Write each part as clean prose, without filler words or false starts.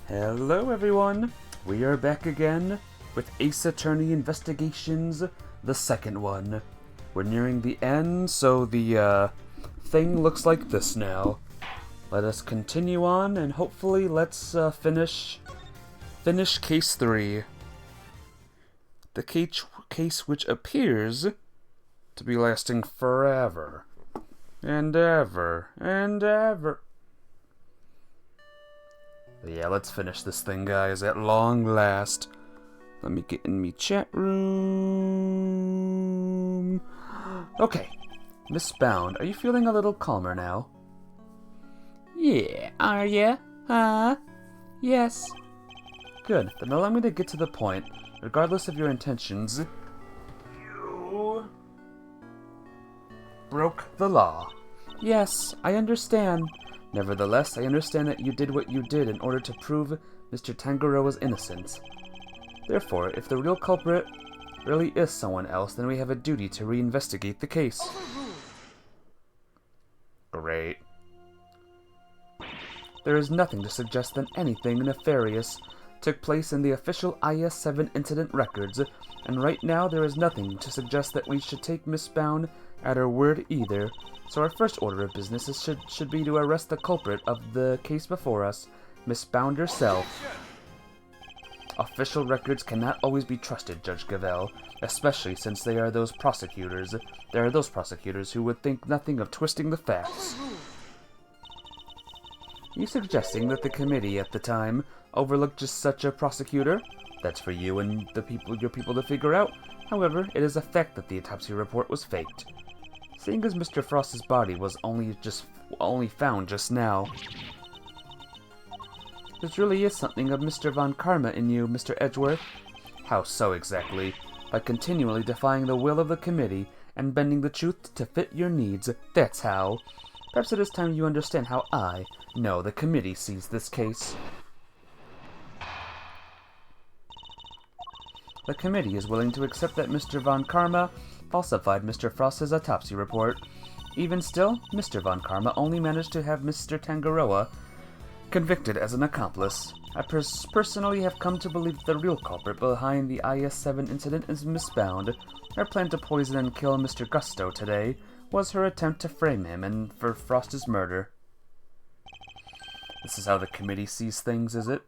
Hello everyone, we are back again with Ace Attorney Investigations, the second one. We're nearing the end, so the thing looks like this now. Let us continue on and hopefully let's finish case 3. The case which appears to be lasting forever and ever and ever. Yeah, let's finish this thing, guys, at long last. Let me get in me chat room. Okay, Miss Bound, are you feeling a little calmer now? Yeah, are ya? Huh? Yes. Good, then allow me to get to the point. Regardless of your intentions, you broke the law. Yes, I understand. Nevertheless, I understand that you did what you did in order to prove Mr. Tangaroa's innocence. Therefore, if the real culprit really is someone else, then we have a duty to reinvestigate the case. Great. There is nothing to suggest that anything nefarious took place in the official IS-7 incident records, and right now there is nothing to suggest that we should take Miss Bound at her word either. So our first order of business should be to arrest the culprit of the case before us, Miss Bound herself. Official records cannot always be trusted, Judge Gavel, especially since they are those prosecutors. There are those prosecutors who would think nothing of twisting the facts. Are you suggesting that the committee at the time overlooked just such a prosecutor? That's for you and your people to figure out. However, it is a fact that the autopsy report was faked. Seeing as Mr. Frost's body was only found just now. There really is something of Mr. Von Karma in you, Mr. Edgeworth. How so exactly? By continually defying the will of the committee and bending the truth to fit your needs, that's how. Perhaps it is time you understand how the committee sees this case. The committee is willing to accept that Mr. Von Karma falsified Mr. Frost's autopsy report. Even still, Mr. Von Karma only managed to have Mr. Tangaroa convicted as an accomplice. I personally have come to believe the real culprit behind the IS-7 incident is Miss Bound. Her plan to poison and kill Mr. Gusto today was her attempt to frame him and for Frost's murder. This is how the committee sees things, is it?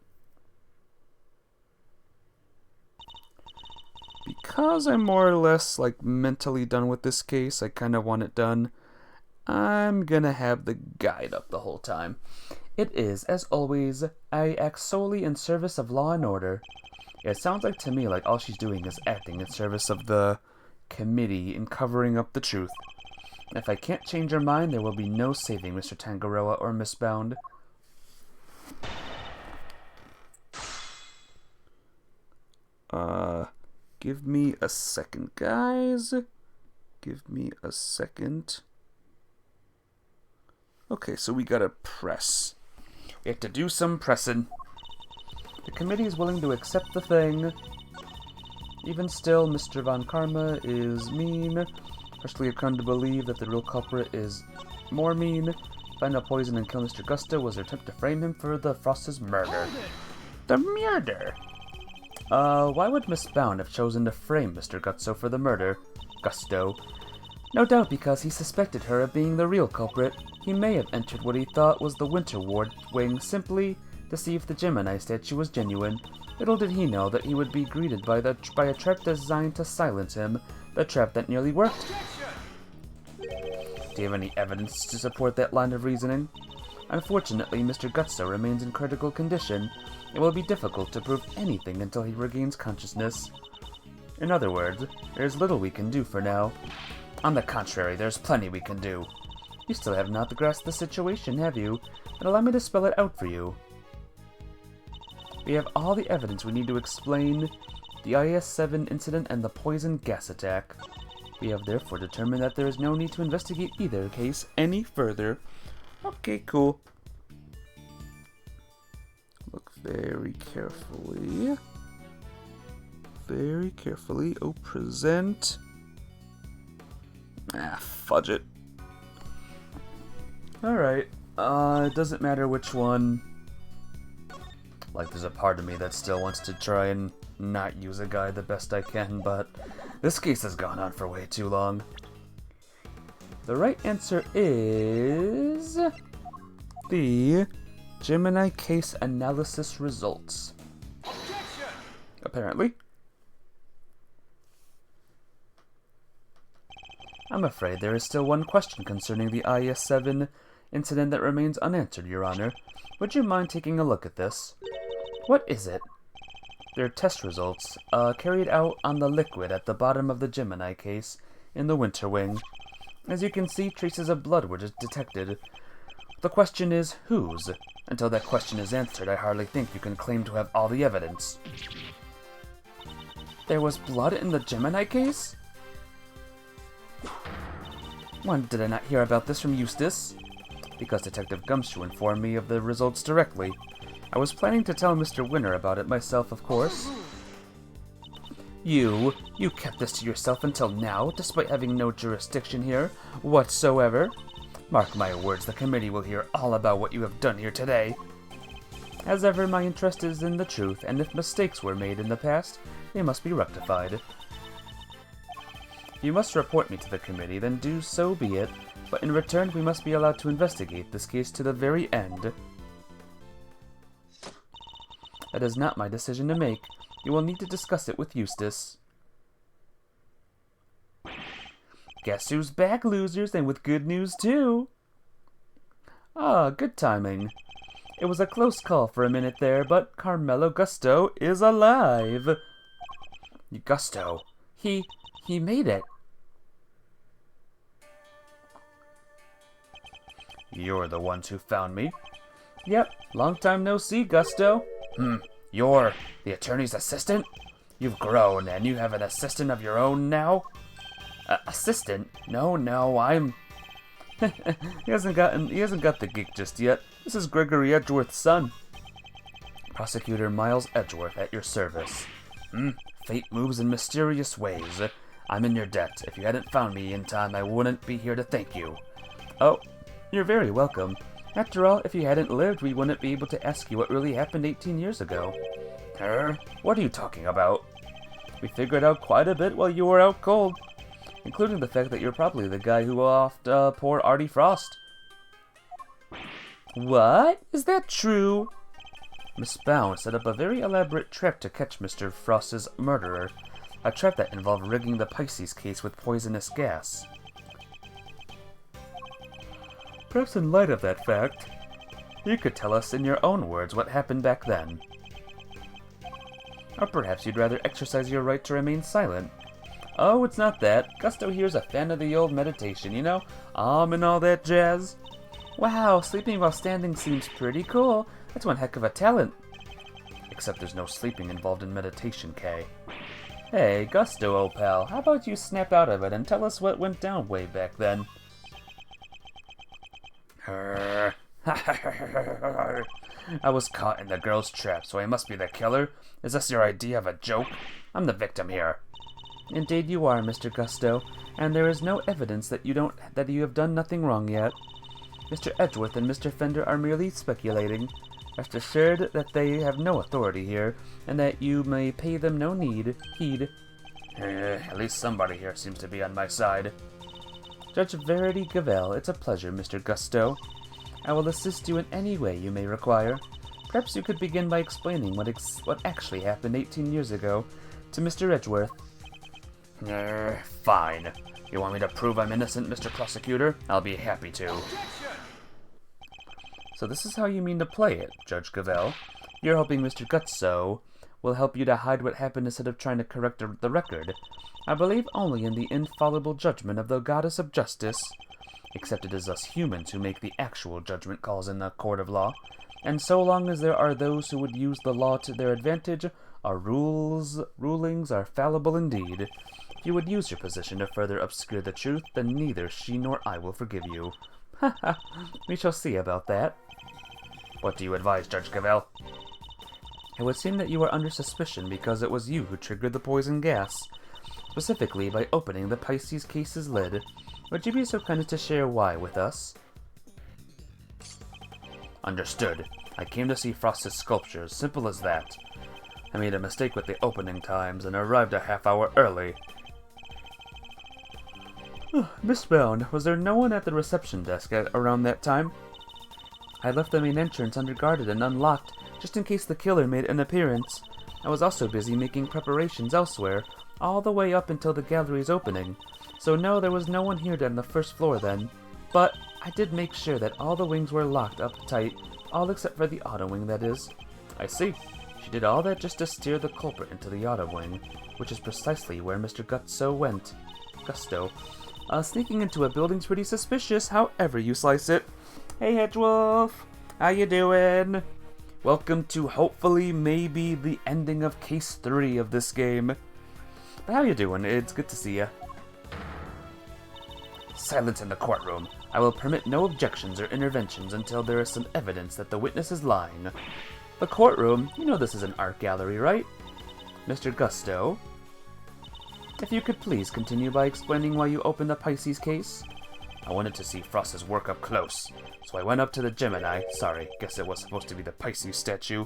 Because I'm more or less, mentally done with this case, I kind of want it done, I'm gonna have the guide up the whole time. It is, as always, I act solely in service of law and order. It sounds like to me like all she's doing is acting in service of the committee in covering up the truth. If I can't change her mind, there will be no saving Mr. Tangaroa or Miss Bound. Give me a second, guys. Give me a second. Okay, so we gotta press. We have to do some pressing. The committee is willing to accept the thing. Even still, Mr. Von Karma is mean. Personally, I've come to believe that the real culprit is more mean. Find out poison and kill Mr. Gusto was her attempt to frame him for the Frost's murder. The murder! Why would Miss Bound have chosen to frame Mr. Gusto for the murder? Gusto. No doubt because he suspected her of being the real culprit. He may have entered what he thought was the Winter Ward wing simply to see if the Gemini statue was genuine. Little did he know that he would be greeted by a trap designed to silence him, the trap that nearly worked. Do you have any evidence to support that line of reasoning? Unfortunately, Mr. Gusto remains in critical condition. It will be difficult to prove anything until he regains consciousness. In other words, there is little we can do for now. On the contrary, there's plenty we can do. You still have not grasped the situation, have you? And allow me to spell it out for you. We have all the evidence we need to explain the IS-7 incident and the poison gas attack. We have therefore determined that there is no need to investigate either case any further. Okay, cool. Look very carefully. Very carefully. Oh, present. Fudge it. Alright. It doesn't matter which one. Like, there's a part of me that still wants to try and not use a guide the best I can, but this case has gone on for way too long. The right answer is the Gemini case analysis results. Apparently. I'm afraid there is still one question concerning the IS-7 incident that remains unanswered, Your Honor. Would you mind taking a look at this? What is it? They're test results, carried out on the liquid at the bottom of the Gemini case in the Winter Wing. As you can see, traces of blood were detected. The question is, whose? Until that question is answered, I hardly think you can claim to have all the evidence. There was blood in the Gemini case? When did I not hear about this from Eustace? Because Detective Gumshoe informed me of the results directly. I was planning to tell Mr. Winter about it myself, of course. You kept this to yourself until now, despite having no jurisdiction here whatsoever. Mark my words, the committee will hear all about what you have done here today. As ever, my interest is in the truth, and if mistakes were made in the past, they must be rectified. If you must report me to the committee, then do so be it, but in return we must be allowed to investigate this case to the very end. That is not my decision to make. You will need to discuss it with Eustace. Guess who's back, losers, and with good news too? Ah, good timing. It was a close call for a minute there, but Carmelo Gusto is alive. Gusto, he made it. You're the ones who found me. Yep, long time no see, Gusto. You're the attorney's assistant? You've grown, and you have an assistant of your own now? Assistant? No, I'm... He hasn't got the gig just yet. This is Gregory Edgeworth's son. Prosecutor Miles Edgeworth at your service. Fate moves in mysterious ways. I'm in your debt. If you hadn't found me in time, I wouldn't be here to thank you. Oh, you're very welcome. After all, if you hadn't lived, we wouldn't be able to ask you what really happened 18 years ago. What are you talking about? We figured out quite a bit while you were out cold, including the fact that you're probably the guy who offed poor Artie Frost. What? Is that true? Miss Bound set up a very elaborate trap to catch Mr. Frost's murderer, a trap that involved rigging the Pisces case with poisonous gas. Perhaps in light of that fact, you could tell us in your own words what happened back then. Or perhaps you'd rather exercise your right to remain silent. Oh, it's not that. Gusto here's a fan of the old meditation, you know? And all that jazz. Wow, sleeping while standing seems pretty cool. That's one heck of a talent. Except there's no sleeping involved in meditation, Kay. Hey, Gusto, old pal, how about you snap out of it and tell us what went down way back then? I was caught in the girl's trap, so I must be the killer? Is this your idea of a joke? I'm the victim here. Indeed you are, Mr. Gusto, and there is no evidence that you have done nothing wrong yet. Mr. Edgeworth and Mr. Fender are merely speculating. Rest assured that they have no authority here, and that you may pay them no heed. At least somebody here seems to be on my side. Judge Verity Gavel, it's a pleasure, Mr. Gusto. I will assist you in any way you may require. Perhaps you could begin by explaining what actually happened 18 years ago to Mr. Edgeworth. Fine. You want me to prove I'm innocent, Mr. Prosecutor? I'll be happy to. So this is how you mean to play it, Judge Gavel. You're hoping Mr. Gusto will help you to hide what happened instead of trying to correct the record. I believe only in the infallible judgment of the goddess of justice. Except it is us humans who make the actual judgment calls in the court of law. And so long as there are those who would use the law to their advantage, our rulings are fallible indeed. If you would use your position to further obscure the truth, then neither she nor I will forgive you. We shall see about that. What do you advise, Judge Gavel? It would seem that you are under suspicion because it was you who triggered the poison gas, specifically by opening the Pisces case's lid. Would you be so kind as to share why with us? Understood. I came to see Frost's sculptures, simple as that. I made a mistake with the opening times and arrived a half-hour early. Miss Brown, was there no one at the reception desk around that time? I left the main entrance unguarded and unlocked, just in case the killer made an appearance. I was also busy making preparations elsewhere, all the way up until the gallery's opening. So no, there was no one here on the first floor then. But I did make sure that all the wings were locked up tight, all except for the auto wing, that is. I see. She did all that just to steer the culprit into the auto wing, which is precisely where Mr. Gusto went. Sneaking into a building's pretty suspicious, however you slice it. Hey, Hedgewolf! How you doing? Welcome to hopefully maybe the ending of Case 3 of this game. But how you doing? It's good to see ya. Silence in the courtroom. I will permit no objections or interventions until there is some evidence that the witness is lying. The courtroom? You know this is an art gallery, right? Mr. Gusto? If you could please continue by explaining why you opened the Pisces case. I wanted to see Frost's work up close, so I went up to the Gemini, guess it was supposed to be the Pisces statue,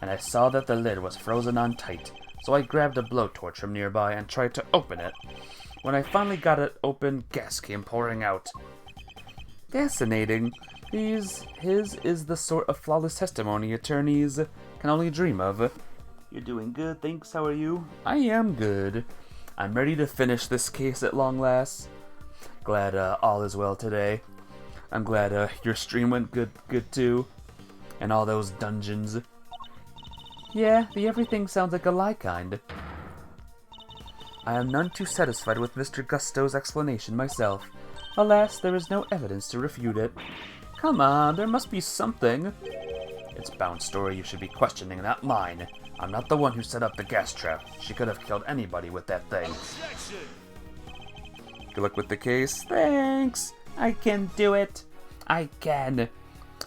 and I saw that the lid was frozen on tight, so I grabbed a blowtorch from nearby and tried to open it. When I finally got it open, gas came pouring out. Fascinating. His is the sort of flawless testimony attorneys can only dream of. You're doing good, thanks, how are you? I am good. I'm ready to finish this case at long last. Glad all is well today. I'm glad your stream went good too. And all those dungeons. Yeah, the everything sounds like a lie kind. I am none too satisfied with Mr. Gusto's explanation myself. Alas, there is no evidence to refute it. Come on, there must be something. It's Bound's story you should be questioning, not mine. I'm not the one who set up the gas trap. She could have killed anybody with that thing. Good luck with the case. Thanks. I can do it. I can.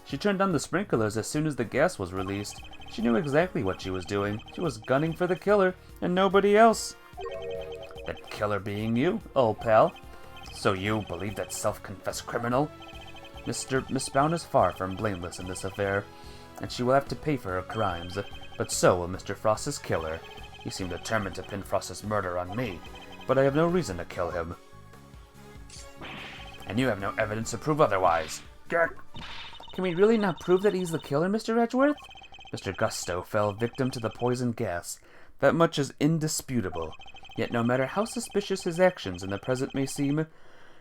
She turned on the sprinklers as soon as the gas was released. She knew exactly what she was doing. She was gunning for the killer and nobody else. The killer being you, old pal. So you believe that self-confessed criminal? Miss Brown is far from blameless in this affair, and she will have to pay for her crimes. But so will Mr. Frost's killer. He seemed determined to pin Frost's murder on me, but I have no reason to kill him. And you have no evidence to prove otherwise. Can we really not prove that he's the killer, Mr. Edgeworth? Mr. Gusto fell victim to the poison gas. That much is indisputable. Yet no matter how suspicious his actions in the present may seem,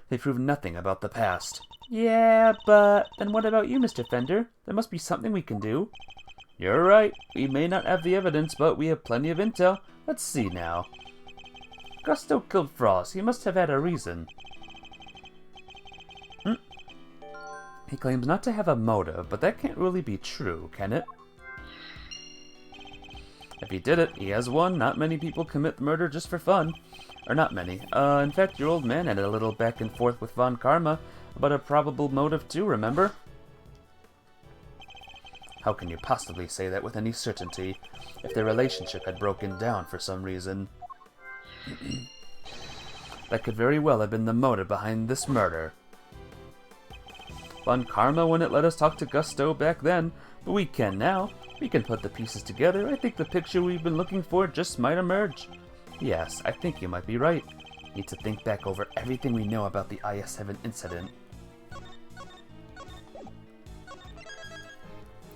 they prove nothing about the past. Yeah, but then what about you, Mr. Fender? There must be something we can do. You're right. We may not have the evidence, but we have plenty of intel. Let's see now. Gusto killed Frost. He must have had a reason. He claims not to have a motive, but that can't really be true, can it? If he did it, he has one. Not many people commit murder just for fun. Or not many. In fact, your old man had a little back and forth with Von Karma about a probable motive too, remember? How can you possibly say that with any certainty, if their relationship had broken down for some reason? That could very well have been the motive behind this murder. Von Karma wouldn't let us talk to Gusto back then, but we can now. We can put the pieces together. I think the picture we've been looking for just might emerge. Yes, I think you might be right. Need to think back over everything we know about the IS-7 incident.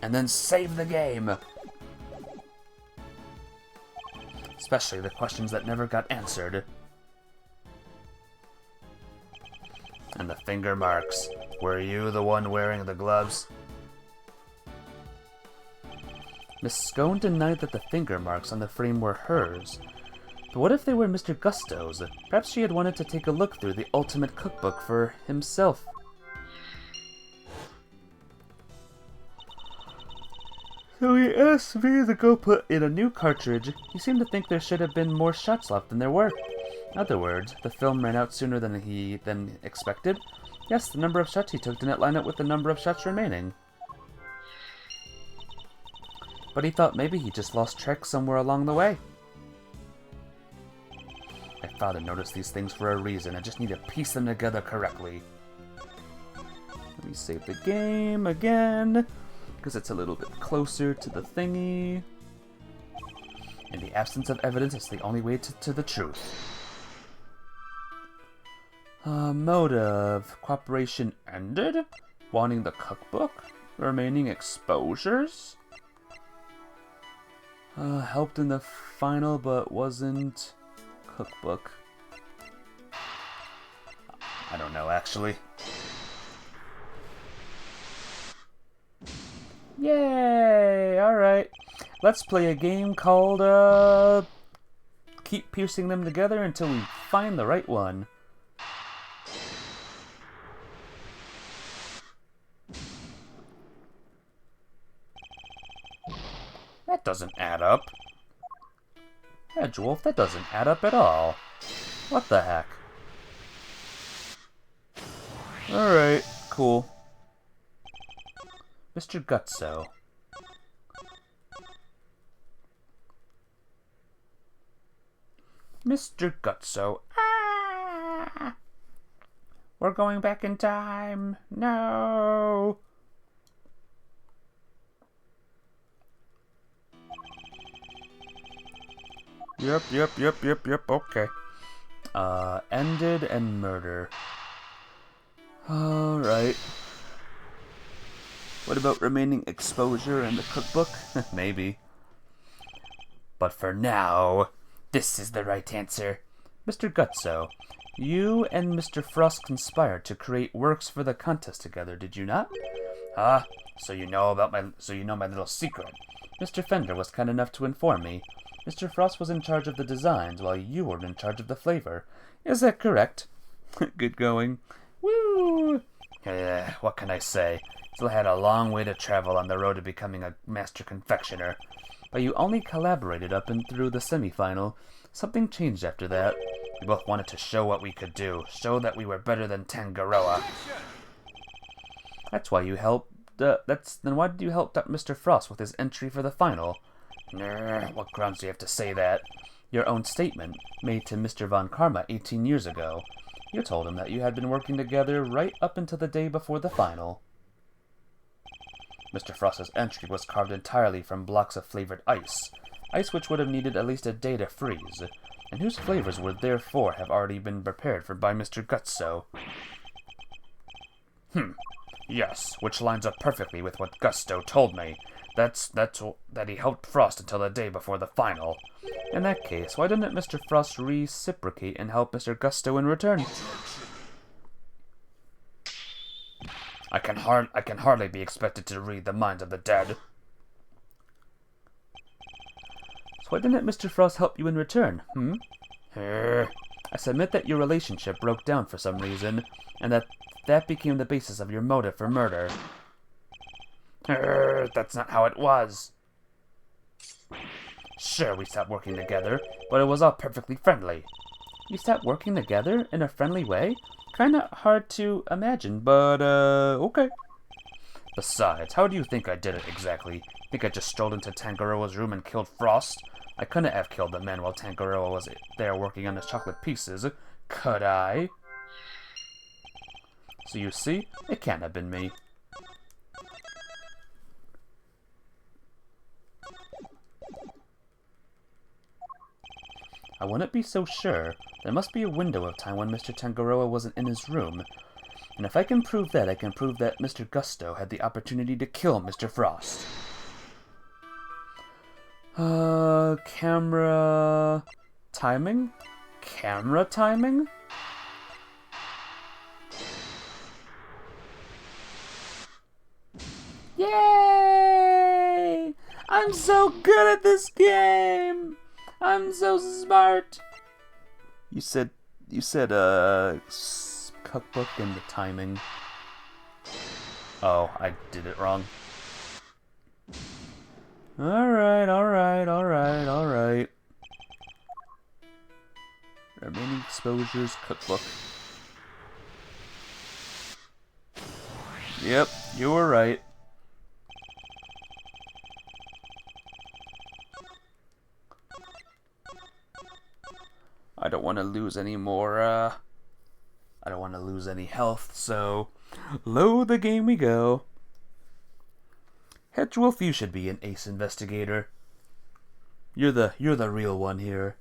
And then save the game! Especially the questions that never got answered. And the finger marks. Were you the one wearing the gloves? Miss Scone denied that the finger marks on the frame were hers. But what if they were Mr. Gusto's? Perhaps she had wanted to take a look through the ultimate cookbook for himself. So he asked me to go put in a new cartridge. He seemed to think there should have been more shots left than there were. In other words, the film ran out sooner than he expected. Yes, the number of shots he took didn't line up with the number of shots remaining. But he thought maybe he just lost track somewhere along the way. I thought I noticed these things for a reason. I just need to piece them together correctly. Let me save the game again. because it's a little bit closer to the thingy. In the absence of evidence, it's the only way to the truth. Motive. Cooperation ended? Wanting the cookbook? Remaining exposures? Helped in the final, but wasn't... Cookbook. I don't know, actually. Yay! Alright. Let's play a game called, Keep Piercing Them Together until we find the right one. That doesn't add up. Edgewolf, that doesn't add up at all. What the heck? Alright, cool. Mr. Gutso. Mr. Gutso. Ah! We're going back in time. No! Yep, okay. Ended and murder. Alright. What about remaining exposure in the cookbook? Maybe. But for now, this is the right answer. Mr. Gutso, you and Mr. Frost conspired to create works for the contest together, did you not? Ah, so you know my little secret. Mr. Fender was kind enough to inform me. Mr. Frost was in charge of the designs, while you were in charge of the flavor. Is that correct? Good going. Woo! What can I say? Still had a long way to travel on the road to becoming a master confectioner. But you only collaborated up and through the semifinal. Something changed after that. We both wanted to show what we could do. Show that we were better than Tangaroa. That's why you helped... Then why did you help Mr. Frost with his entry for the final? What grounds do you have to say that? Your own statement, made to Mr. Von Karma 18 years ago. You told him that you had been working together right up until the day before the final. Mr. Frost's entry was carved entirely from blocks of flavored ice. Ice which would have needed at least a day to freeze, and whose flavors would therefore have already been prepared for by Mr. Gutso. Yes, which lines up perfectly with what Gusto told me. That he helped Frost until the day before the final. In that case, why didn't Mr. Frost reciprocate and help Mr. Gusto in return? I can hardly be expected to read the minds of the dead. So why didn't Mr. Frost help you in return, I submit that your relationship broke down for some reason, and that became the basis of your motive for murder. That's not how it was. Sure, we stopped working together, but it was all perfectly friendly. You stopped working together in a friendly way? Kinda hard to imagine, but, okay. Besides, how do you think I did it exactly? Think I just strolled into Tangaroa's room and killed Frost? I couldn't have killed the man while Tangaroa was there working on his chocolate pieces, could I? So you see, it can't have been me. I wouldn't be so sure. There must be a window of time when Mr. Tangaroa wasn't in his room. And if I can prove that, I can prove that Mr. Gusto had the opportunity to kill Mr. Frost. Camera... timing? Camera timing? Yay! I'm so good at this game! I'm so smart! You said, cookbook and the timing. Oh, I did it wrong. Alright. Remaining exposures, cookbook. Yep, you were right. I don't want to lose any more, I don't want to lose any health, so load the game we go. Hedgewolf, you should be an ace investigator. You're the real one here.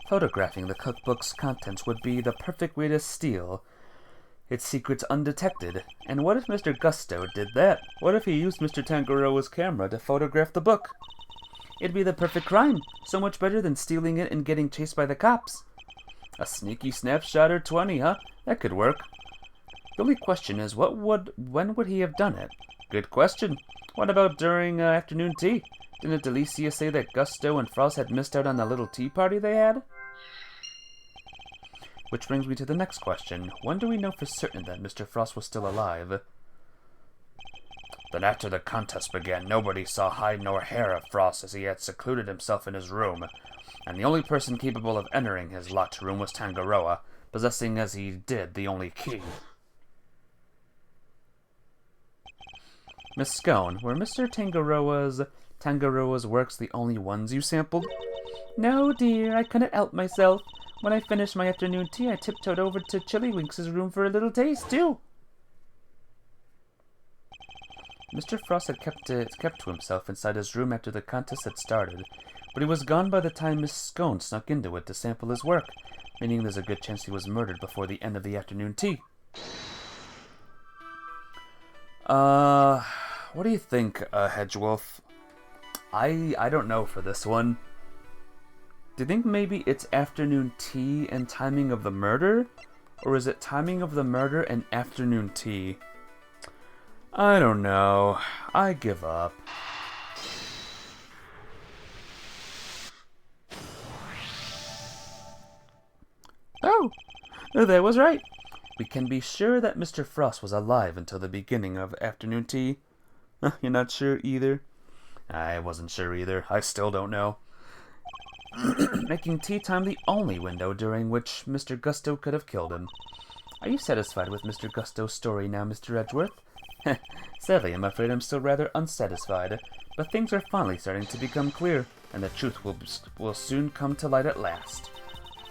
Photographing the cookbook's contents would be the perfect way to steal its secrets undetected. And what if Mr. Gusto did that? What if he used Mr. Tangaroa's camera to photograph the book? It'd be the perfect crime. So much better than stealing it and getting chased by the cops. A sneaky snapshot or 20, huh? That could work. The only question is, when would he have done it? Good question. What about during afternoon tea? Didn't Delicia say that Gusto and Frost had missed out on the little tea party they had? Which brings me to the next question. When do we know for certain that Mr. Frost was still alive? Then after the contest began, nobody saw hide nor hair of Frost, as he had secluded himself in his room, and the only person capable of entering his locked room was Tangaroa, possessing as he did the only key. Miss Scone, were Mr. Tangaroa's works the only ones you sampled? No, dear, I couldn't help myself. When I finished my afternoon tea, I tiptoed over to Chillywinks' room for a little taste, too. Mr. Frost had kept to himself inside his room after the contest had started, but he was gone by the time Miss Scone snuck into it to sample his work, meaning there's a good chance he was murdered before the end of the afternoon tea. What do you think, Hedgewolf? I don't know for this one. Do you think maybe it's afternoon tea and timing of the murder? Or is it timing of the murder and afternoon tea? I don't know. I give up. Oh, that was right. We can be sure that Mr. Frost was alive until the beginning of afternoon tea. You're not sure either? I wasn't sure either. I still don't know. Making tea time the only window during which Mr. Gusto could have killed him. Are you satisfied with Mr. Gusto's story now, Mr. Edgeworth? Sadly, I'm afraid I'm still rather unsatisfied, but things are finally starting to become clear, and the truth will soon come to light at last.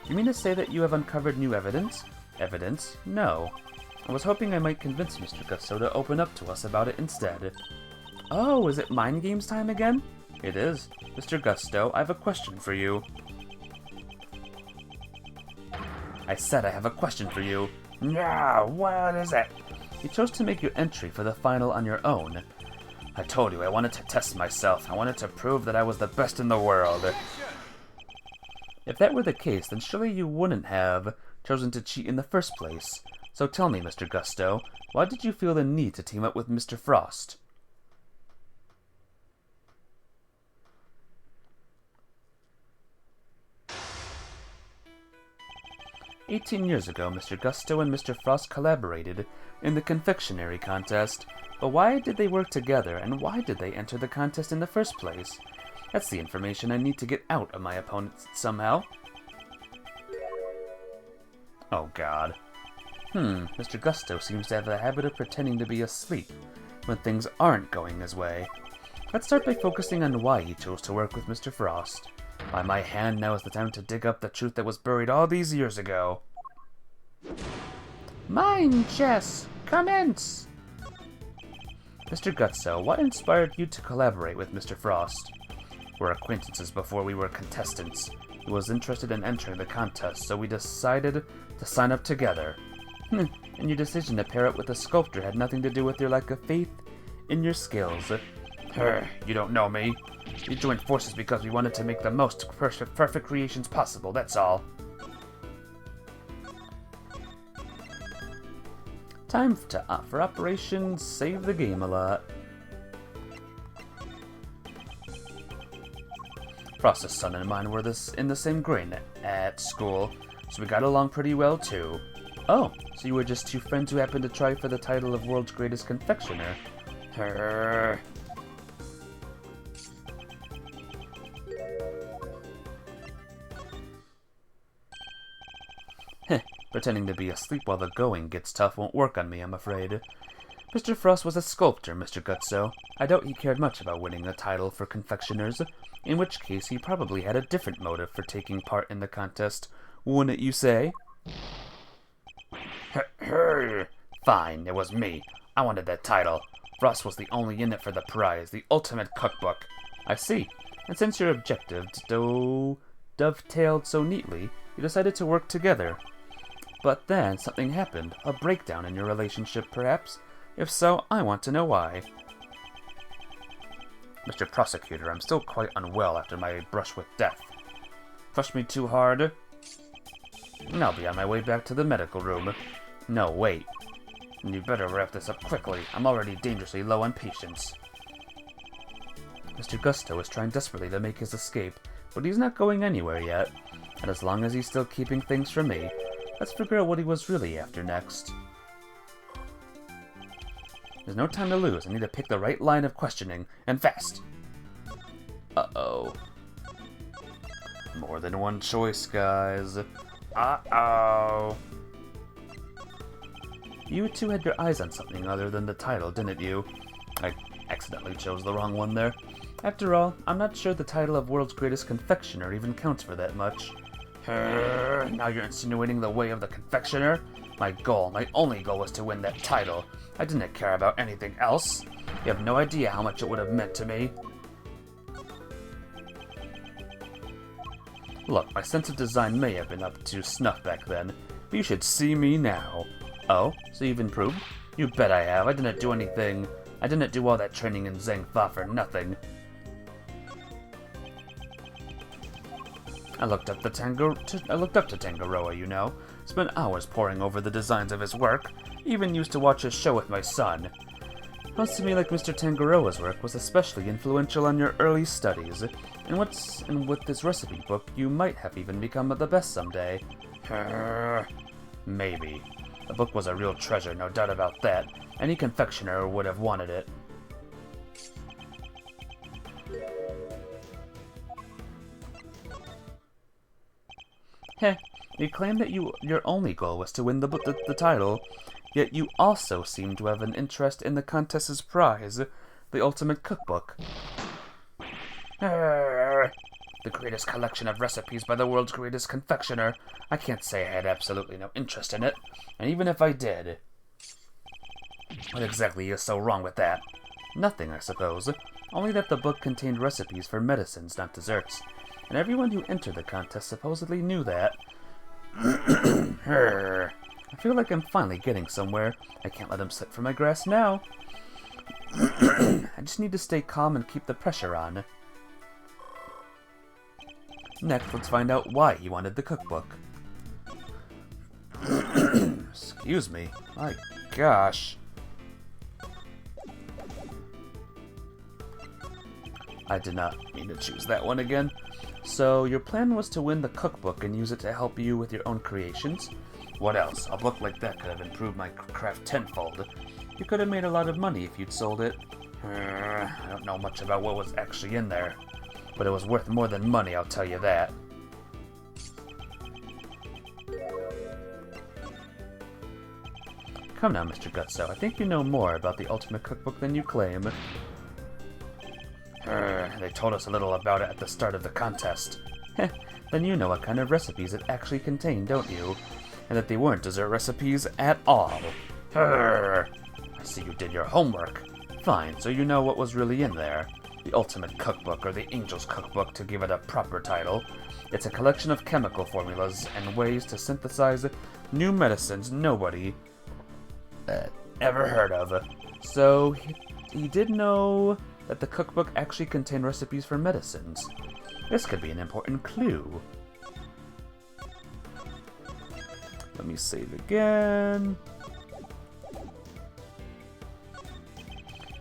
You mean to say that you have uncovered new evidence? Evidence? No. I was hoping I might convince Mr. Gusto to open up to us about it instead. Oh, is it mind games time again? It is. Mr. Gusto, I have a question for you. I said I have a question for you. Yeah, what is it? You chose to make your entry for the final on your own. I told you I wanted to test myself. I wanted to prove that I was the best in the world. If that were the case, then surely you wouldn't have chosen to cheat in the first place. So tell me, Mr. Gusto, why did you feel the need to team up with Mr. Frost? "18 years ago, Mr. Gusto and Mr. Frost collaborated in the confectionery contest. But why did they work together, and why did they enter the contest in the first place? That's the information I need to get out of my opponent somehow." Oh god. Mr. Gusto seems to have the habit of pretending to be asleep when things aren't going his way. Let's start by focusing on why he chose to work with Mr. Frost. By my hand, now is the time to dig up the truth that was buried all these years ago. Mind chess! Commence! Mr. Gusto, what inspired you to collaborate with Mr. Frost? We're acquaintances before we were contestants. He was interested in entering the contest, so we decided to sign up together. And your decision to pair up with a sculptor had nothing to do with your lack of faith in your skills. You don't know me. We joined forces because we wanted to make the most perfect creations possible, that's all. Time for Operation Save the Game a Lot. Frost's son and mine were in the same grade at school, so we got along pretty well too. Oh, so you were just two friends who happened to try for the title of world's greatest confectioner. Pretending to be asleep while the going gets tough won't work on me, I'm afraid. Mr. Frost was a sculptor, Mr. Gutso. I doubt he cared much about winning the title for confectioners, in which case he probably had a different motive for taking part in the contest. Wouldn't you say? Fine, it was me. I wanted that title. Frost was the only in it for the prize, the ultimate cookbook. I see. And since your objectives dovetailed so neatly, you decided to work together. But then something happened. A breakdown in your relationship, perhaps? If so, I want to know why. Mr. Prosecutor, I'm still quite unwell after my brush with death. Push me too hard? And I'll be on my way back to the medical room. No, wait. You better wrap this up quickly. I'm already dangerously low on patience. Mr. Gusto is trying desperately to make his escape, but he's not going anywhere yet. And as long as he's still keeping things from me, let's figure out what he was really after next. There's no time to lose. I need to pick the right line of questioning, and fast. Uh-oh. More than one choice, guys. Uh-oh. You two had your eyes on something other than the title, didn't you? I accidentally chose the wrong one there. After all, I'm not sure the title of World's Greatest Confectioner even counts for that much. Now you're insinuating the way of the confectioner? My only goal was to win that title. I didn't care about anything else. You have no idea how much it would have meant to me. Look, my sense of design may have been up to snuff back then, but you should see me now. Oh, so you've improved? You bet I have. I didn't do anything. I didn't do all that training in Zangfa for nothing. I looked up to Tangaroa, you know. Spent hours poring over the designs of his work. Even used to watch his show with my son. Sounds to me like Mr. Tangaroa's work was especially influential on your early studies. And with this recipe book, you might have even become the best someday. Maybe. The book was a real treasure, no doubt about that. Any confectioner would have wanted it. Heh, you claim that your only goal was to win the title, yet you also seem to have an interest in the contest's prize, the ultimate cookbook. The greatest collection of recipes by the world's greatest confectioner. I can't say I had absolutely no interest in it, and even if I did... What exactly is so wrong with that? Nothing, I suppose. Only that the book contained recipes for medicines, not desserts. And everyone who entered the contest supposedly knew that. I feel like I'm finally getting somewhere. I can't let him slip from my grasp now. I just need to stay calm and keep the pressure on. Next, let's find out why he wanted the cookbook. Excuse me. My gosh. I did not mean to choose that one again. So, your plan was to win the cookbook and use it to help you with your own creations? What else? A book like that could have improved my craft tenfold. You could have made a lot of money if you'd sold it. I don't know much about what was actually in there, but it was worth more than money, I'll tell you that. Come now, Mr. Gutso, I think you know more about the Ultimate Cookbook than you claim. They told us a little about it at the start of the contest. Heh, then you know what kind of recipes it actually contained, don't you? And that they weren't dessert recipes at all. I see you did your homework. Fine, so you know what was really in there. The Ultimate Cookbook, or the Angel's Cookbook to give it a proper title. It's a collection of chemical formulas and ways to synthesize new medicines nobody ever heard of. So, he did know that the cookbook actually contained recipes for medicines. This could be an important clue. Let me save again.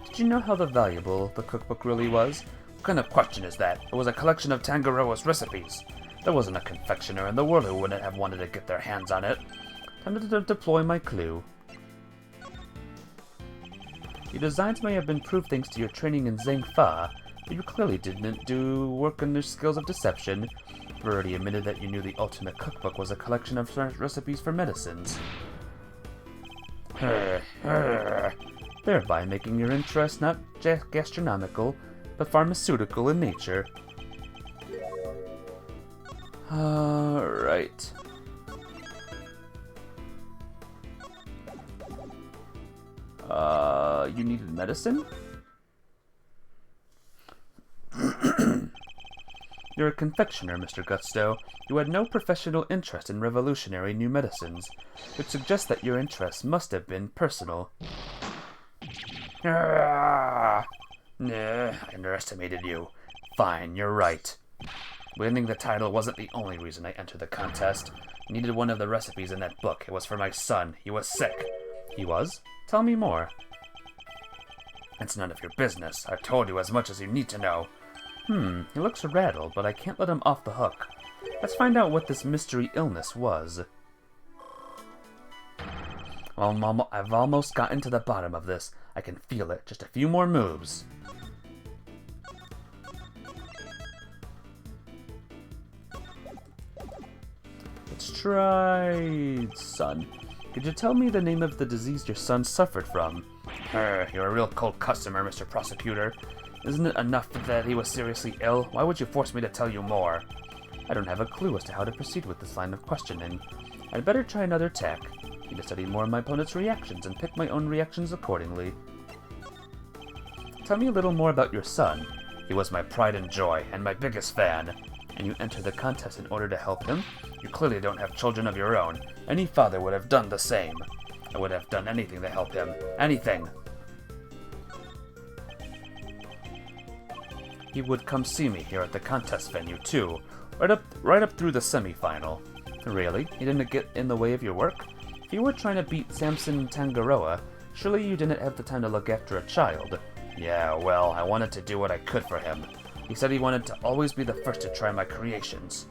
Did you know how valuable the cookbook really was? What kind of question is that? It was a collection of Tangaroa's recipes. There wasn't a confectioner in the world who wouldn't have wanted to get their hands on it. Time to deploy my clue. Your designs may have been proved thanks to your training in Zangfa, But you clearly didn't do work on your skills of deception. You already admitted that you knew the ultimate cookbook was a collection of recipes for medicines. Thereby making your interest not gastronomical, but pharmaceutical in nature. Alright. You needed medicine? You're a confectioner, Mr. Gusto. You had no professional interest in revolutionary new medicines, which suggests that your interest must have been personal. Nah, I underestimated you. Fine, you're right. Winning the title wasn't the only reason I entered the contest. I needed one of the recipes in that book. It was for my son. He was sick. He was? Tell me more. It's none of your business. I've told you as much as you need to know. He looks rattled, but I can't let him off the hook. Let's find out what this mystery illness was. Well, I've almost gotten to the bottom of this. I can feel it. Just a few more moves. Let's try... son. Could you tell me the name of the disease your son suffered from? You're a real cold customer, Mr. Prosecutor. Isn't it enough that he was seriously ill? Why would you force me to tell you more? I don't have a clue as to how to proceed with this line of questioning. I'd better try another tack. I need to study more of my opponent's reactions and pick my own reactions accordingly. Tell me a little more about your son. He was my pride and joy, and my biggest fan. And you entered the contest in order to help him? You clearly don't have children of your own. Any father would have done the same. I would have done anything to help him. Anything. He would come see me here at the contest venue, too. Right up through the semi-final. Really? He didn't get in the way of your work? If you were trying to beat Samson Tangaroa, surely you didn't have the time to look after a child. Yeah, well, I wanted to do what I could for him. He said he wanted to always be the first to try my creations.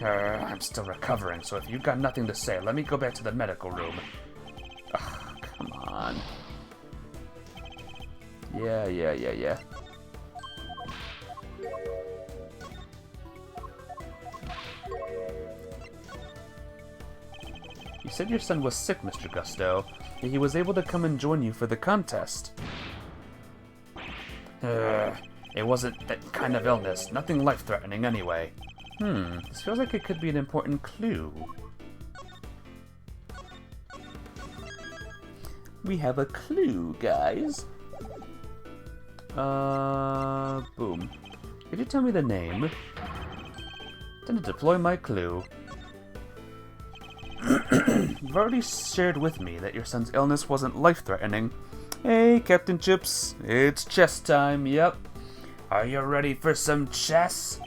I'm still recovering, so if you've got nothing to say, let me go back to the medical room. Ugh, come on. Yeah. You said your son was sick, Mr. Gusto, yet he was able to come and join you for the contest. It wasn't that kind of illness. Nothing life-threatening anyway. This feels like it could be an important clue. We have a clue, guys. Boom. Could you tell me the name? Time to deploy my clue. You've already shared with me that your son's illness wasn't life-threatening. Hey, Captain Chips. It's chess time, yep. Are you ready for some chess?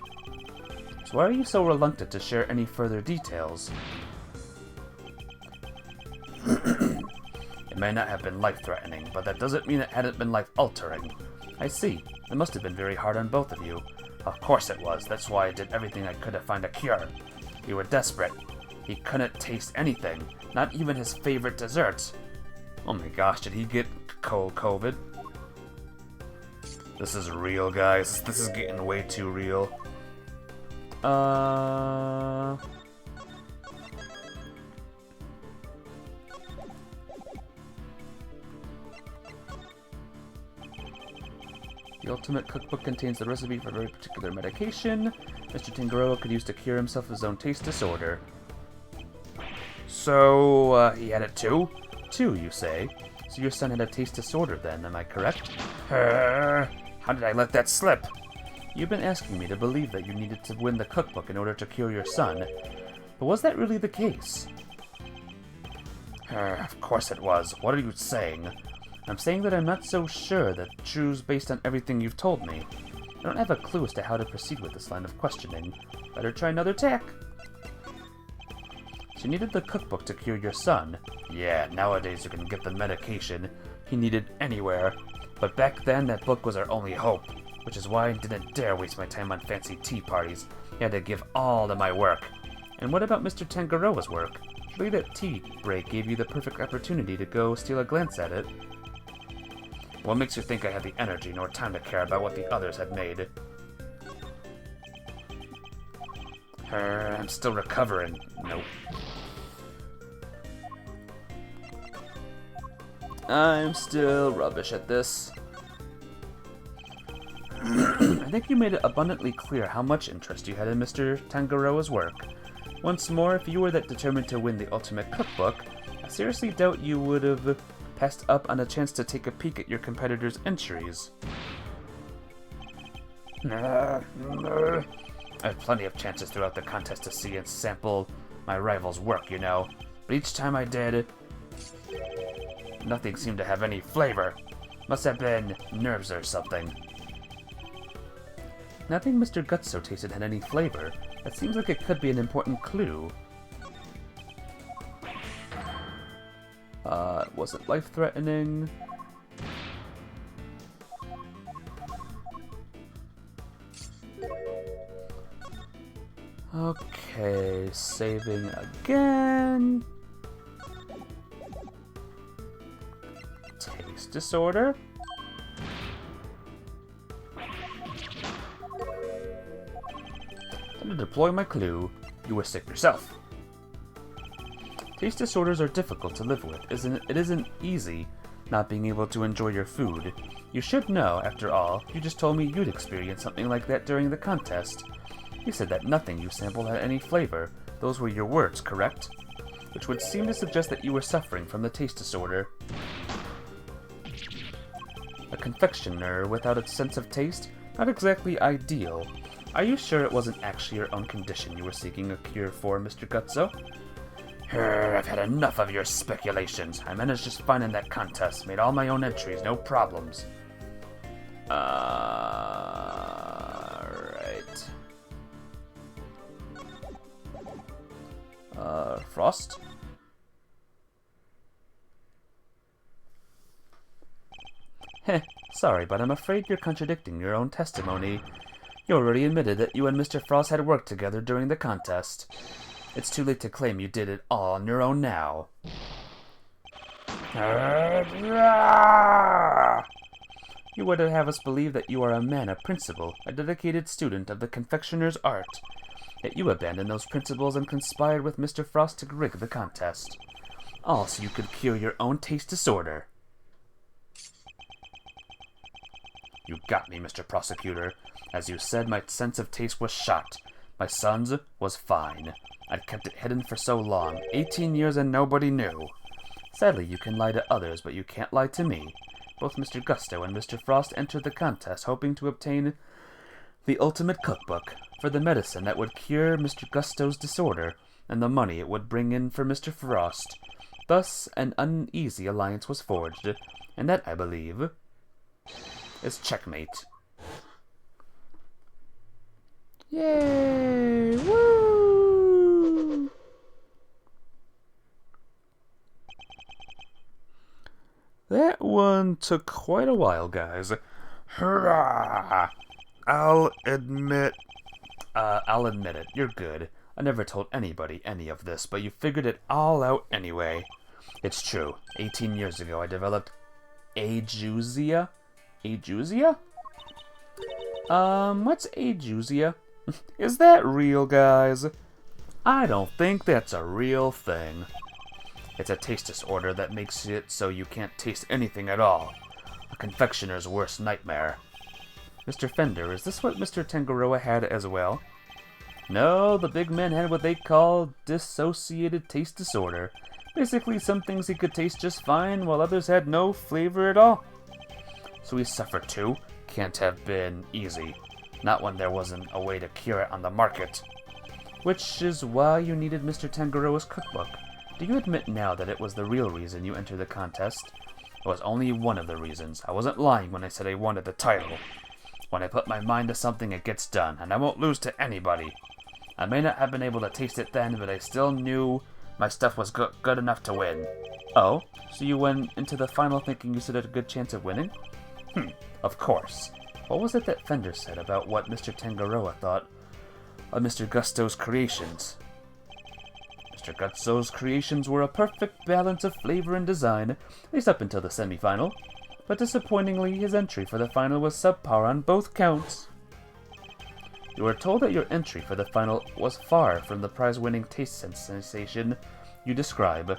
So why are you so reluctant to share any further details? It may not have been life-threatening, but that doesn't mean it hadn't been life-altering. I see. It must have been very hard on both of you. Of course it was. That's why I did everything I could to find a cure. You were desperate. He couldn't taste anything, not even his favorite desserts. Oh my gosh, did he get COVID? This is real, guys. This is getting way too real. The Ultimate Cookbook contains the recipe for a very particular medication Mr. Tangaroa could use to cure himself of his own taste disorder. So, he had it too? Too, you say? So your son had a taste disorder then, am I correct? How did I let that slip? You've been asking me to believe that you needed to win the cookbook in order to cure your son. But was that really the case? Of course it was. What are you saying? I'm saying that I'm not so sure that true's based on everything you've told me. I don't have a clue as to how to proceed with this line of questioning. Better try another tack. So you needed the cookbook to cure your son. Yeah, nowadays you can get the medication he needed anywhere. But back then, that book was our only hope, which is why I didn't dare waste my time on fancy tea parties. I had to give all to my work. And what about Mr. Tangaroa's work? Surely that tea break gave you the perfect opportunity to go steal a glance at it. What makes you think I had the energy nor time to care about what the others had made? I'm still recovering. Nope. I'm still rubbish at this. I think you made it abundantly clear how much interest you had in Mr. Tangaroa's work. Once more, if you were that determined to win the ultimate cookbook, I seriously doubt you would have passed up on a chance to take a peek at your competitor's entries. I had plenty of chances throughout the contest to see and sample my rival's work, you know. But each time I did, nothing seemed to have any flavor. Must have been nerves or something. Nothing Mr. Gutso tasted had any flavor. That seems like it could be an important clue. Was it life-threatening? Okay, saving again. Taste disorder. Time to deploy my clue. You were sick yourself. Taste disorders are difficult to live with. It isn't easy not being able to enjoy your food. You should know, after all, you just told me you'd experienced something like that during the contest. You said that nothing you sampled had any flavor. Those were your words, correct? Which would seem to suggest that you were suffering from the taste disorder. A confectioner without a sense of taste? Not exactly ideal. Are you sure it wasn't actually your own condition you were seeking a cure for, Mr. Gutso? I've had enough of your speculations. I managed just fine in that contest. Made all my own entries, no problems. Right. Frost? Heh, sorry, but I'm afraid you're contradicting your own testimony. You already admitted that you and Mr. Frost had worked together during the contest. It's too late to claim you did it all on your own now. You would have us believe that you are a man of principle, a dedicated student of the confectioner's art. Yet you abandoned those principles and conspired with Mr. Frost to rig the contest. All so you could cure your own taste disorder. You got me, Mr. Prosecutor. As you said, my sense of taste was shot. My son's was fine. I'd kept it hidden for so long, 18 years and nobody knew. Sadly, you can lie to others, but you can't lie to me. Both Mr. Gusto and Mr. Frost entered the contest hoping to obtain the ultimate cookbook for the medicine that would cure Mr. Gusto's disorder and the money it would bring in for Mr. Frost. Thus, an uneasy alliance was forged, and that, I believe, is checkmate. Yay! Woo! That one took quite a while, guys. Hurrah! I'll admit it. You're good. I never told anybody any of this, but you figured it all out anyway. It's true. 18 years ago, I developed Ajusia? Ajusia? What's Ajusia? Is that real, guys? I don't think that's a real thing. It's a taste disorder that makes it so you can't taste anything at all. A confectioner's worst nightmare. Mr. Fender, is this what Mr. Tangaroa had as well? No, the big man had what they call dissociated taste disorder. Basically, some things he could taste just fine, while others had no flavor at all. So he suffered too? Can't have been easy. Not when there wasn't a way to cure it on the market. Which is why you needed Mr. Tangaroa's cookbook. Do you admit now that it was the real reason you entered the contest? It was only one of the reasons. I wasn't lying when I said I wanted the title. When I put my mind to something, it gets done, and I won't lose to anybody. I may not have been able to taste it then, but I still knew my stuff was good enough to win. Oh? So you went into the final thinking you stood a good chance of winning? Of course. What was it that Fender said about what Mr. Tangaroa thought of Mr. Gusto's creations? Mr. Gutso's creations were a perfect balance of flavor and design, at least up until the semi-final. but disappointingly, his entry for the final was subpar on both counts. You were told that your entry for the final was far from the prize-winning taste sensation you describe.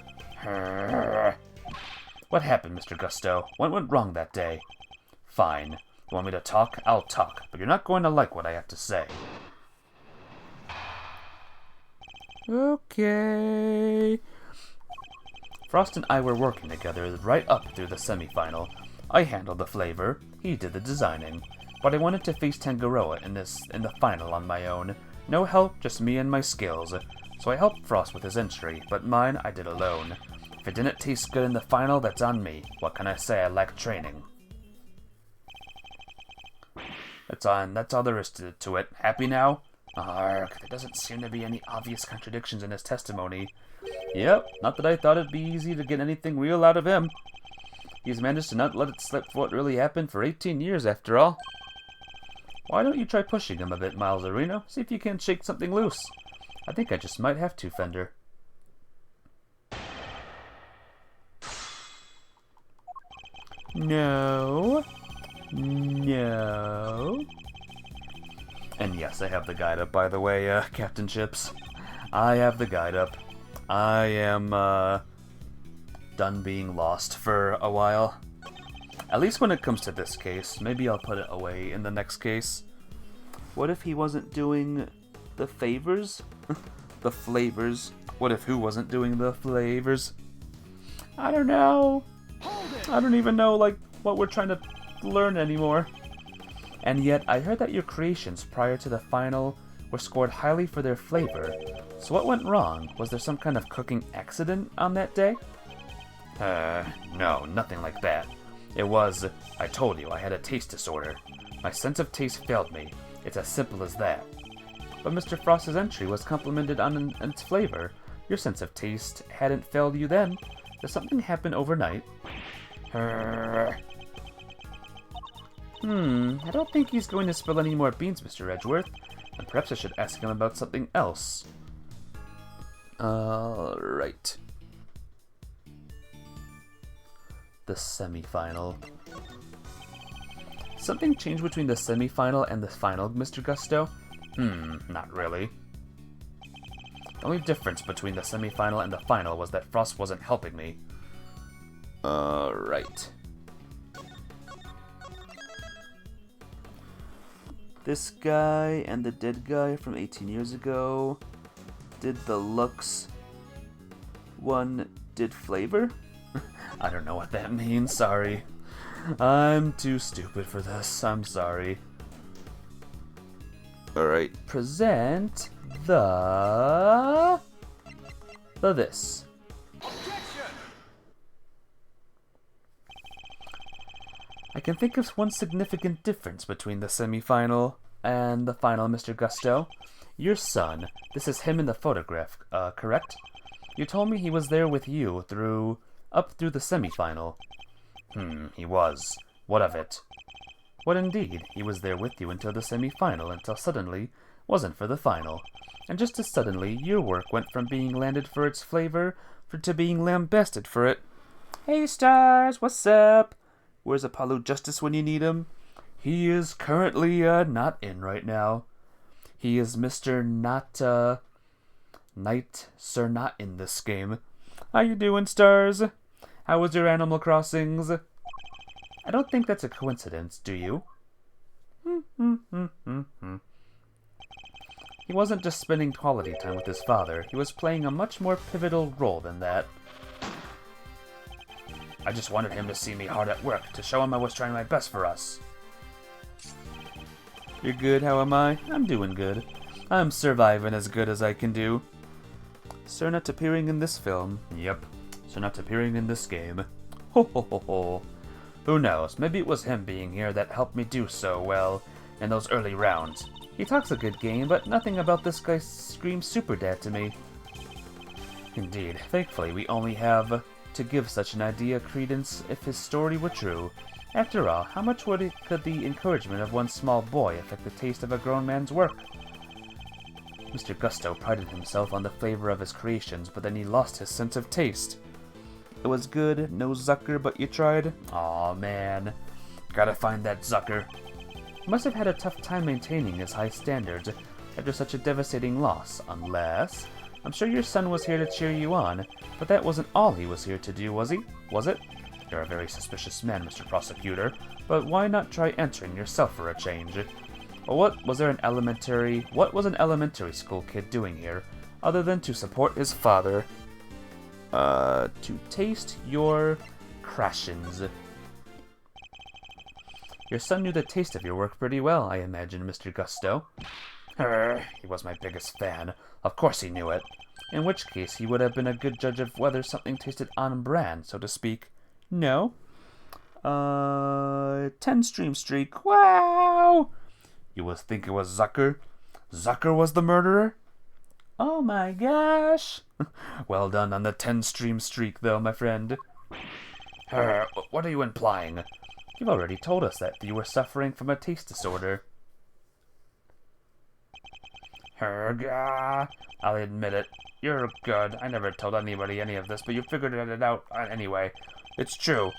What happened, Mr. Gusto? What went wrong that day? Fine. You want me to talk? I'll talk, but you're not going to like what I have to say. Okay. Frost and I were working together right up through the semi-final. I handled the flavor, he did the designing. But I wanted to face Tangaroa in the final on my own. No help, just me and my skills. So I helped Frost with his entry, but mine I did alone. If it didn't taste good in the final, that's on me. What can I say? I lack training. That's all there is to it. Happy now? Arg, there doesn't seem to be any obvious contradictions in his testimony. Yep, not that I thought it'd be easy to get anything real out of him. He's managed to not let it slip what really happened for 18 years after all. Why don't you try pushing him a bit, Miles Areno? See if you can shake something loose. I think I just might have to, Fender. No. No. And yes, I have the guide up, by the way, Captain Chips. I have the guide up. I am, done being lost for a while. At least when it comes to this case. Maybe I'll put it away in the next case. What if he wasn't doing the favors? The flavors. What if who wasn't doing the flavors? I don't know. I don't even know, like, what we're trying to learn anymore. And yet, I heard that your creations prior to the final were scored highly for their flavor. So what went wrong? Was there some kind of cooking accident on that day? No, nothing like that. It was, I told you, I had a taste disorder. My sense of taste failed me. It's as simple as that. But Mr. Frost's entry was complimented on its flavor. Your sense of taste hadn't failed you then. Did something happen overnight? I don't think he's going to spill any more beans, Mr. Edgeworth. And perhaps I should ask him about something else. Alright. The semi-final. Something changed between the semi-final and the final, Mr. Gusto? Not really. The only difference between the semi-final and the final was that Frost wasn't helping me. Alright. This guy and the dead guy from 18 years ago did the looks. One did flavor? I don't know what that means, sorry. I'm too stupid for this, I'm sorry. Alright, present the this. I can think of one significant difference between the semi-final and the final, Mr. Gusto. Your son, this is him in the photograph, correct? You told me he was there with you up through the semi-final. He was. What of it? What indeed, he was there with you until the semi-final, until suddenly wasn't for the final. And just as suddenly, your work went from being landed for its flavor to being lambasted for it. Hey stars, what's up? Where's Apollo Justice when you need him? He is currently, not in right now. He is Mr. Knight, Sir Not in this game. How you doing, stars? How was your Animal Crossings? I don't think that's a coincidence, do you? He wasn't just spending quality time with his father. He was playing a much more pivotal role than that. I just wanted him to see me hard at work, to show him I was trying my best for us. You're good, how am I? I'm doing good. I'm surviving as good as I can do. Sir not appearing in this film. Yep. Sir not appearing in this game. Ho ho ho ho. Who knows, maybe it was him being here that helped me do so well in those early rounds. He talks a good game, but nothing about this guy screams super dad to me. Indeed, thankfully we only have to give such an idea credence if his story were true. After all, how much could the encouragement of one small boy affect the taste of a grown man's work? Mr. Gusto prided himself on the flavor of his creations, but then he lost his sense of taste. It was good, no Zucker, but you tried? Aw, man. Gotta find that Zucker. He must have had a tough time maintaining his high standards after such a devastating loss, unless... I'm sure your son was here to cheer you on, but that wasn't all he was here to do, was he? Was it? You're a very suspicious man, Mr. Prosecutor, but why not try entering yourself for a change? Well, what was an elementary school kid doing here, other than to support his father? To taste your crashins. Your son knew the taste of your work pretty well, I imagine, Mr. Gusto. He was my biggest fan. Of course he knew it. In which case, he would have been a good judge of whether something tasted on brand, so to speak. No? 10 stream streak. Wow! You would think it was Zucker? Zucker was the murderer? Oh my gosh! Well done on the 10 stream streak, though, my friend. What are you implying? You've already told us that you were suffering from a taste disorder. I'll admit it. You're good. I never told anybody any of this, but you figured it out anyway. It's true.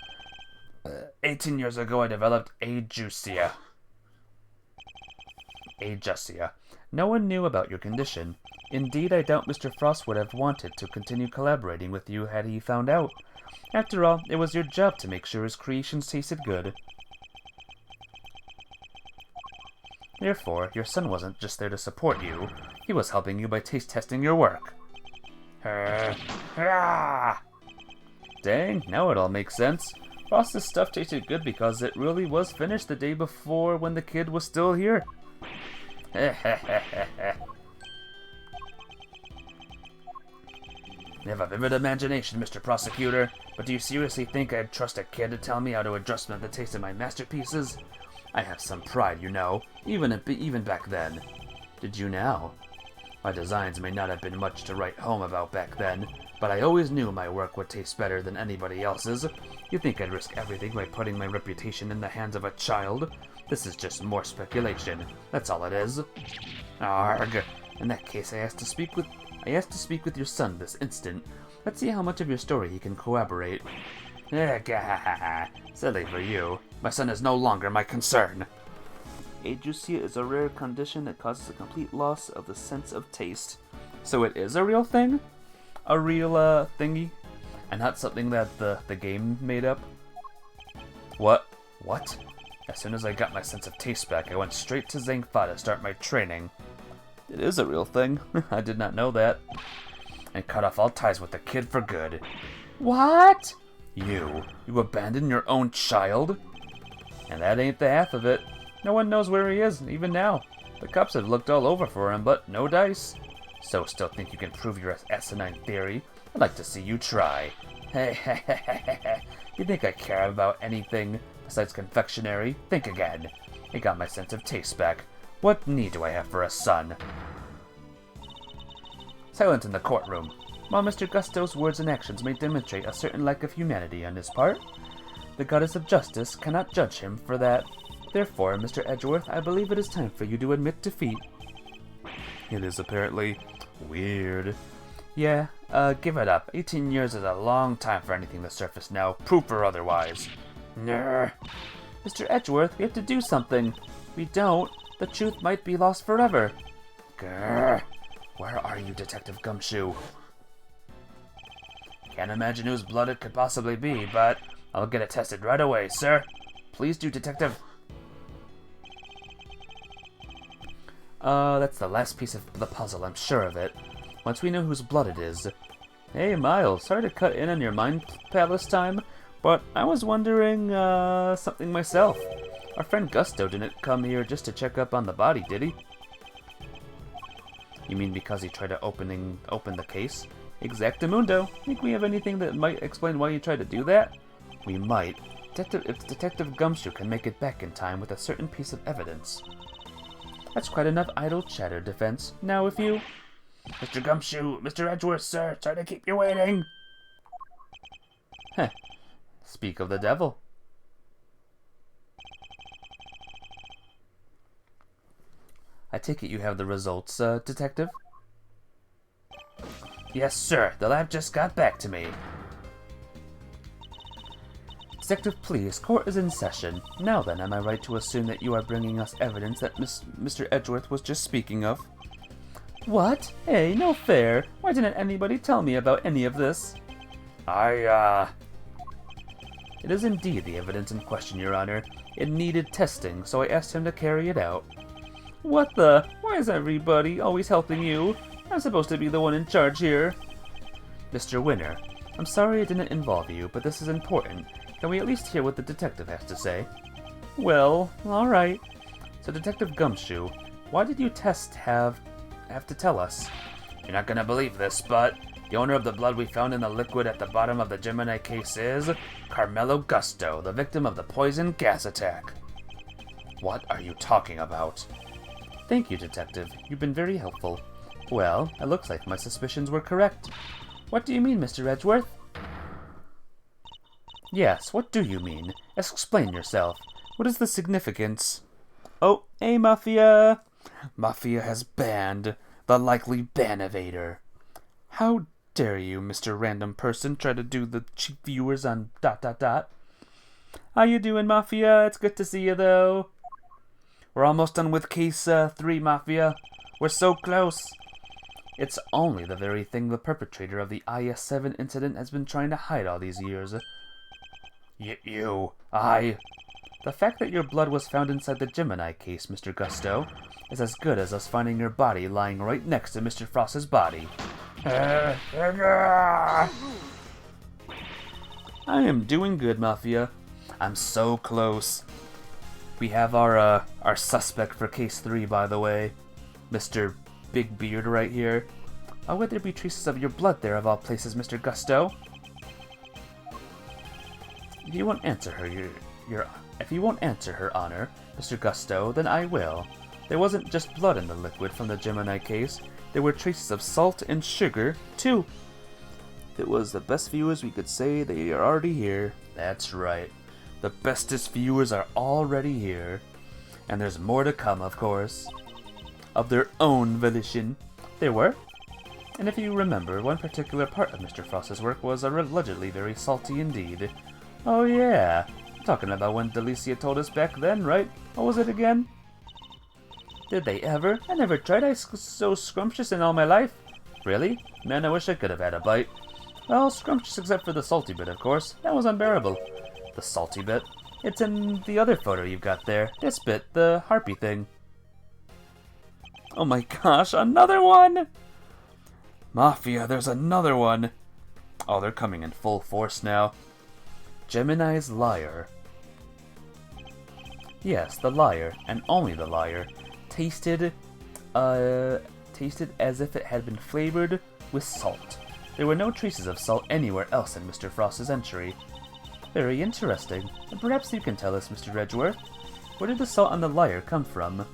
18 years ago, I developed agesia. Agesia. No one knew about your condition. Indeed, I doubt Mr. Frost would have wanted to continue collaborating with you had he found out. After all, it was your job to make sure his creations tasted good. Therefore, your son wasn't just there to support you. He was helping you by taste testing your work. Dang, now it all makes sense. Frost's stuff tasted good because it really was finished the day before when the kid was still here. You have a vivid imagination, Mr. Prosecutor, but do you seriously think I'd trust a kid to tell me how to adjust the taste of my masterpieces? I have some pride, you know, even back then. Did you now? My designs may not have been much to write home about back then, but I always knew my work would taste better than anybody else's. You think I'd risk everything by putting my reputation in the hands of a child? This is just more speculation. That's all it is. Arg. In that case, I asked to speak with your son this instant. Let's see how much of your story he can corroborate. Silly for you. My son is no longer my concern. Agesia is a rare condition that causes a complete loss of the sense of taste. So it is a real thing? A real, thingy? And not something that the game made up? What? As soon as I got my sense of taste back, I went straight to Zangfa to start my training. It is a real thing. I did not know that. And cut off all ties with the kid for good. What? You abandoned your own child? And that ain't the half of it. No one knows where he is, even now. The cops have looked all over for him, but no dice. So still think you can prove your asinine theory? I'd like to see you try. You think I care about anything besides confectionery? Think again. I got my sense of taste back. What need do I have for a son? Silent in the courtroom. While Mr. Gusto's words and actions may demonstrate a certain lack of humanity on his part, the goddess of justice cannot judge him for that. Therefore, Mr. Edgeworth, I believe it is time for you to admit defeat. It is apparently weird. Yeah, give it up. 18 years is a long time for anything to surface now, proof or otherwise. Mr. Edgeworth, we have to do something. If we don't, the truth might be lost forever. Grrr. Where are you, Detective Gumshoe? Can't imagine whose blood it could possibly be, but I'll get it tested right away, sir. Please do, Detective. That's the last piece of the puzzle, I'm sure of it. Once we know whose blood it is. Hey, Miles, sorry to cut in on your mind palace time, but I was wondering, something myself. Our friend Gusto didn't come here just to check up on the body, did he? You mean because he tried to open the case? Exactamundo. Think we have anything that might explain why you tried to do that? We might. If Detective Gumshoe can make it back in time with a certain piece of evidence. That's quite enough idle chatter, Defense. Now if you... Mr. Gumshoe, Mr. Edgeworth, sir, sorry to keep you waiting. Heh. Speak of the devil. I take it you have the results, Detective? Yes, sir. The lab just got back to me. Detective, please, court is in session. Now then, am I right to assume that you are bringing us evidence that Mr. Edgeworth was just speaking of? What? Hey, no fair. Why didn't anybody tell me about any of this? It is indeed the evidence in question, Your Honor. It needed testing, so I asked him to carry it out. What the? Why is everybody always helping you? I'm supposed to be the one in charge here. Mr. Winner, I'm sorry it didn't involve you, but this is important. Can we at least hear what the detective has to say? Well, alright. So Detective Gumshoe, why did you have to tell us? You're not gonna believe this, but the owner of the blood we found in the liquid at the bottom of the Gemini case is Carmelo Gusto, the victim of the poison gas attack. What are you talking about? Thank you, Detective. You've been very helpful. Well, it looks like my suspicions were correct. What do you mean, Mr. Edgeworth? Yes, what do you mean? Explain yourself. What is the significance? Oh, hey, Mafia! Mafia has banned the likely ban evader. How dare you, Mr. Random Person, try to do the cheap viewers on ... How you doing, Mafia? It's good to see you, though. We're almost done with case 3, Mafia. We're so close. It's only the very thing the perpetrator of the IS-7 incident has been trying to hide all these years. The fact that your blood was found inside the Gemini case, Mr. Gusto, is as good as us finding your body lying right next to Mr. Frost's body. I am doing good, Mafia. I'm so close. We have our suspect for case 3, by the way. Mr. Big Beard right here. How would there be traces of your blood there, of all places, Mr. Gusto? If you won't answer her, if you won't answer her, Honor, Mr. Gusto, then I will. There wasn't just blood in the liquid from the Gemini case. There were traces of salt and sugar, too. If it was the best viewers, we could say they are already here. That's right. The bestest viewers are already here. And there's more to come, of course. Of their own volition. There were. And if you remember, one particular part of Mr. Frost's work was allegedly very salty indeed. Oh yeah, talking about when Delicia told us back then, right? What was it again? Did they ever? I never tried ice so scrumptious in all my life. Really? Man, I wish I could have had a bite. Well, scrumptious except for the salty bit, of course. That was unbearable. The salty bit? It's in the other photo you've got there. This bit, the harpy thing. Oh my gosh, another one! Mafia, there's another one! Oh, they're coming in full force now. Gemini's liar. Yes, the liar, and only the liar, tasted as if it had been flavored with salt. There were no traces of salt anywhere else in Mr. Frost's entry. Very interesting. And perhaps you can tell us, Mr. Edgeworth, where did the salt on the liar come from?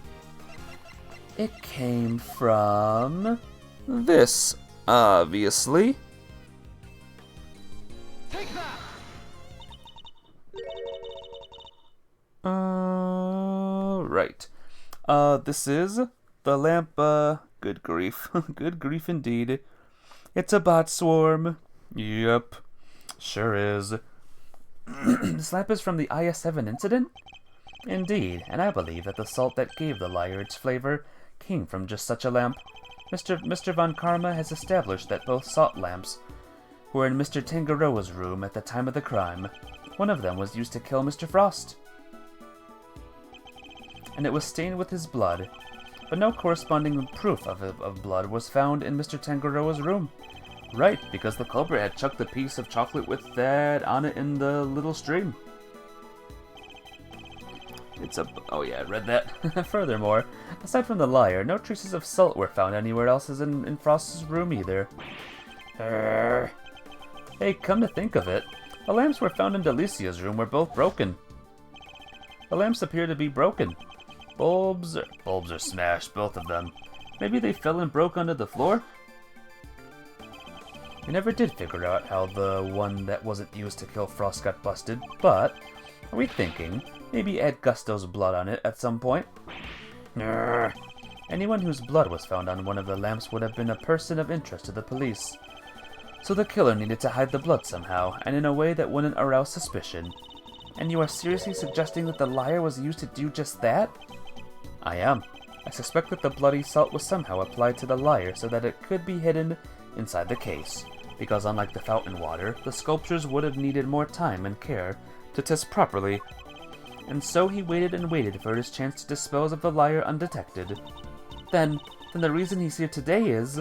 It came from this, obviously. Take that! Right. This is the lamp, good grief. Good grief indeed. It's a bot swarm. Yep. Sure is. This lamp is from the IS-7 incident? Indeed, and I believe that the salt that gave the liar its flavor came from just such a lamp. Mr. Von Karma has established that both salt lamps were in Mr. Tangaroa's room at the time of the crime. One of them was used to kill Mr. Frost, and it was stained with his blood, but no corresponding proof of blood was found in Mr. Tangaroa's room. Right, because the culprit had chucked the piece of chocolate with that on it in the little stream. Oh yeah, I read that. Furthermore, aside from the liar, no traces of salt were found anywhere else in Frost's room either. Hey, come to think of it, the lamps were found in Delicia's room were both broken. The lamps appear to be broken. Bulbs are smashed, both of them. Maybe they fell and broke onto the floor? We never did figure out how the one that wasn't used to kill Frost got busted, but are we thinking maybe add Gusto's blood on it at some point? Anyone whose blood was found on one of the lamps would have been a person of interest to the police. So the killer needed to hide the blood somehow, and in a way that wouldn't arouse suspicion. And you are seriously suggesting that the lyre was used to do just that? I am. I suspect that the bloody salt was somehow applied to the lyre so that it could be hidden inside the case, because unlike the fountain water, the sculptures would have needed more time and care to test properly. And so he waited and waited for his chance to dispose of the lyre undetected. Then the reason he's here today is...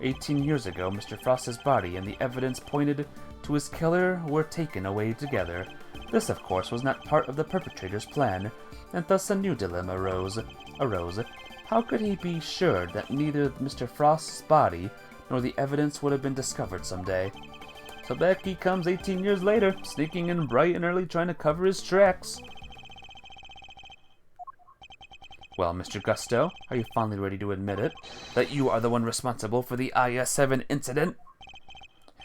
18 years ago, Mr. Frost's body and the evidence pointed to his killer were taken away together. This, of course, was not part of the perpetrator's plan, and thus a new dilemma arose. How could he be sure that neither Mr. Frost's body nor the evidence would have been discovered someday? So back he comes 18 years later, sneaking in bright and early trying to cover his tracks. Well, Mr. Gusto, are you finally ready to admit it? That you are the one responsible for the IS-7 incident?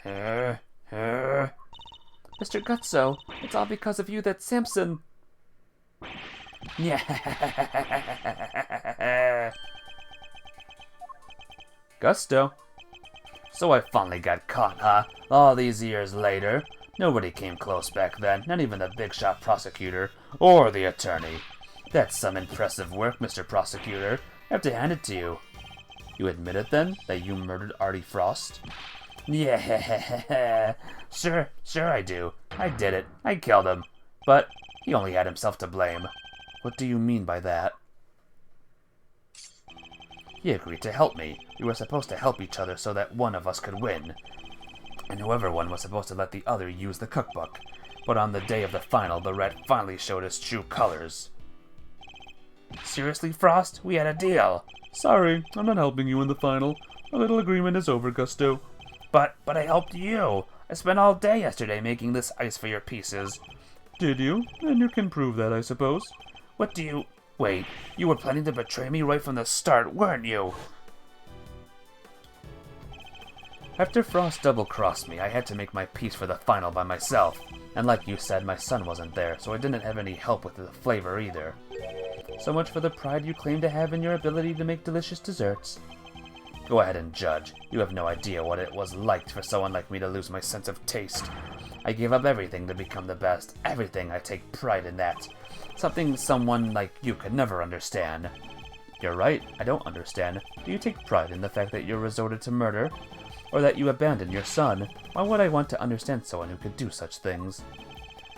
Mr. Gusto, it's all because of you that Samson... Yeah. Gusto. So I finally got caught, huh? All these years later. Nobody came close back then, not even the big shot prosecutor or the attorney. That's some impressive work, Mr. Prosecutor. I have to hand it to you. You admit it, then, that you murdered Artie Frost? Yeah, sure I do. I did it. I killed him. But he only had himself to blame. What do you mean by that? He agreed to help me. We were supposed to help each other so that one of us could win. And whoever won was supposed to let the other use the cookbook. But on the day of the final, the rat finally showed his true colors. Seriously, Frost? We had a deal. Sorry, I'm not helping you in the final. Our little agreement is over, Gusto. But I helped you. I spent all day yesterday making this ice for your pieces. Did you? And you can prove that, I suppose. What do you... Wait, you were planning to betray me right from the start, weren't you? After Frost double-crossed me, I had to make my piece for the final by myself. And like you said, my son wasn't there, so I didn't have any help with the flavor either. So much for the pride you claim to have in your ability to make delicious desserts. Go ahead and judge. You have no idea what it was like for someone like me to lose my sense of taste. I gave up everything to become the best. Everything. I take pride in that. Something someone like you could never understand. You're right, I don't understand. Do you take pride in the fact that you resorted to murder? Or that you abandoned your son? Why would I want to understand someone who could do such things?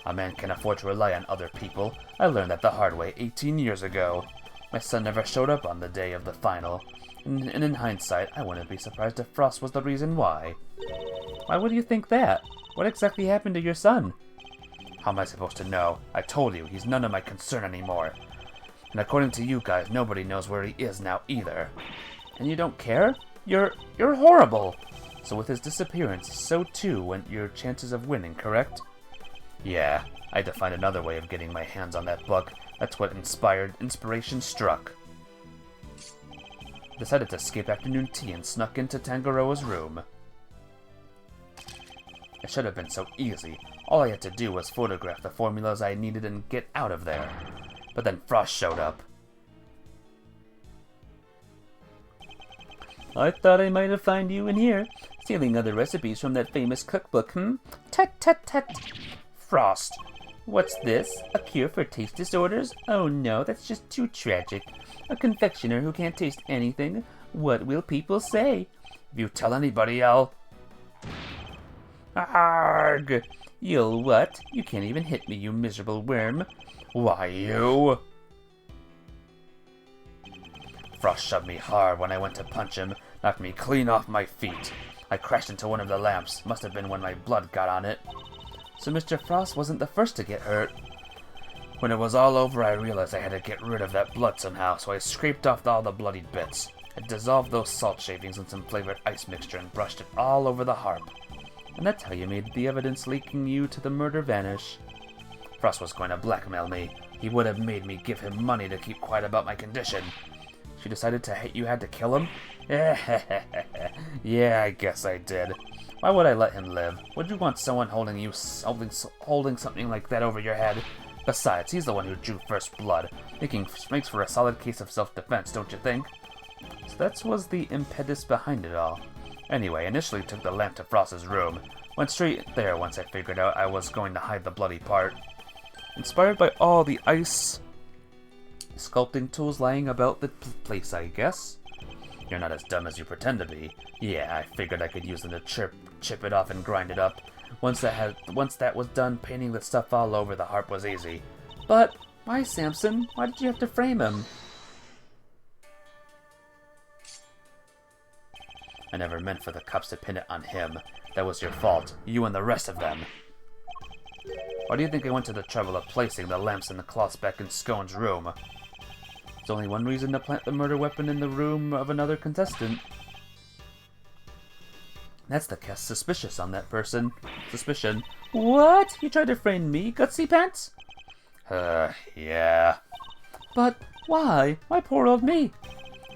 A man can afford to rely on other people. I learned that the hard way 18 years ago. My son never showed up on the day of the final. And in hindsight, I wouldn't be surprised if Frost was the reason why. Why would you think that? What exactly happened to your son? How am I supposed to know? I told you, he's none of my concern anymore. And according to you guys, nobody knows where he is now either. And you don't care? You're horrible! So with his disappearance, so too went your chances of winning, correct? Yeah, I had to find another way of getting my hands on that book. That's what inspiration struck. Decided to skip afternoon tea and snuck into Tangaroa's room. It should have been so easy. All I had to do was photograph the formulas I needed and get out of there. But then Frost showed up. I thought I might have found you in here, stealing other recipes from that famous cookbook, Tut, tut, tut. Frost, what's this? A cure for taste disorders? Oh no, that's just too tragic. A confectioner who can't taste anything. What will people say? If you tell anybody, I'll... Arg! You'll what? You can't even hit me, you miserable worm. Why, you... Frost shoved me hard when I went to punch him, knocked me clean off my feet. I crashed into one of the lamps. Must have been when my blood got on it. So Mr. Frost wasn't the first to get hurt. When it was all over, I realized I had to get rid of that blood somehow, so I scraped off all the bloodied bits. I dissolved those salt shavings in some flavored ice mixture and brushed it all over the harp. And that's how you made the evidence linking you to the murder vanish. Frost was going to blackmail me. He would have made me give him money to keep quiet about my condition. She decided you had to kill him? Yeah, I guess I did. Why would I let him live? Would you want someone holding something like that over your head? Besides, he's the one who drew first blood. Makes for a solid case of self-defense, don't you think? So that was the impetus behind it all. Anyway, initially took the lamp to Frost's room. Went straight there once I figured out I was going to hide the bloody part. Inspired by all the ice sculpting tools lying about the place, I guess. You're not as dumb as you pretend to be. Yeah, I figured I could use them to chip it off and grind it up. Once that was done, painting the stuff all over the harp was easy. But why, Samson? Why did you have to frame him? I never meant for the cops to pin it on him. That was your fault. You and the rest of them. Why do you think I went to the trouble of placing the lamps and the cloths back in Scone's room? There's only one reason to plant the murder weapon in the room of another contestant. That's to cast suspicious on that person. Suspicion. What? You tried to frame me, Gutsy Pants? Yeah. But why? Why poor old me?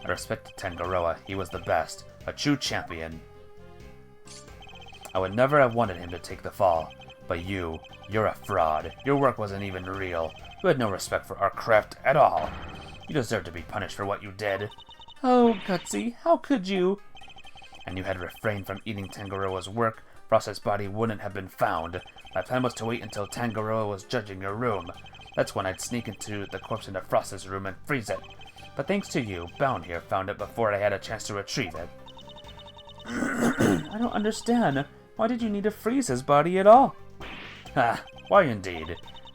I respected Tangaroa. He was the best. A true champion. I would never have wanted him to take the fall. But you're a fraud. Your work wasn't even real. You had no respect for our craft at all. You deserve to be punished for what you did. Oh, Gutsy, how could you? And you had refrained from eating Tangaroa's work, Frost's body wouldn't have been found. My plan was to wait until Tangaroa was judging your room. That's when I'd sneak into the corpse into Frost's room and freeze it. But thanks to you, Bound here found it before I had a chance to retrieve it. I don't understand. Why did you need to freeze his body at all? Ah, why indeed?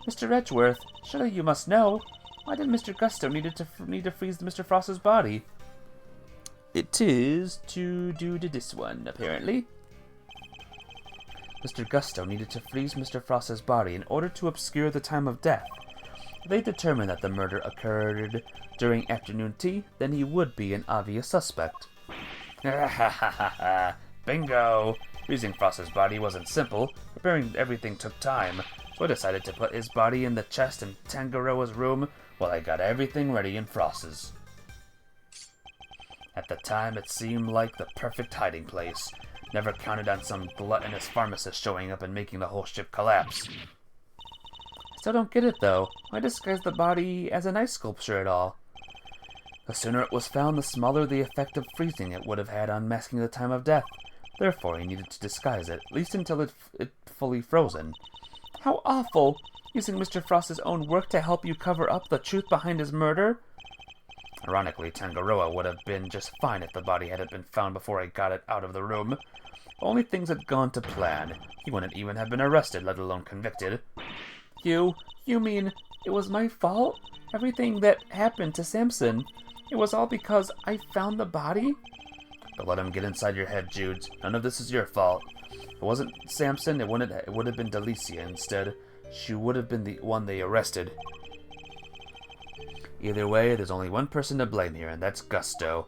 Mr. Edgeworth, surely you must know. Why did Mr. Gusto need to freeze Mr. Frost's body? It is to do to this one, apparently. Mr. Gusto needed to freeze Mr. Frost's body in order to obscure the time of death. If they determined that the murder occurred during afternoon tea, then he would be an obvious suspect. Bingo! Freezing Frost's body wasn't simple. Preparing everything took time, so I decided to put his body in the chest in Tangaroa's room while I got everything ready in Frost's. At the time, it seemed like the perfect hiding place. Never counted on some gluttonous pharmacist showing up and making the whole ship collapse. I still don't get it, though. Why disguise the body as an ice sculpture at all? The sooner it was found, the smaller the effect of freezing it would have had on masking the time of death. Therefore, he needed to disguise it, at least until it fully frozen. How awful! Using Mr. Frost's own work to help you cover up the truth behind his murder? Ironically, Tangaroa would have been just fine if the body hadn't been found before I got it out of the room. If only things had gone to plan. He wouldn't even have been arrested, let alone convicted. You mean it was my fault? Everything that happened to Samson, it was all because I found the body? But let him get inside your head, Jude. None of this is your fault. If it wasn't Samson, it would have been Delicia instead. She would have been the one they arrested. Either way, there's only one person to blame here, and that's Gusto.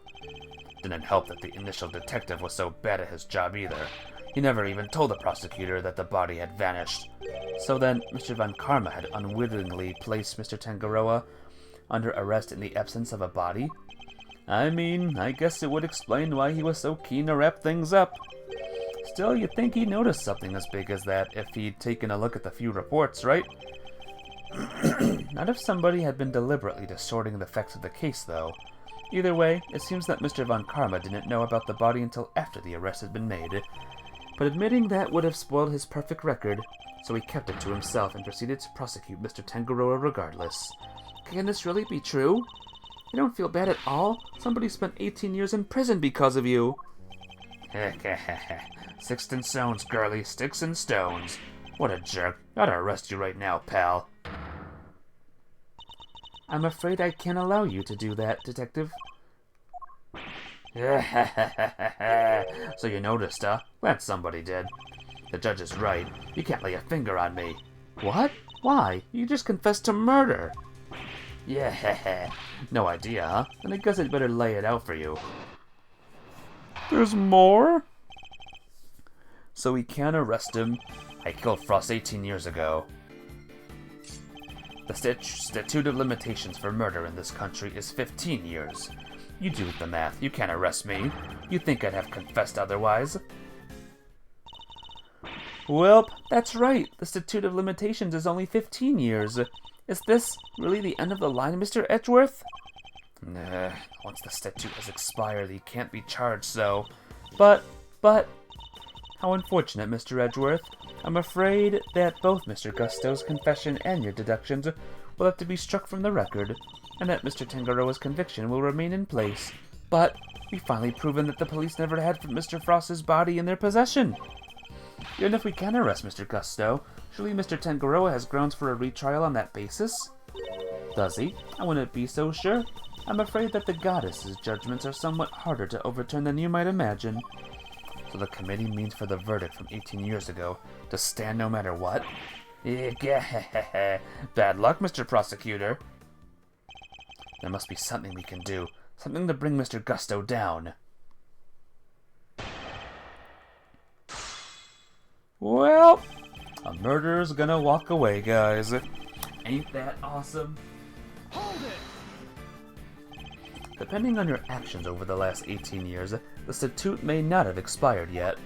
Didn't help that the initial detective was so bad at his job either. He never even told the prosecutor that the body had vanished. So then, Mr. Von Karma had unwittingly placed Mr. Tangaroa under arrest in the absence of a body? I mean, I guess it would explain why he was so keen to wrap things up. Still, you'd think he'd notice something as big as that if he'd taken a look at the few reports, right? Not if somebody had been deliberately distorting the facts of the case, though. Either way, it seems that Mr. Von Karma didn't know about the body until after the arrest had been made. But admitting that would have spoiled his perfect record, so he kept it to himself and proceeded to prosecute Mr. Tangaroa regardless. Can this really be true? You don't feel bad at all? Somebody spent 18 years in prison because of you. Sticks and stones, girlie. Sticks and stones. What a jerk. Gotta arrest you right now, pal. I'm afraid I can't allow you to do that, Detective. So you noticed, huh? Glad somebody did. The judge is right. You can't lay a finger on me. What? Why? You just confessed to murder. Yeah, no idea, huh? Then I guess I'd better lay it out for you. There's more? So we can't arrest him. I killed Frost 18 years ago. The statute of limitations for murder in this country is 15 years. You do the math. You can't arrest me. You think I'd have confessed otherwise? Welp, that's right. The statute of limitations is only 15 years. Is this really the end of the line, Mr. Edgeworth? Nah, once the statute has expired, he can't be charged, so... But... How unfortunate, Mr. Edgeworth. I'm afraid that both Mr. Gusto's confession and your deductions will have to be struck from the record, and that Mr. Tangaroa's conviction will remain in place. But we've finally proven that the police never had Mr. Frost's body in their possession. Even if we can arrest Mr. Gusto, surely Mr. Tangaroa has grounds for a retrial on that basis? Does he? I wouldn't be so sure. I'm afraid that the goddess's judgments are somewhat harder to overturn than you might imagine. So the committee means for the verdict from 18 years ago to stand no matter what? Bad luck, Mr. Prosecutor. There must be something we can do. Something to bring Mr. Gusto down. Well, a murderer's gonna walk away, guys. Ain't that awesome? Hold it! Depending on your actions over the last 18 years, the statute may not have expired yet.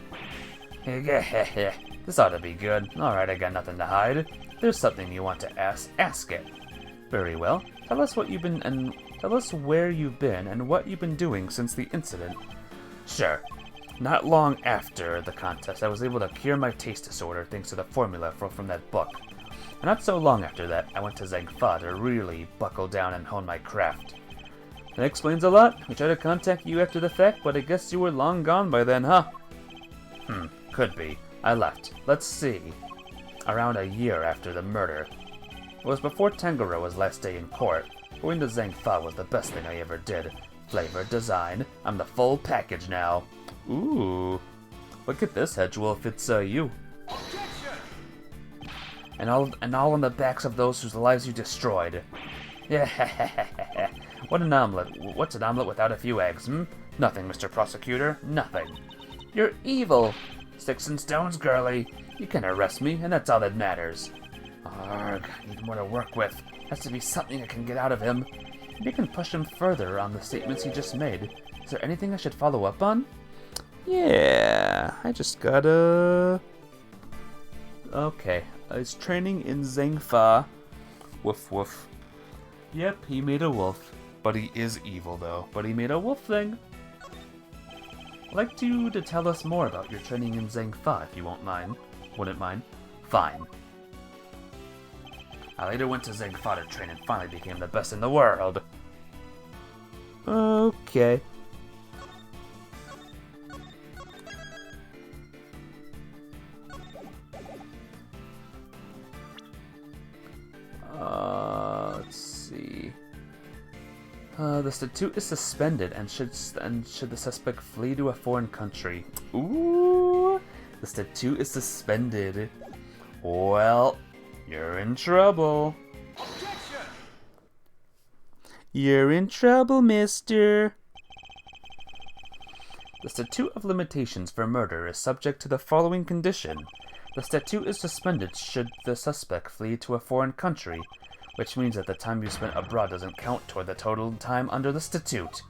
This ought to be good. Alright, I got nothing to hide. There's something you want to ask it. Very well. Tell us what you've been and tell us where you've been and what you've been doing since the incident. Sure. Not long after the contest, I was able to cure my taste disorder thanks to the formula from that book. And not so long after that, I went to Zangfa to really buckle down and hone my craft. That explains a lot. We tried to contact you after the fact, but I guess you were long gone by then, huh? Could be. I left. Let's see. Around a year after the murder. It was before Tangaroa's last day in court. Going to Zangfa was the best thing I ever did. Flavor, design, I'm the full package now. Ooh. Look at this, Hedgewolf, it's you. And all on the backs of those whose lives you destroyed. Yeah, what an omelet. What's an omelet without a few eggs, Nothing, Mr. Prosecutor, nothing. You're evil. Sticks and stones, girlie. You can arrest me, and that's all that matters. Arrgh, I need more to work with. Has to be something I can get out of him. Maybe I can push him further on the statements he just made. Is there anything I should follow up on? Yeah, I just gotta... Okay, he's training in Zangfa. Woof woof. Yep, he made a wolf. But he is evil, though. But he made a wolf thing. I'd like you to tell us more about your training in Zangfa, if you won't mind. Wouldn't mind? Fine. I later went to Zangfa to train and finally became the best in the world. Okay. Let's see. The statute is suspended and should the suspect flee to a foreign country. Ooh, the statute is suspended. Well, you're in trouble. Objection! You're in trouble, mister. The statute of limitations for murder is subject to the following condition. The statute is suspended should the suspect flee to a foreign country, which means that the time you spent abroad doesn't count toward the total time under the statute.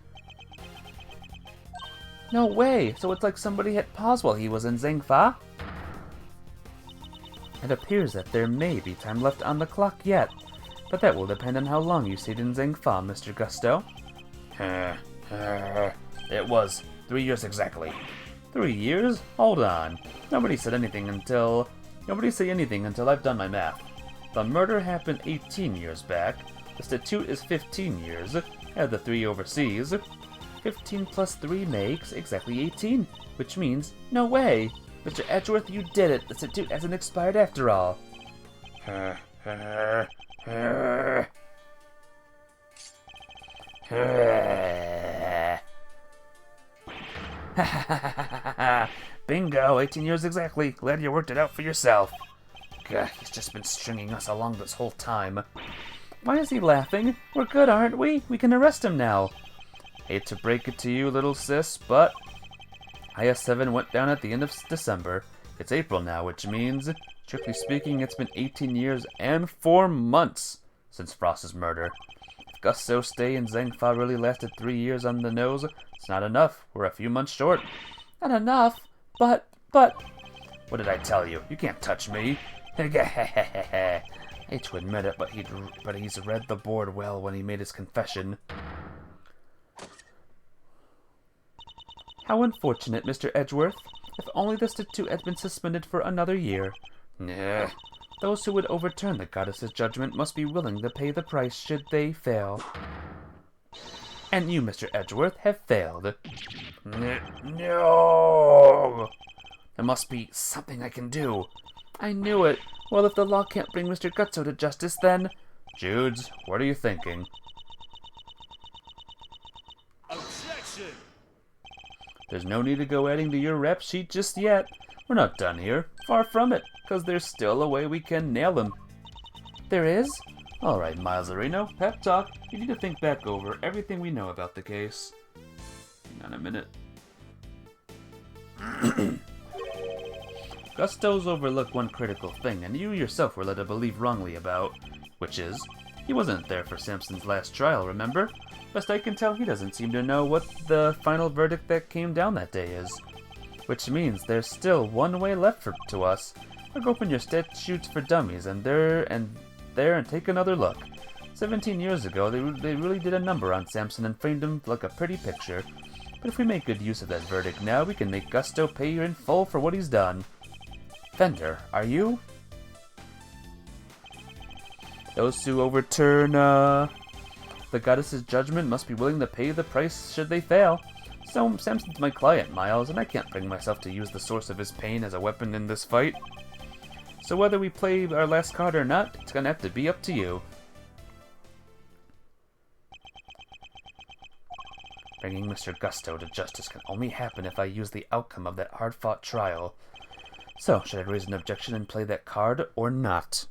No way! So it's like somebody hit pause while he was in Zangfa? It appears that there may be time left on the clock yet, but that will depend on how long you stayed in Zangfa, Mr. Gusto. It was 3 years exactly. 3 years? Hold on. Nobody said anything until I've done my math. The murder happened 18 years back. The statute is 15 years. Add the 3 overseas. 15 plus 3 makes exactly 18, which means no way. Mr. Edgeworth, you did it. The statute hasn't expired after all. Bingo, 18 years exactly. Glad you worked it out for yourself. Gah, he's just been stringing us along this whole time. Why is he laughing? We're good, aren't we? We can arrest him now. Hate to break it to you, little sis, but IS-7 went down at the end of December. It's April now, which means, strictly speaking, it's been 18 years and 4 months since Frost's murder. If Gusto's stay in Zangfa really lasted 3 years on the nose, it's not enough. We're a few months short. Not enough? But... What did I tell you? You can't touch me. Hate to admit it, but he's read the board well when he made his confession. How unfortunate, Mr. Edgeworth. If only the statute had been suspended for another year. Nah. Those who would overturn the goddess's judgment must be willing to pay the price should they fail. And you, Mr. Edgeworth, have failed. No! There must be something I can do. I knew it. Well, if the law can't bring Mr. Gutso to justice, then... Judes, what are you thinking? Objection! There's no need to go adding to your rap sheet just yet. We're not done here. Far from it, because there's still a way we can nail him. There is? All right, Miles Areno, pep talk. You need to think back over everything we know about the case. Hang on a minute. Gusto's overlooked one critical thing, and you yourself were led to believe wrongly about, which is, he wasn't there for Samson's last trial, remember? Best I can tell, he doesn't seem to know what the final verdict that came down that day is. Which means there's still one way left to us. Look, open your statutes for dummies and there and take another look. 17 years ago, they really did a number on Samson and framed him like a pretty picture. But if we make good use of that verdict now, we can make Gusto pay in full for what he's done. Fender, are you? Those who overturn, the goddess's judgment must be willing to pay the price should they fail. So, Samson's my client, Miles, and I can't bring myself to use the source of his pain as a weapon in this fight. So whether we play our last card or not, it's gonna have to be up to you. Bringing Mr. Gusto to justice can only happen if I use the outcome of that hard-fought trial. So, should I raise an objection and play that card, or not?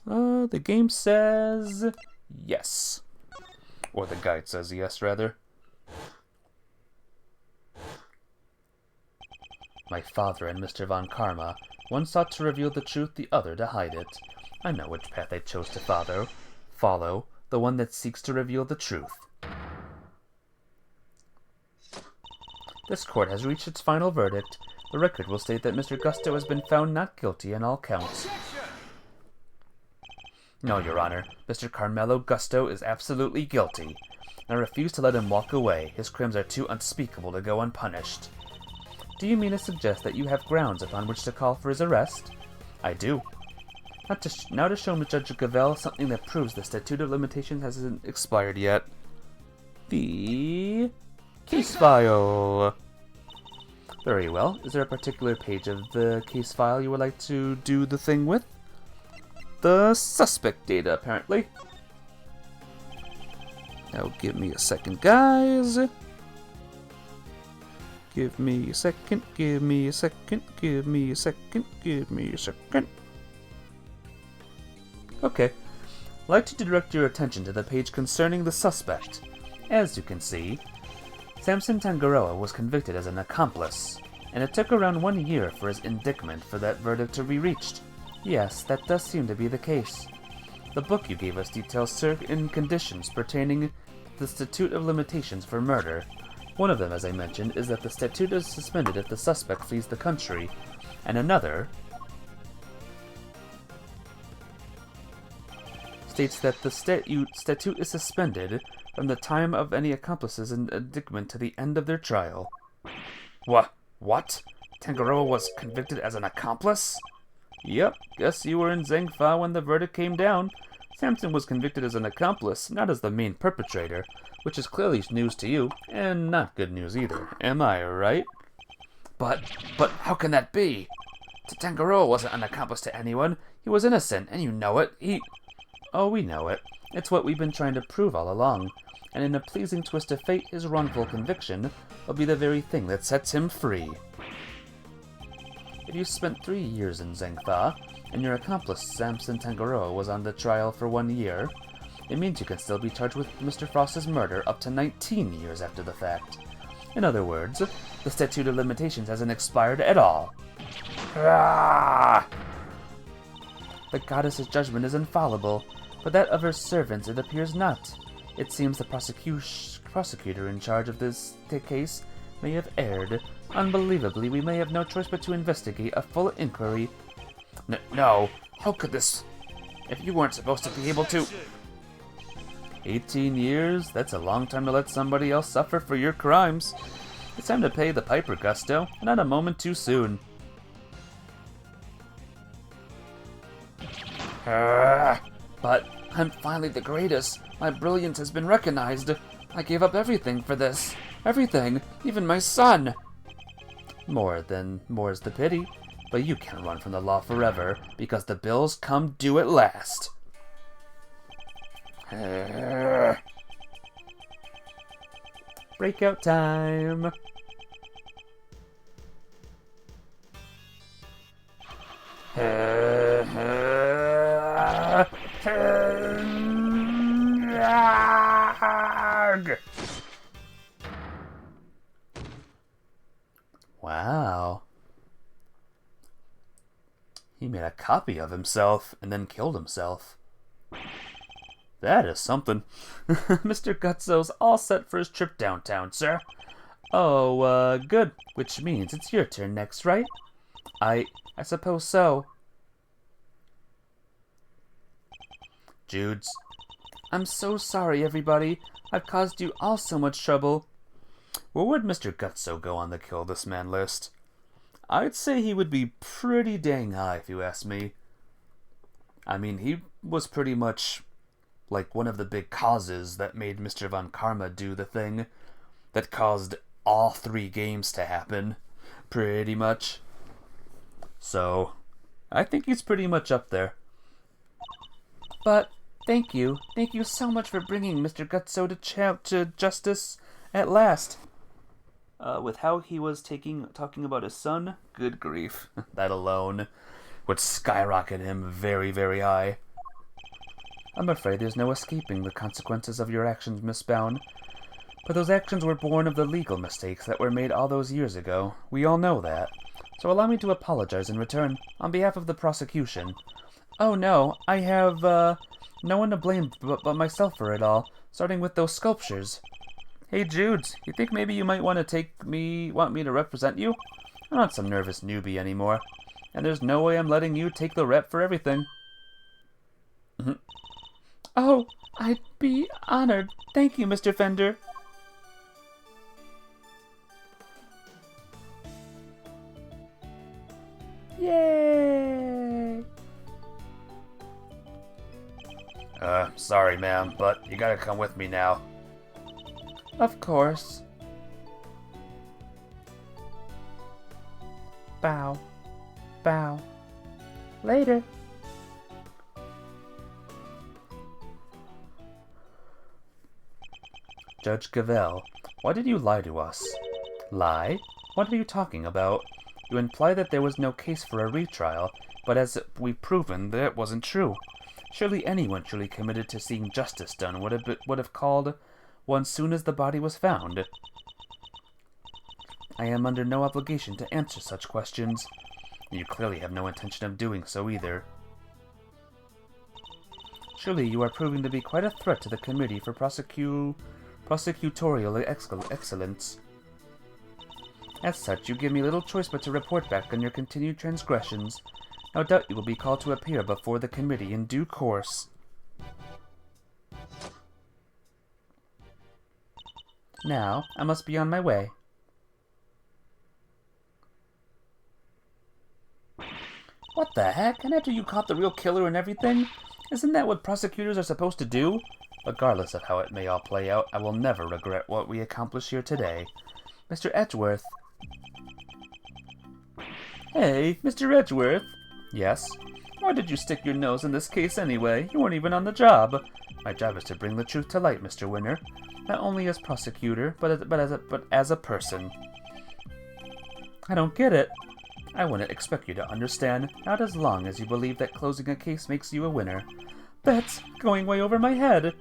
The game says... yes. Or the guide says yes, rather. My father and Mr. Von Karma, one sought to reveal the truth, the other to hide it. I know which path I chose to follow, the one that seeks to reveal the truth. This court has reached its final verdict. The record will state that Mr. Gusto has been found not guilty on all counts. No, Your Honor, Mr. Carmelo Gusto is absolutely guilty. I refuse to let him walk away. His crimes are too unspeakable to go unpunished. Do you mean to suggest that you have grounds upon which to call for his arrest? I do. Now to show Judge Gavel something that proves the statute of limitations hasn't expired yet. The case file. Very well. Is there a particular page of the case file you would like to do the thing with? The suspect data, apparently. Now give me a second, guys. Give me a second, give me a second, give me a second, give me a second. Okay. I'd like to direct your attention to the page concerning the suspect. As you can see, Samson Tangaroa was convicted as an accomplice, and it took around 1 year for his indictment for that verdict to be reached. Yes, that does seem to be the case. The book you gave us details certain conditions pertaining to the statute of limitations for murder. One of them, as I mentioned, is that the statute is suspended if the suspect flees the country, and another states that the statute is suspended from the time of any accomplice's indictment to the end of their trial. What? Tangaroa was convicted as an accomplice? Yep, guess you were in Zhengfa when the verdict came down. Samson was convicted as an accomplice, not as the main perpetrator, which is clearly news to you, and not good news either. Am I right? But how can that be? Tangaroa wasn't an accomplice to anyone. He was innocent, and you know it. Oh, we know it. It's what we've been trying to prove all along. And in a pleasing twist of fate, his wrongful conviction will be the very thing that sets him free. If you spent 3 years in Zhengfa, and your accomplice Samson Tangaroa was on the trial for 1 year, it means you can still be charged with Mr. Frost's murder up to 19 years after the fact. In other words, the statute of limitations hasn't expired at all. Ah! The goddess's judgment is infallible, but that of her servants it appears not. It seems the prosecutor in charge of this case may have erred. Unbelievably, we may have no choice but to investigate a full inquiry. No, how could this... If you weren't supposed to be able to... 18 years? That's a long time to let somebody else suffer for your crimes. It's time to pay the piper, Gusto, and not a moment too soon. But I'm finally the greatest. My brilliance has been recognized. I gave up everything for this. Everything, even my son. More's the pity. But you can't run from the law forever, because the bills come due at last. Breakout time. Wow. He made a copy of himself and then killed himself. That is something. Mr. Gutso's all set for his trip downtown, sir. Oh, good. Which means it's your turn next, right? I suppose so. Judes. I'm so sorry, everybody. I've caused you all so much trouble. Where would Mr. Gutso go on the kill this man list? I'd say he would be pretty dang high, if you ask me. I mean, he was pretty much like one of the big causes that made Mr. Von Karma do the thing that caused all 3 games to happen, pretty much. So, I think he's pretty much up there. But, thank you so much for bringing Mr. Gutso to justice at last. With how he was talking about his son, good grief, that alone would skyrocket him very, very high. I'm afraid there's no escaping the consequences of your actions, Miss Bound. But those actions were born of the legal mistakes that were made all those years ago. We all know that. So allow me to apologize in return, on behalf of the prosecution. Oh no, I have, no one to blame but myself for it all, starting with those sculptures. Hey Judes, you think maybe you might want me to represent you? I'm not some nervous newbie anymore, and there's no way I'm letting you take the rep for everything. Oh, I'd be honored. Thank you, Mr. Fender. Yay! Sorry, ma'am, but you gotta come with me now. Of course. Bow. Bow. Later. Judge Cavell, why did you lie to us? Lie? What are you talking about? You imply that there was no case for a retrial, but as we've proven, that wasn't true. Surely anyone truly committed to seeing justice done would have called one soon as the body was found. I am under no obligation to answer such questions. You clearly have no intention of doing so either. Surely you are proving to be quite a threat to the Committee for Prosecutorial Excellence. As such, you give me little choice but to report back on your continued transgressions. No doubt you will be called to appear before the Committee in due course. Now, I must be on my way. What the heck? And after you caught the real killer and everything? Isn't that what prosecutors are supposed to do? Regardless of how it may all play out, I will never regret what we accomplished here today. Mr. Edgeworth. Hey, Mr. Edgeworth. Yes? Why did you stick your nose in this case anyway? You weren't even on the job. My job is to bring the truth to light, Mr. Winner. Not only as prosecutor, but as a person. I don't get it. I wouldn't expect you to understand, not as long as you believe that closing a case makes you a winner. That's going way over my head.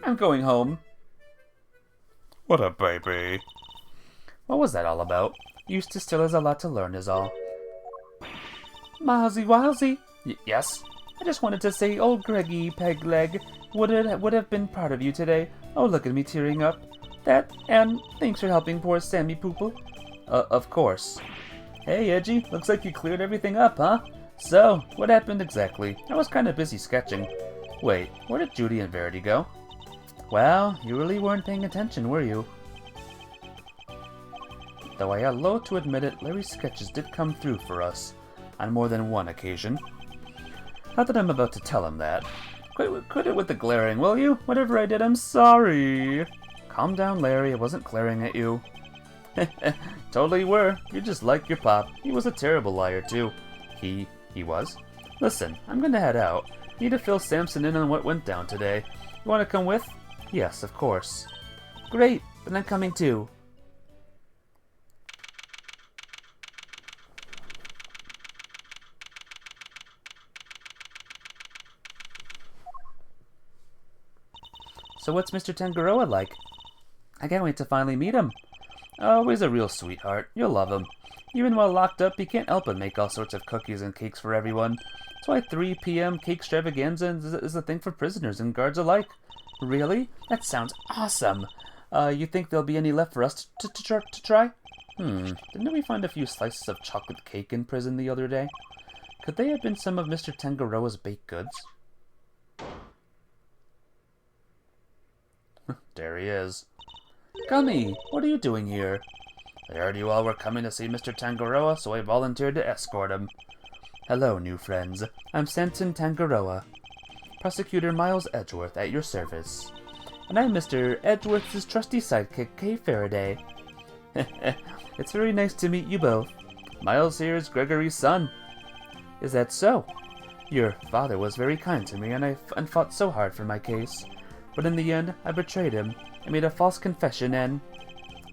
I'm going home. What a baby. What was that all about? Eustace still has a lot to learn is all. Milesy Wilesy. Yes? I just wanted to say old Greggy Pegleg would have been proud of you today. Oh, look at me tearing up. That, and thanks for helping poor Sammy Poople. Of course. Hey, Edgy, looks like you cleared everything up, huh? So, what happened exactly? I was kind of busy sketching. Wait, where did Judy and Verity go? Well, you really weren't paying attention, were you? Though I am loath to admit it, Larry's sketches did come through for us on more than one occasion. Not that I'm about to tell him that. Quit it with the glaring, will you? Whatever I did, I'm sorry. Calm down, Larry. I wasn't glaring at you. Totally were. You're just like your pop. He was a terrible liar, too. He was? Listen, I'm gonna head out. Need to fill Samson in on what went down today. You wanna come with? Yes, of course. Great, then I'm coming too. So what's Mr. Tangaroa like? I can't wait to finally meet him. Oh, he's a real sweetheart. You'll love him. Even while locked up, he can't help but make all sorts of cookies and cakes for everyone. That's why 3 p.m. cake extravaganza is a thing for prisoners and guards alike. Really? That sounds awesome. You think there'll be any left for us to try? Didn't we find a few slices of chocolate cake in prison the other day? Could they have been some of Mr. Tangaroa's baked goods? There he is. Gummy, what are you doing here? I heard you all were coming to see Mr. Tangaroa, so I volunteered to escort him. Hello, new friends. I'm Samson Tangaroa, Prosecutor Miles Edgeworth at your service. And I'm Mr. Edgeworth's trusty sidekick, Kay Faraday. It's very nice to meet you both. Miles here is Gregory's son. Is that so? Your father was very kind to me, and fought so hard for my case. But in the end, I betrayed him. I made a false confession and...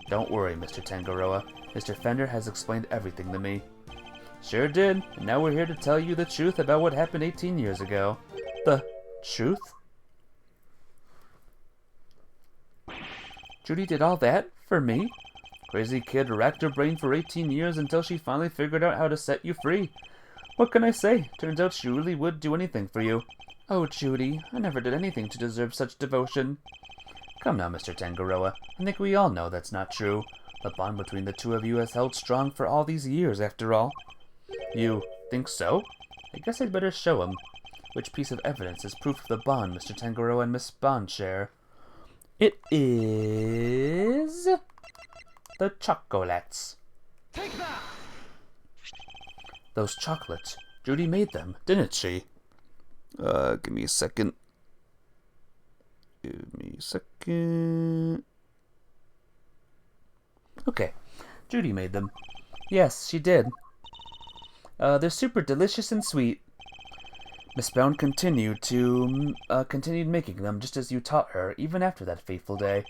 Don't worry, Mr. Tangaroa. Mr. Fender has explained everything to me. Sure did, and now we're here to tell you the truth about what happened 18 years ago. The truth? Judy did all that? For me? Crazy kid racked her brain for 18 years until she finally figured out how to set you free. What can I say? Turns out she really would do anything for you. Oh, Judy, I never did anything to deserve such devotion. Come now, Mr. Tangaroa. I think we all know that's not true. The bond between the two of you has held strong for all these years, after all. You think so? I guess I'd better show him. Which piece of evidence is proof of the bond Mr. Tangaroa and Miss Bond share? It is... the chocolates. Take that! Those chocolates. Judy made them, didn't she? Give me a second. Okay, Judy made them. Yes, she did. They're super delicious and sweet. Miss Brown continued making them just as you taught her, even after that fateful day,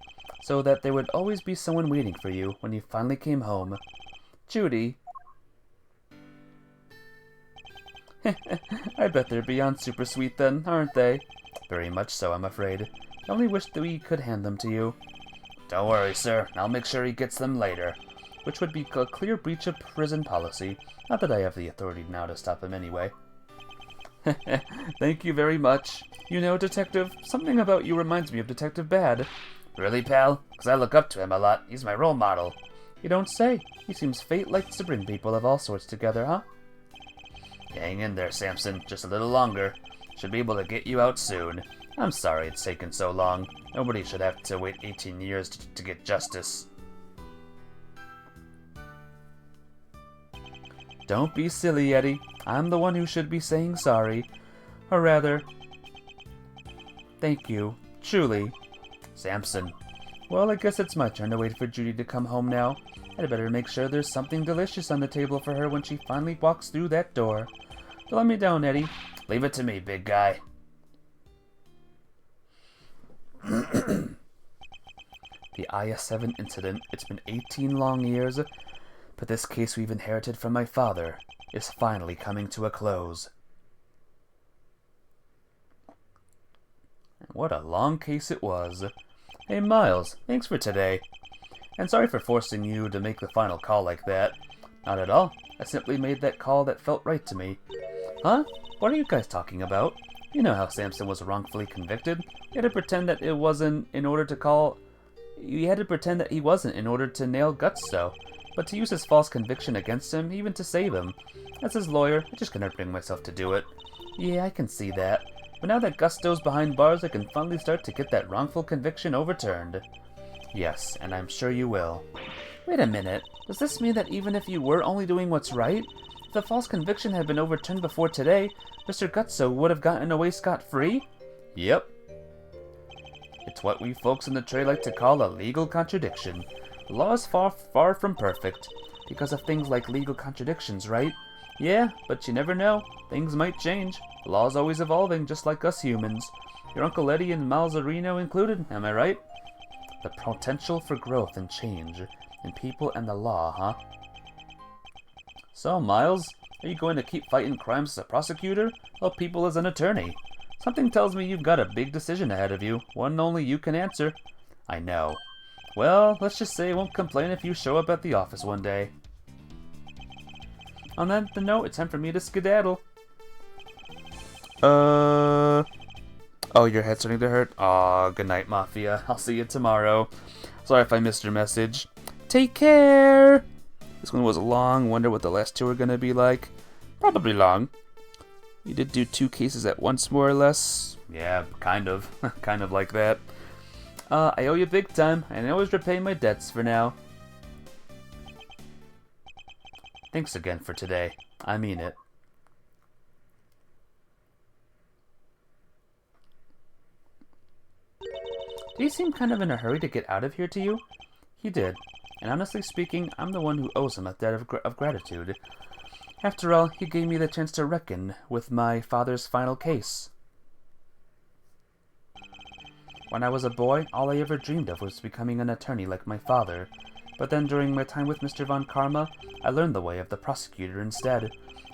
so that there would always be someone waiting for you when you finally came home. Judy. I bet they're beyond super sweet then, aren't they? Very much so, I'm afraid. I only wish that we could hand them to you. Don't worry, sir. I'll make sure he gets them later. Which would be a clear breach of prison policy. Not that I have the authority now to stop him anyway. Thank you very much. You know, Detective, something about you reminds me of Detective Bad. Really, pal? 'Cause I look up to him a lot. He's my role model. You don't say. He seems fate likes to bring people of all sorts together, huh? Hang in there, Samson. Just a little longer. Should be able to get you out soon. I'm sorry it's taken so long. Nobody should have to wait 18 years to get justice. Don't be silly, Eddie. I'm the one who should be saying sorry. Or rather... thank you. Truly. Samson. Well, I guess it's my turn to wait for Judy to come home now. I'd better make sure there's something delicious on the table for her when she finally walks through that door. Don't let me down, Eddie. Leave it to me, big guy. The IS-7 incident, it's been 18 long years, but this case we've inherited from my father is finally coming to a close. What a long case it was. Hey, Miles, thanks for today. And sorry for forcing you to make the final call like that. Not at all. I simply made that call that felt right to me. Huh? What are you guys talking about? You know how Samson was wrongfully convicted. You had to pretend that it wasn't in order to call... You had to pretend that he wasn't in order to nail Gutso. But to use his false conviction against him, even to save him. As his lawyer, I just couldn't bring myself to do it. Yeah, I can see that. But now that Gusto's behind bars, I can finally start to get that wrongful conviction overturned. Yes, and I'm sure you will. Wait a minute. Does this mean that even if you were only doing what's right, if the false conviction had been overturned before today, Mr. Gutso would have gotten away scot-free? Yep. It's what we folks in the trade like to call a legal contradiction. The law is far from perfect, because of things like legal contradictions, right? Yeah, but you never know. Things might change. The law's always evolving, just like us humans. Your Uncle Eddie and Malzarino included, am I right? The potential for growth and change in people and the law, huh? So, Miles, are you going to keep fighting crimes as a prosecutor, or people as an attorney? Something tells me you've got a big decision ahead of you, one only you can answer. I know. Well, let's just say I won't complain if you show up at the office one day. On that note, it's time for me to skedaddle. Oh, your head's starting to hurt? Aw, good night, Mafia. I'll see you tomorrow. Sorry if I missed your message. Take care! This one was long. Wonder what the last two are gonna be like. Probably long. You did do 2 cases at once, more or less. Yeah, kind of. Kind of like that. I owe you big time, and I always repay my debts for now. Thanks again for today. I mean it. Did he seem kind of in a hurry to get out of here to you? He did. And honestly speaking, I'm the one who owes him a debt of gratitude. After all, he gave me the chance to reckon with my father's final case. When I was a boy, all I ever dreamed of was becoming an attorney like my father. But then during my time with Mr. Von Karma, I learned the way of the prosecutor instead.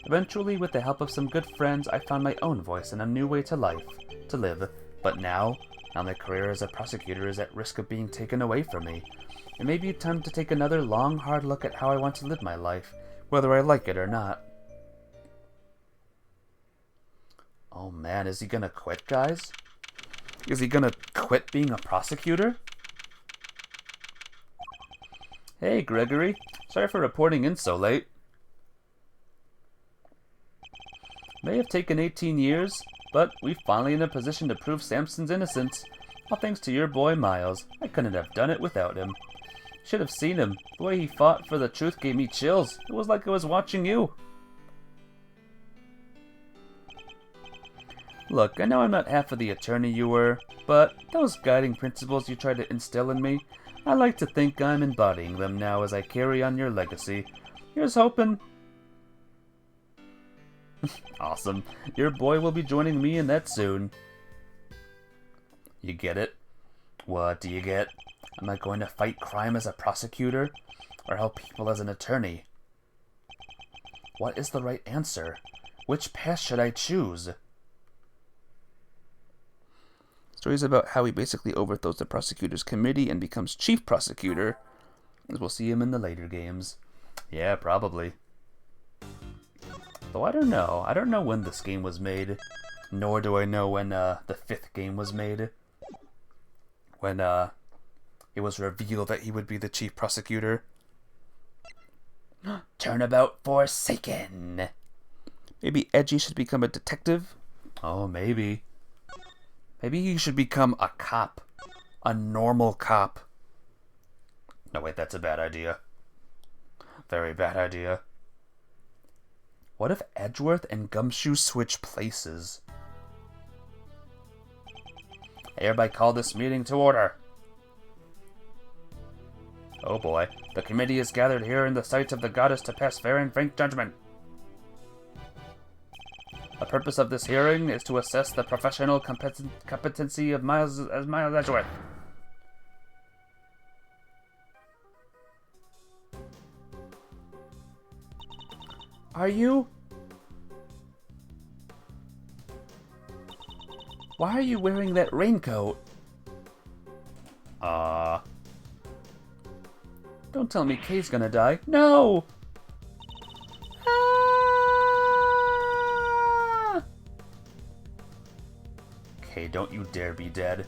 Eventually, with the help of some good friends, I found my own voice and a new way to live. But now my career as a prosecutor is at risk of being taken away from me. It may be time to take another long, hard look at how I want to live my life, whether I like it or not. Oh man, is he gonna quit, guys? Is he gonna quit being a prosecutor? Hey, Gregory. Sorry for reporting in so late. May have taken 18 years, but we're finally in a position to prove Samson's innocence. All thanks to your boy, Miles. I couldn't have done it without him. Should have seen him. The way he fought for the truth gave me chills. It was like I was watching you. Look, I know I'm not half of the attorney you were, but those guiding principles you tried to instill in me, I like to think I'm embodying them now as I carry on your legacy. Here's hoping. Awesome. Your boy will be joining me in that soon. You get it? What do you get? Am I going to fight crime as a prosecutor, or help people as an attorney? What is the right answer? Which path should I choose? Stories about how he basically overthrows the prosecutor's committee and becomes chief prosecutor, as we'll see him in the later games. Yeah, probably. Though I don't know. I don't know when this game was made, nor do I know when the 5th game was made. When it was revealed that he would be the chief prosecutor. Turnabout forsaken. Maybe Edgy should become a detective? Oh, maybe. Maybe he should become a cop. A normal cop. No, wait, that's a bad idea. Very bad idea. What if Edgeworth and Gumshoe switch places? I hereby call this meeting to order. Oh boy. The committee is gathered here in the sight of the goddess to pass fair and frank judgment. The purpose of this hearing is to assess the professional competency of Miles Edgeworth. Are you? Why are you wearing that raincoat? Don't tell me Kay's gonna die. No! Kay, don't you dare be dead.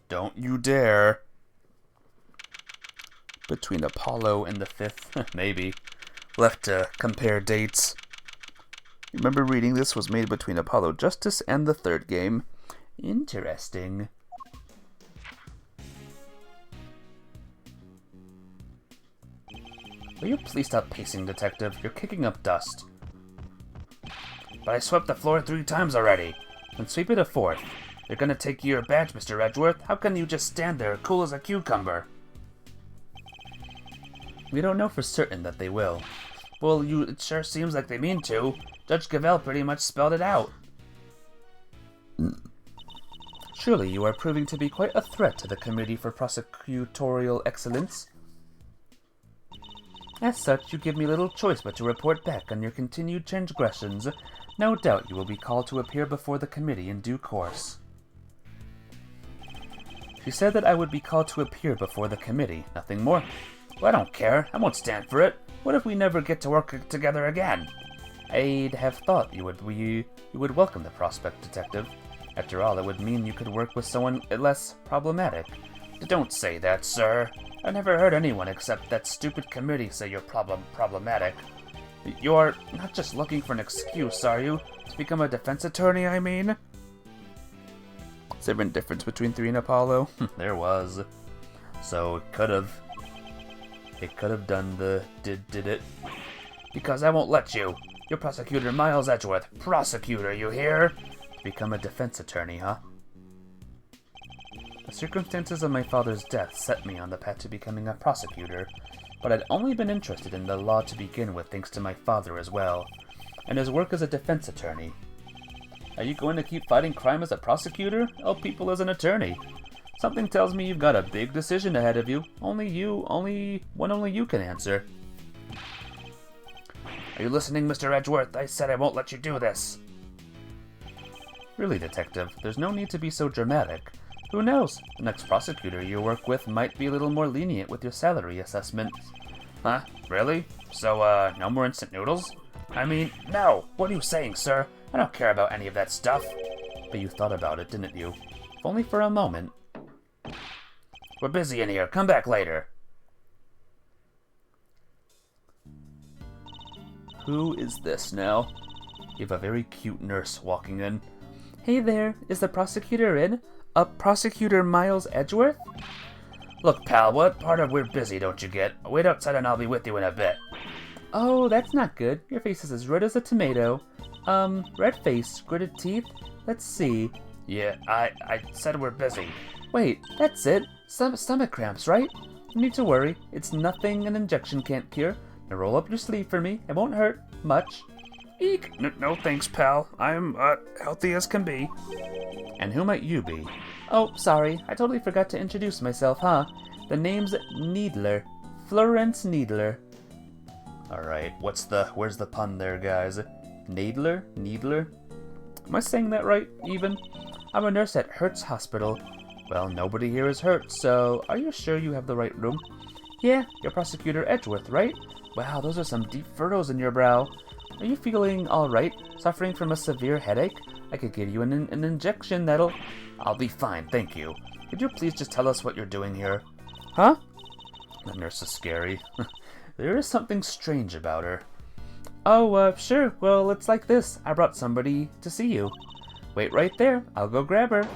Don't you dare. Between Apollo and the 5th, maybe. left to compare dates. Remember reading this was made between Apollo Justice and the third game. Interesting. Will you please stop pacing, Detective? You're kicking up dust. But I swept the floor 3 times already. Then sweep it a 4th. They're gonna take your badge, Mr. Edgeworth. How can you just stand there, cool as a cucumber? We don't know for certain that they will. Well, it sure seems like they mean to. Judge Cavell pretty much spelled it out. Surely you are proving to be quite a threat to the Committee for Prosecutorial Excellence. As such, you give me little choice but to report back on your continued transgressions. No doubt you will be called to appear before the committee in due course. She said that I would be called to appear before the committee, nothing more. Well, I don't care. I won't stand for it. What if we never get to work together again? I'd have thought you would welcome the prospect, Detective. After all, it would mean you could work with someone less problematic. Don't say that, sir. I've never heard anyone except that stupid committee say you're problematic. You're not just looking for an excuse, are you? To become a defense attorney, I mean? Is there a difference between 3 and Apollo? There was. So it could have done the did it. Because I won't let you. You're Prosecutor Miles Edgeworth. Prosecutor, you hear? To become a defense attorney, huh? The circumstances of my father's death set me on the path to becoming a prosecutor, but I'd only been interested in the law to begin with thanks to my father as well, and his work as a defense attorney. Are you going to keep fighting crime as a prosecutor? Help people as an attorney? Something tells me you've got a big decision ahead of you. Only you can answer. Are you listening, Mr. Edgeworth? I said I won't let you do this. Really, Detective, there's no need to be so dramatic. Who knows? The next prosecutor you work with might be a little more lenient with your salary assessment. Huh? Really? So, no more instant noodles? I mean, no! What are you saying, sir? I don't care about any of that stuff. But you thought about it, didn't you? If only for a moment. We're busy in here. Come back later. Who is this now? You have a very cute nurse walking in. Hey there, is the prosecutor in? Prosecutor Miles Edgeworth? Look, pal, what part of we're busy don't you get? Wait outside and I'll be with you in a bit. Oh, that's not good. Your face is as red as a tomato. Red face, gritted teeth? Let's see. Yeah, I said we're busy. Wait, that's it. Stomach cramps, right? No need to worry. It's nothing an injection can't cure. Now roll up your sleeve for me. It won't hurt much. Eek! No thanks, pal. I'm, healthy as can be. And who might you be? Oh, sorry. I totally forgot to introduce myself, huh? The name's Needler. Florence Needler. Alright, where's the pun there, guys? Needler? Needler? Am I saying that right, even? I'm a nurse at Hertz Hospital. Well, nobody here is hurt, so are you sure you have the right room? Yeah, you're Prosecutor Edgeworth, right? Wow, those are some deep furrows in your brow. Are you feeling alright? Suffering from a severe headache? I could give you an injection that'll... I'll be fine, thank you. Could you please just tell us what you're doing here? Huh? The nurse is scary. There is something strange about her. Oh, sure. Well, it's like this. I brought somebody to see you. Wait right there. I'll go grab her.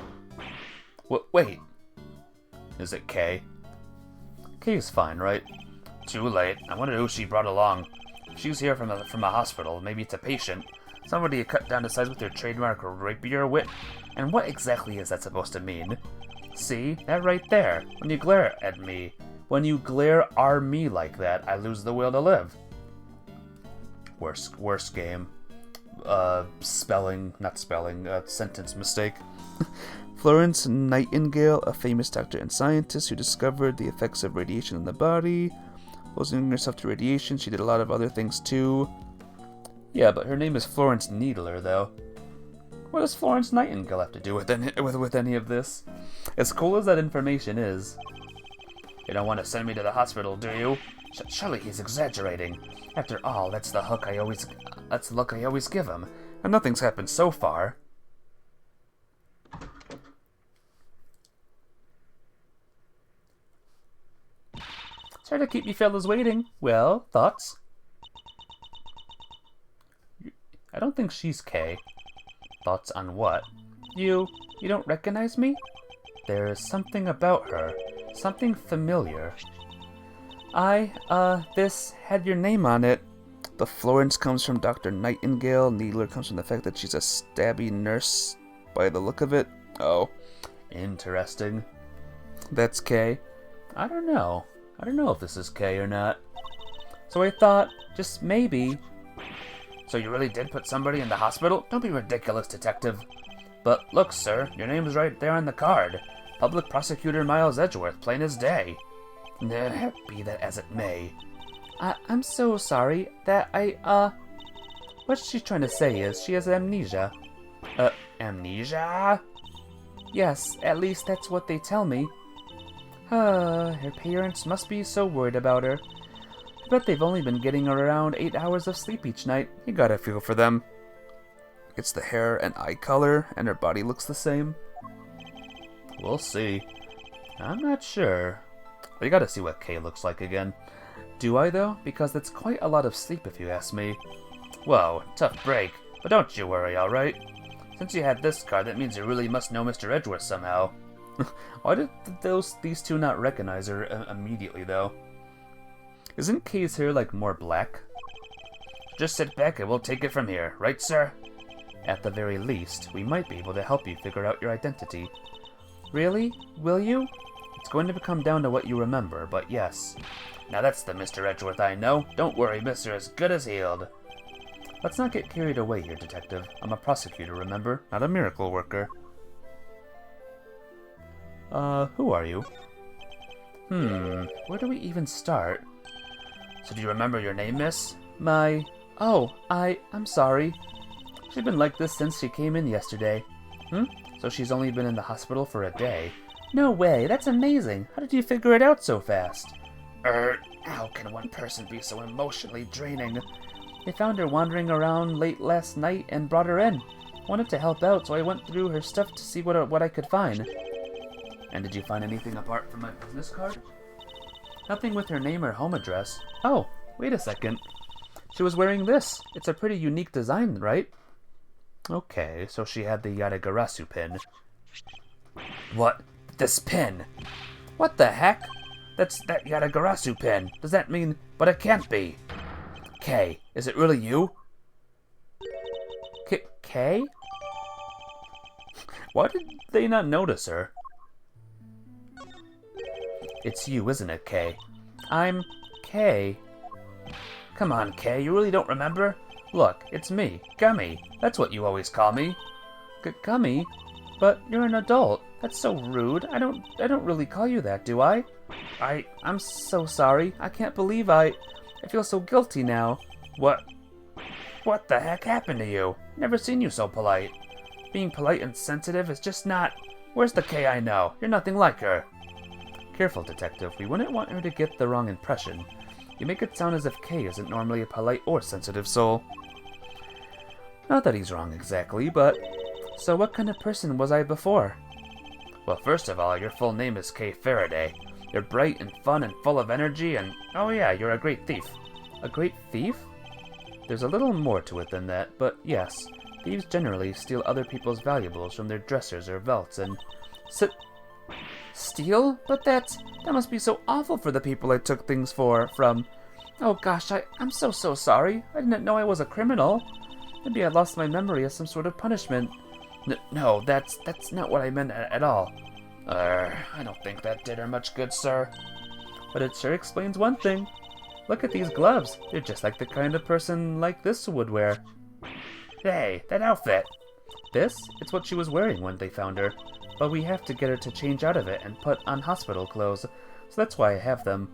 Wait. Is it Kay? Kay is fine, right? Too late. I wonder who she brought along. She's here from a hospital. Maybe it's a patient. Somebody cut down to size with their trademark rapier wit. And what exactly is that supposed to mean? See? That right there. When you glare at me. When you glare at me like that, I lose the will to live. Worst game. Sentence mistake. Florence Nightingale, a famous doctor and scientist who discovered the effects of radiation in the body. Exposing herself to radiation, she did a lot of other things too. Yeah, but her name is Florence Needler, though. What does Florence Nightingale have to do with any of this? As cool as that information is. You don't want to send me to the hospital, do you? Surely he's exaggerating. After all, that's the look I always give him. And nothing's happened so far. Sorry to keep you fellas waiting. Well, thoughts? I don't think she's Kay. Thoughts on what? You don't recognize me? There's something about her. Something familiar. This had your name on it. The Florence comes from Dr. Nightingale. Needler comes from the fact that she's a stabby nurse by the look of it. Oh, interesting. That's Kay. I don't know. I don't know if this is Kay or not. So I thought, just maybe. So you really did put somebody in the hospital? Don't be ridiculous, detective. But look, sir, your name's right there on the card. Public Prosecutor Miles Edgeworth, plain as day. Nah, be that as it may. I'm so sorry that what she's trying to say is she has amnesia. Amnesia? Yes, at least that's what they tell me. Her parents must be so worried about her. I bet they've only been getting her around 8 hours of sleep each night. You gotta feel for them. It's the hair and eye color, and her body looks the same. We'll see. I'm not sure. We gotta see what Kay looks like again. Do I, though? Because that's quite a lot of sleep if you ask me. Whoa, tough break. But don't you worry, alright? Since you had this card, that means you really must know Mr. Edgeworth somehow. Why did these two not recognize her immediately, though? Isn't Kay's hair, like, more black? Just sit back and we'll take it from here, right, sir? At the very least, we might be able to help you figure out your identity. Really? Will you? It's going to come down to what you remember, but yes. Now that's the Mr. Edgeworth I know. Don't worry, Mr. as good as healed. Let's not get carried away here, detective. I'm a prosecutor, remember? Not a miracle worker. Who are you? Where do we even start? So do you remember your name, miss? I'm sorry. She's been like this since she came in yesterday. So she's only been in the hospital for a day. No way, that's amazing. How did you figure it out so fast? How can one person be so emotionally draining? They found her wandering around late last night and brought her in. Wanted to help out, so I went through her stuff to see what I could find. And did you find anything apart from my business card? Nothing with her name or home address. Oh, wait a second. She was wearing this. It's a pretty unique design, right? Okay, so she had the Yatagarasu pin. What? This pin? What the heck? That's that Yatagarasu pin. Does that mean... But it can't be. Kay, is it really you? Kay? Why did they not notice her? It's you, isn't it, Kay? I'm Kay. Come on, Kay, you really don't remember? Look, it's me, Gummy. That's what you always call me. Gummy? But you're an adult. That's so rude. I don't really call you that, do I? I'm so sorry. I can't believe I feel so guilty now. What the heck happened to you? Never seen you so polite. Being polite and sensitive is just not... Where's the Kay I know? You're nothing like her. Careful, detective. We wouldn't want her to get the wrong impression. You make it sound as if Kay isn't normally a polite or sensitive soul. Not that he's wrong exactly, but... So what kind of person was I before? Well, first of all, your full name is Kay Faraday. You're bright and fun and full of energy and... Oh yeah, you're a great thief. A great thief? There's a little more to it than that, but yes. Thieves generally steal other people's valuables from their dressers or vaults and... Steal? But that must be so awful for the people I took things from. Oh gosh, I'm so sorry. I didn't know I was a criminal. Maybe I lost my memory as some sort of punishment. No, that's not what I meant at all. I don't think that did her much good, sir. But it sure explains one thing. Look at these gloves. They're just like the kind of person like this would wear. Hey, that outfit. This? It's what she was wearing when they found her. But we have to get her to change out of it and put on hospital clothes. So that's why I have them.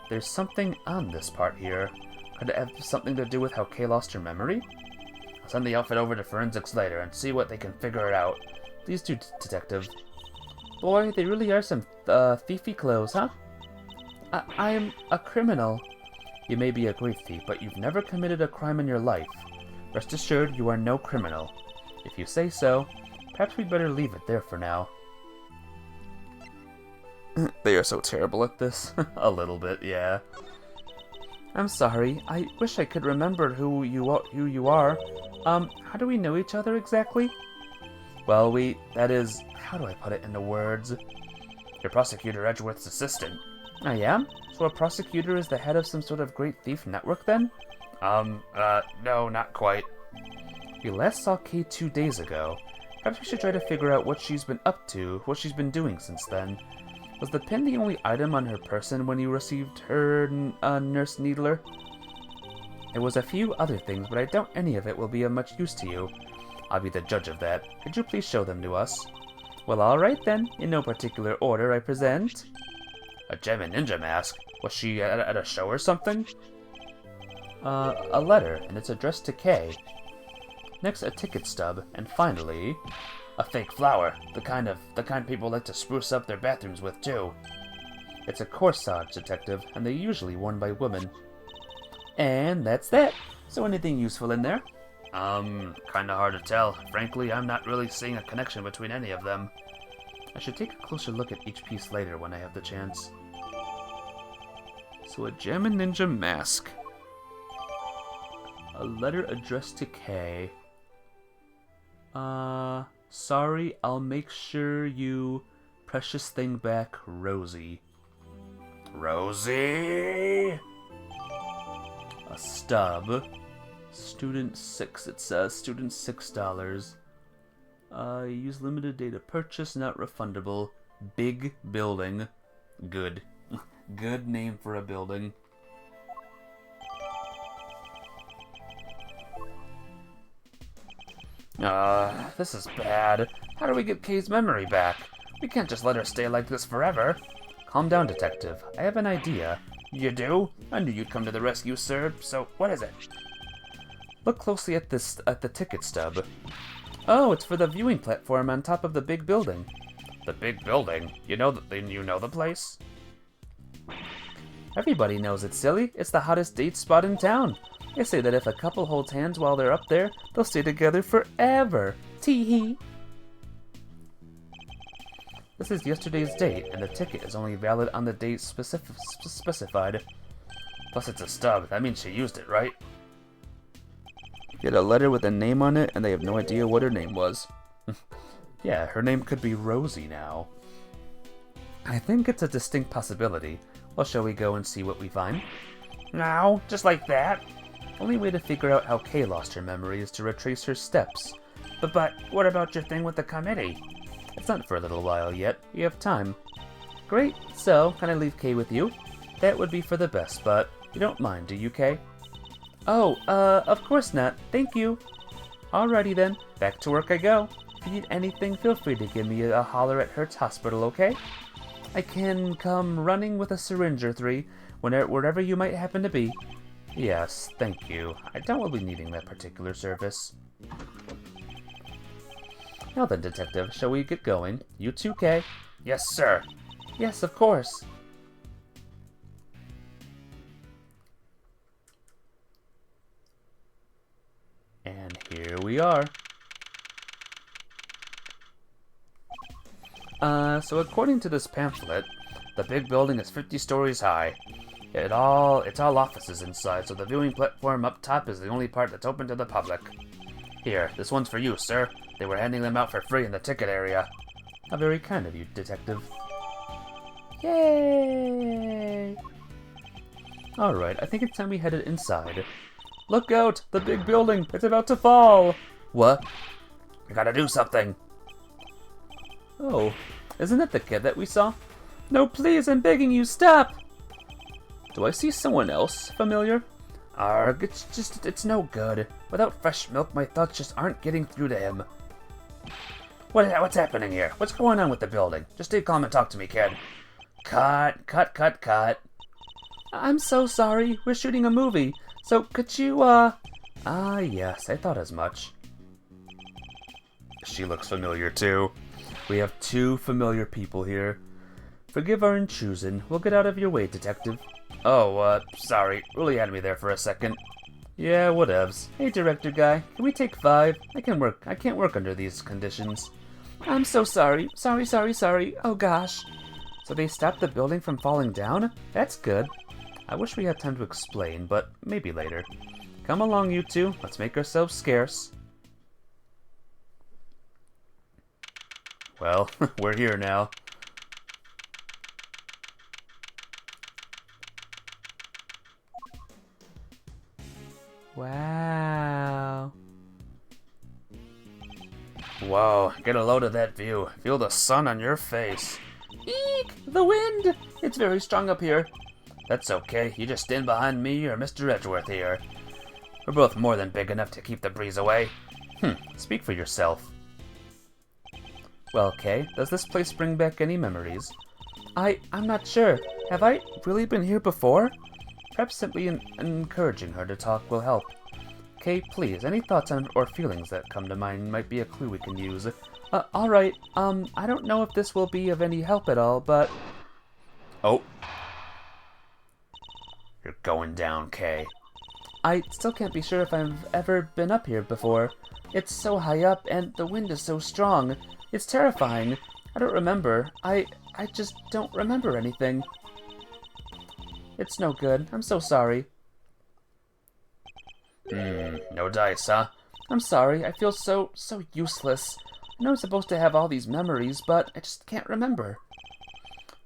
There's something on this part here. Could it have something to do with how Kay lost her memory? I'll send the outfit over to forensics later and see what they can figure it out. These two detectives. Boy, they really are some thiefy clothes, huh? I'm a criminal. You may be a great thief, but you've never committed a crime in your life. Rest assured, you are no criminal. If you say so, perhaps we'd better leave it there for now. They are so terrible at this. A little bit, yeah. I'm sorry. I wish I could remember who you are. How do we know each other exactly? Well, that is, how do I put it into words? You're Prosecutor Edgeworth's assistant. I am? So a prosecutor is the head of some sort of great thief network then? No, not quite. We last saw Kay 2 days ago. Perhaps we should try to figure out what she's been up to, what she's been doing since then. Was the pin the only item on her person when you received her, Nurse Needler? There was a few other things, but I doubt any of it will be of much use to you. I'll be the judge of that. Could you please show them to us? Well, alright then. In no particular order, I present... A gem and ninja mask? Was she at a show or something? A letter, and it's addressed to Kay. Next, a ticket stub, and finally... A fake flower. The kind people like to spruce up their bathrooms with, too. It's a corsage, Detective, and they're usually worn by women. And that's that. So anything useful in there? Kinda hard to tell. Frankly, I'm not really seeing a connection between any of them. I should take a closer look at each piece later when I have the chance. So a gem and ninja mask. A letter addressed to Kay. Sorry, I'll make sure you... Precious thing back, Rosie. Rosie? A stub. Student 6, it says. Student $6. Use limited data purchase, not refundable. Big building. Good. Good name for a building. This is bad. How do we get Kay's memory back? We can't just let her stay like this forever. Calm down, Detective. I have an idea. You do? I knew you'd come to the rescue, sir. So, what is it? Look closely at the ticket stub. Oh, it's for the viewing platform on top of the big building. The big building? You know the place? Everybody knows it, silly. It's the hottest date spot in town. They say that if a couple holds hands while they're up there, they'll stay together forever. Tee-hee. This is yesterday's date, and the ticket is only valid on the date specified. Plus it's a stub. That means she used it, right? Get a letter with a name on it, and they have no idea what her name was. Yeah, her name could be Rosie now. I think it's a distinct possibility. Well, shall we go and see what we find? Now, just like that? Only way to figure out how Kay lost her memory is to retrace her steps. But what about your thing with the committee? It's not for a little while yet. You have time. Great, so can I leave Kay with you? That would be for the best, but you don't mind, do you, Kay? Oh, of course not. Thank you. Alrighty then, back to work I go. If you need anything, feel free to give me a holler at Hertz Hospital, okay? I can come running with a syringe or 3, wherever you might happen to be. Yes, thank you. I doubt we'll be needing that particular service. Now then, Detective, shall we get going? You too, Kay? Yes, sir. Yes, of course. And here we are. So according to this pamphlet, the big building is 50 stories high. It's all offices inside, so the viewing platform up top is the only part that's open to the public. Here, this one's for you, sir. They were handing them out for free in the ticket area. How very kind of you, Detective. Yay! Alright, I think it's time we headed inside. Look out! The big building! It's about to fall! What? I gotta do something! Oh, isn't it the kid that we saw? No, please, I'm begging you, stop! Do I see someone else familiar? Arg, it's no good. Without fresh milk, my thoughts just aren't getting through to him. What's happening here? What's going on with the building? Just stay calm and talk to me, kid. Cut. I'm so sorry. We're shooting a movie. So could you, Ah, yes, I thought as much. She looks familiar, too. We have 2 familiar people here. Forgive our intrusion. We'll get out of your way, Detective. Oh, sorry. Really had me there for a second. Yeah, whatevs. Hey, director guy, can we take 5? I can't work under these conditions. I'm so sorry. Sorry. Oh gosh. So they stopped the building from falling down? That's good. I wish we had time to explain, but maybe later. Come along, you two. Let's make ourselves scarce. Well, we're here now. Wow. Whoa, get a load of that view. Feel the sun on your face. Eek! The wind! It's very strong up here. That's okay. You just stand behind me or Mr. Edgeworth here. We're both more than big enough to keep the breeze away. Speak for yourself. Well, Kay, does this place bring back any memories? I'm not sure. Have I really been here before? Perhaps simply encouraging her to talk will help. Kay, please, any thoughts or feelings that come to mind might be a clue we can use. Alright, I don't know if this will be of any help at all, but... Oh. You're going down, Kay. I still can't be sure if I've ever been up here before. It's so high up, and the wind is so strong. It's terrifying. I don't remember. I just don't remember anything. It's no good. I'm so sorry. No dice, huh? I'm sorry. I feel so useless. I know I'm supposed to have all these memories, but I just can't remember.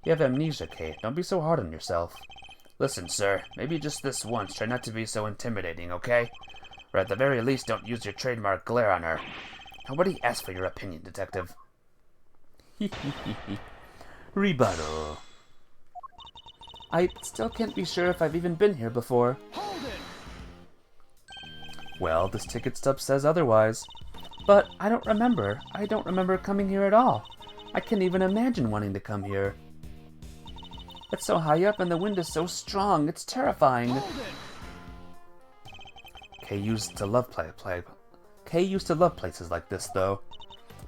You have amnesia, Kate. Don't be so hard on yourself. Listen, sir. Maybe just this once, try not to be so intimidating, okay? Or at the very least, don't use your trademark glare on her. Nobody asked for your opinion, detective. Rebuttal. I still can't be sure if I've even been here before. Hold it! Well, this ticket stub says otherwise. But I don't remember. I don't remember coming here at all. I can't even imagine wanting to come here. It's so high up and the wind is so strong. It's terrifying. Hold it! Kay used to love Kay used to love places like this, though.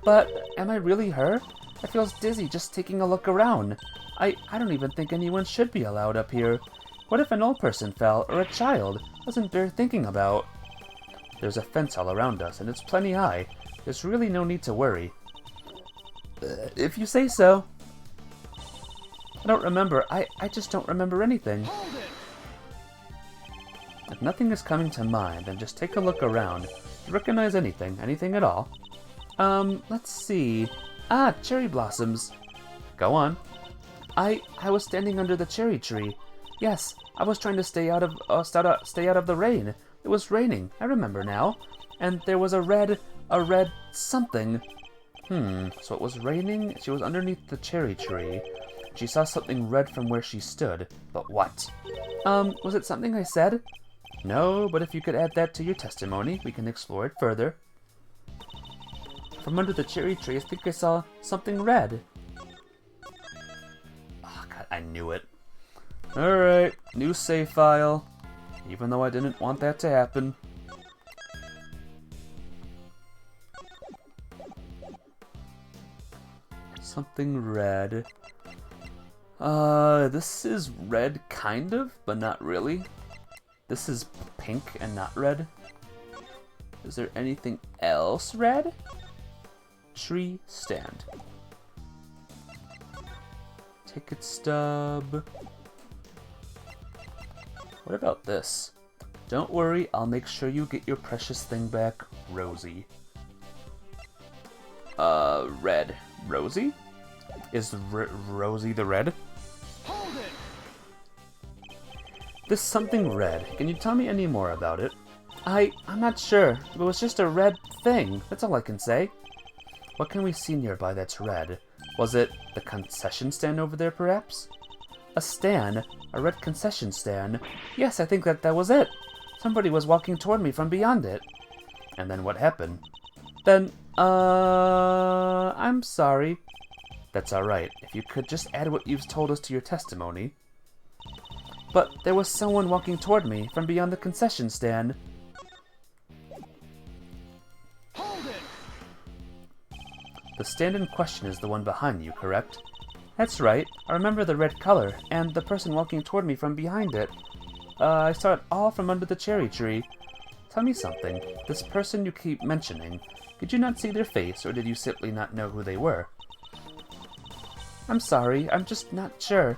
But am I really her? I feel dizzy just taking a look around. I don't even think anyone should be allowed up here. What if an old person fell, or a child? Doesn't bear thinking about. There's a fence all around us, and it's plenty high. There's really no need to worry. If you say so. I don't remember. I just don't remember anything. Hold it! If nothing is coming to mind, then just take a look around. Do you recognize anything? Anything at all? Let's see. Ah, cherry blossoms. Go on. I was standing under the cherry tree. Yes, I was trying to stay out of the rain. It was raining. I remember now. And there was a red something. So it was raining. She was underneath the cherry tree. She saw something red from where she stood. But what? Was it something I said? No, but if you could add that to your testimony, we can explore it further. From under the cherry tree, I think I saw something red. Oh, God, I knew it. Alright, new save file. Even though I didn't want that to happen. Something red. This is red, kind of, but not really. This is pink and not red. Is there anything else red? Tree stand. Ticket stub. What about this? Don't worry, I'll make sure you get your precious thing back, Rosie. Red. Rosie? Is Rosie the red? Hold it! This something red. Can you tell me any more about it? I'm not sure. It was just a red thing. That's all I can say. What can we see nearby that's red? Was it the concession stand over there, perhaps? A stand? A red concession stand? Yes, I think that was it. Somebody was walking toward me from beyond it. And then what happened? Then, I'm sorry. That's alright. If you could just add what you've told us to your testimony. But there was someone walking toward me from beyond the concession stand. Hold it! The stand in question is the one behind you, correct? That's right. I remember the red color, and the person walking toward me from behind it. I saw it all from under the cherry tree. Tell me something. This person you keep mentioning, did you not see their face, or did you simply not know who they were? I'm sorry, I'm just not sure.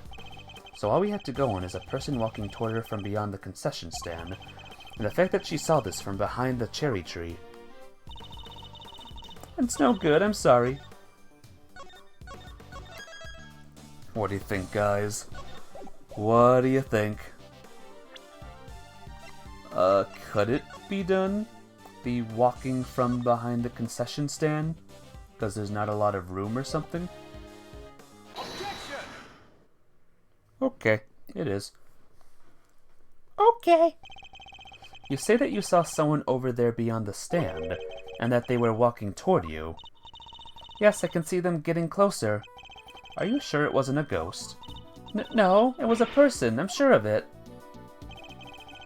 So all we have to go on is a person walking toward her from beyond the concession stand, and the fact that she saw this from behind the cherry tree. It's no good, I'm sorry. What do you think, guys? What do you think? Could it be done? The walking from behind the concession stand? Because there's not a lot of room or something? Objection! Okay, it is. Okay. You say that you saw someone over there beyond the stand, and that they were walking toward you. Yes, I can see them getting closer. Are you sure it wasn't a ghost? No, it was a person, I'm sure of it.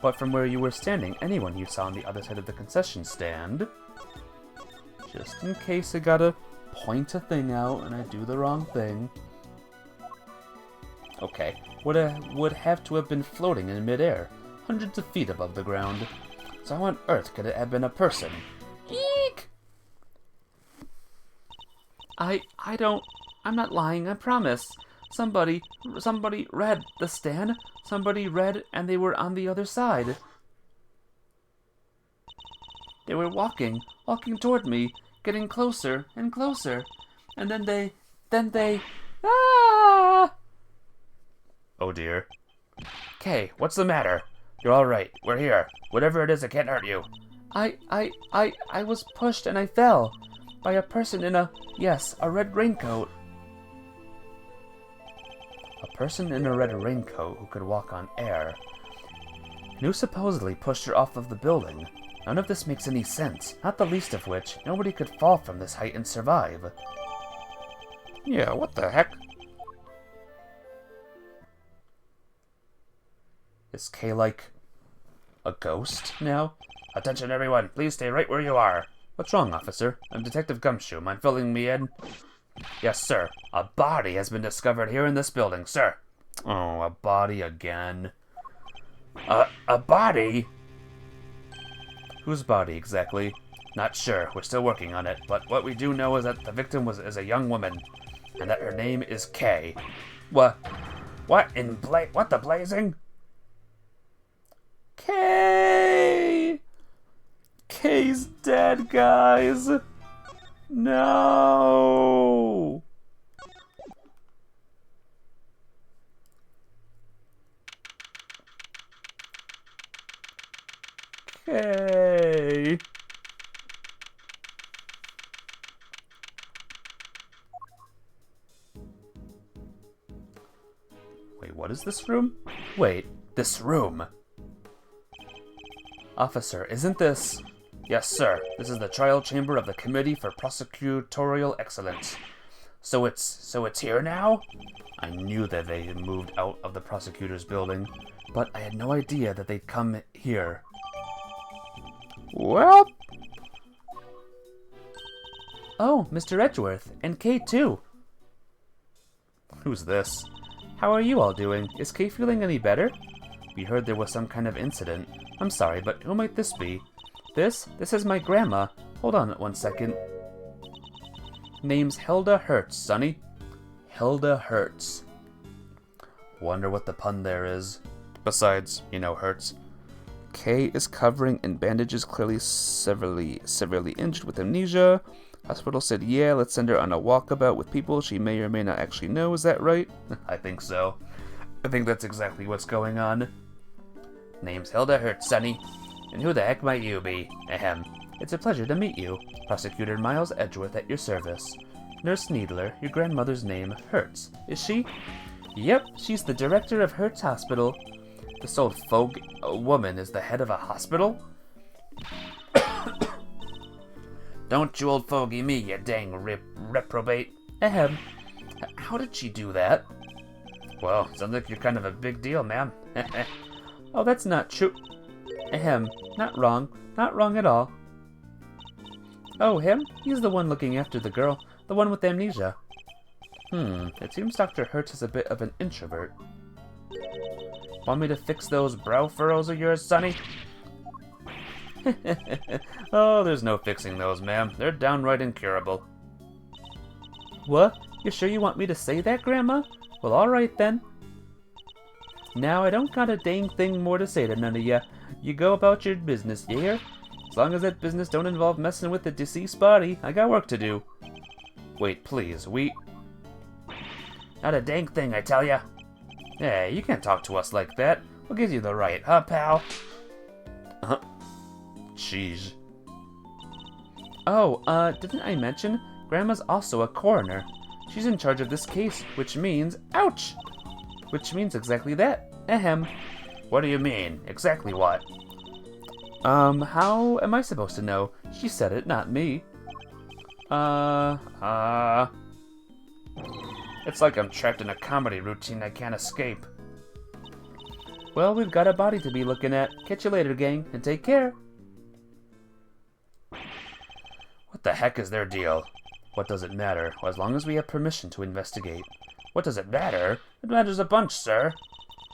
But from where you were standing, anyone you saw on the other side of the concession stand. Just in case I gotta point a thing out and I do the wrong thing. Okay, would have to have been floating in midair, hundreds of feet above the ground. So how on earth could it have been a person? Eek! I'm not lying, I promise. Somebody read the stand. Somebody read and they were on the other side. They were walking toward me, getting closer and closer. And then they, ah! Oh dear. Kay, what's the matter? You're alright, we're here. Whatever it is, it can't hurt you. I was pushed and I fell. By a person in a red raincoat. A person in a red raincoat who could walk on air. And who supposedly pushed her off of the building. None of this makes any sense, not the least of which, nobody could fall from this height and survive. Yeah, what the heck? Is Kay like a ghost now? Attention everyone, please stay right where you are. What's wrong, officer? I'm Detective Gumshoe. Mind filling me in? Yes, sir. A body has been discovered here in this building, sir. Oh, a body again. A body? Whose body, exactly? Not sure. We're still working on it. But what we do know is that the victim is a young woman. And that her name is Kay. What the blazing? Kay! Kay's dead, guys! No! Kay! Wait, what is this room? Wait, this room! Officer, isn't this... Yes, sir. This is the trial chamber of the Committee for Prosecutorial Excellence. So it's here now? I knew that they had moved out of the prosecutor's building, but I had no idea that they'd come here. Well... Oh, Mr. Edgeworth, and Kay too. Who's this? How are you all doing? Is Kay feeling any better? We heard there was some kind of incident. I'm sorry, but who might this be? This is my grandma. Hold on 1 second. Name's Hilda Hertz, Sonny. Hilda Hertz. Wonder what the pun there is. Besides, you know Hertz. Kay is covering in bandages, clearly severely injured with amnesia. Hospital said, yeah, let's send her on a walkabout with people she may or may not actually know. Is that right? I think so. I think that's exactly what's going on. Name's Hilda Hertz, Sonny. And who the heck might you be? Ahem. It's a pleasure to meet you. Prosecutor Miles Edgeworth at your service. Nurse Needler, your grandmother's name, Hertz. Is she? Yep, she's the director of Hertz Hospital. This old woman is the head of a hospital? Don't you old fogey me, you dang reprobate. Ahem. How did she do that? Well, sounds like you're kind of a big deal, ma'am. Oh, that's not true. Ahem. Not wrong. Not wrong at all. Oh, him? He's the one looking after the girl. The one with amnesia. It seems Dr. Hertz is a bit of an introvert. Want me to fix those brow furrows of yours, Sonny? Oh, there's no fixing those, ma'am. They're downright incurable. What? You sure you want me to say that, Grandma? Well, alright then. Now I don't got a dang thing more to say to none of ya. You go about your business, you hear? As long as that business don't involve messing with the deceased body, I got work to do. Wait, please, Not a dang thing, I tell ya. Hey, you can't talk to us like that. What gives you the right, huh, pal? Jeez. Oh, didn't I mention? Grandma's also a coroner. She's in charge of this case, which means... Ouch! Which means exactly that. Ahem. What do you mean? Exactly what? How am I supposed to know? She said it, not me. It's like I'm trapped in a comedy routine I can't escape. Well, we've got a body to be looking at. Catch you later, gang, and take care. What the heck is their deal? What does it matter, as long as we have permission to investigate? What does it matter? It matters a bunch, sir.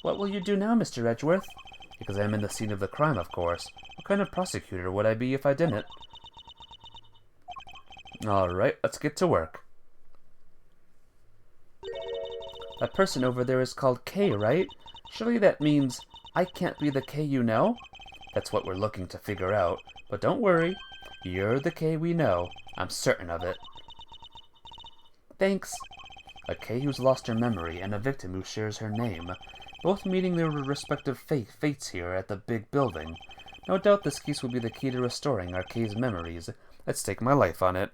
What will you do now, Mr. Edgeworth? Examine the scene of the crime, of course. What kind of prosecutor would I be if I didn't? Alright, let's get to work. That person over there is called K, right? Surely that means I can't be the K you know? That's what we're looking to figure out. But don't worry, you're the K we know. I'm certain of it. Thanks. A K who's lost her memory and a victim who shares her name, both meeting their respective fates here at the big building. No doubt this case will be the key to restoring our K's memories. Let's stake my life on it.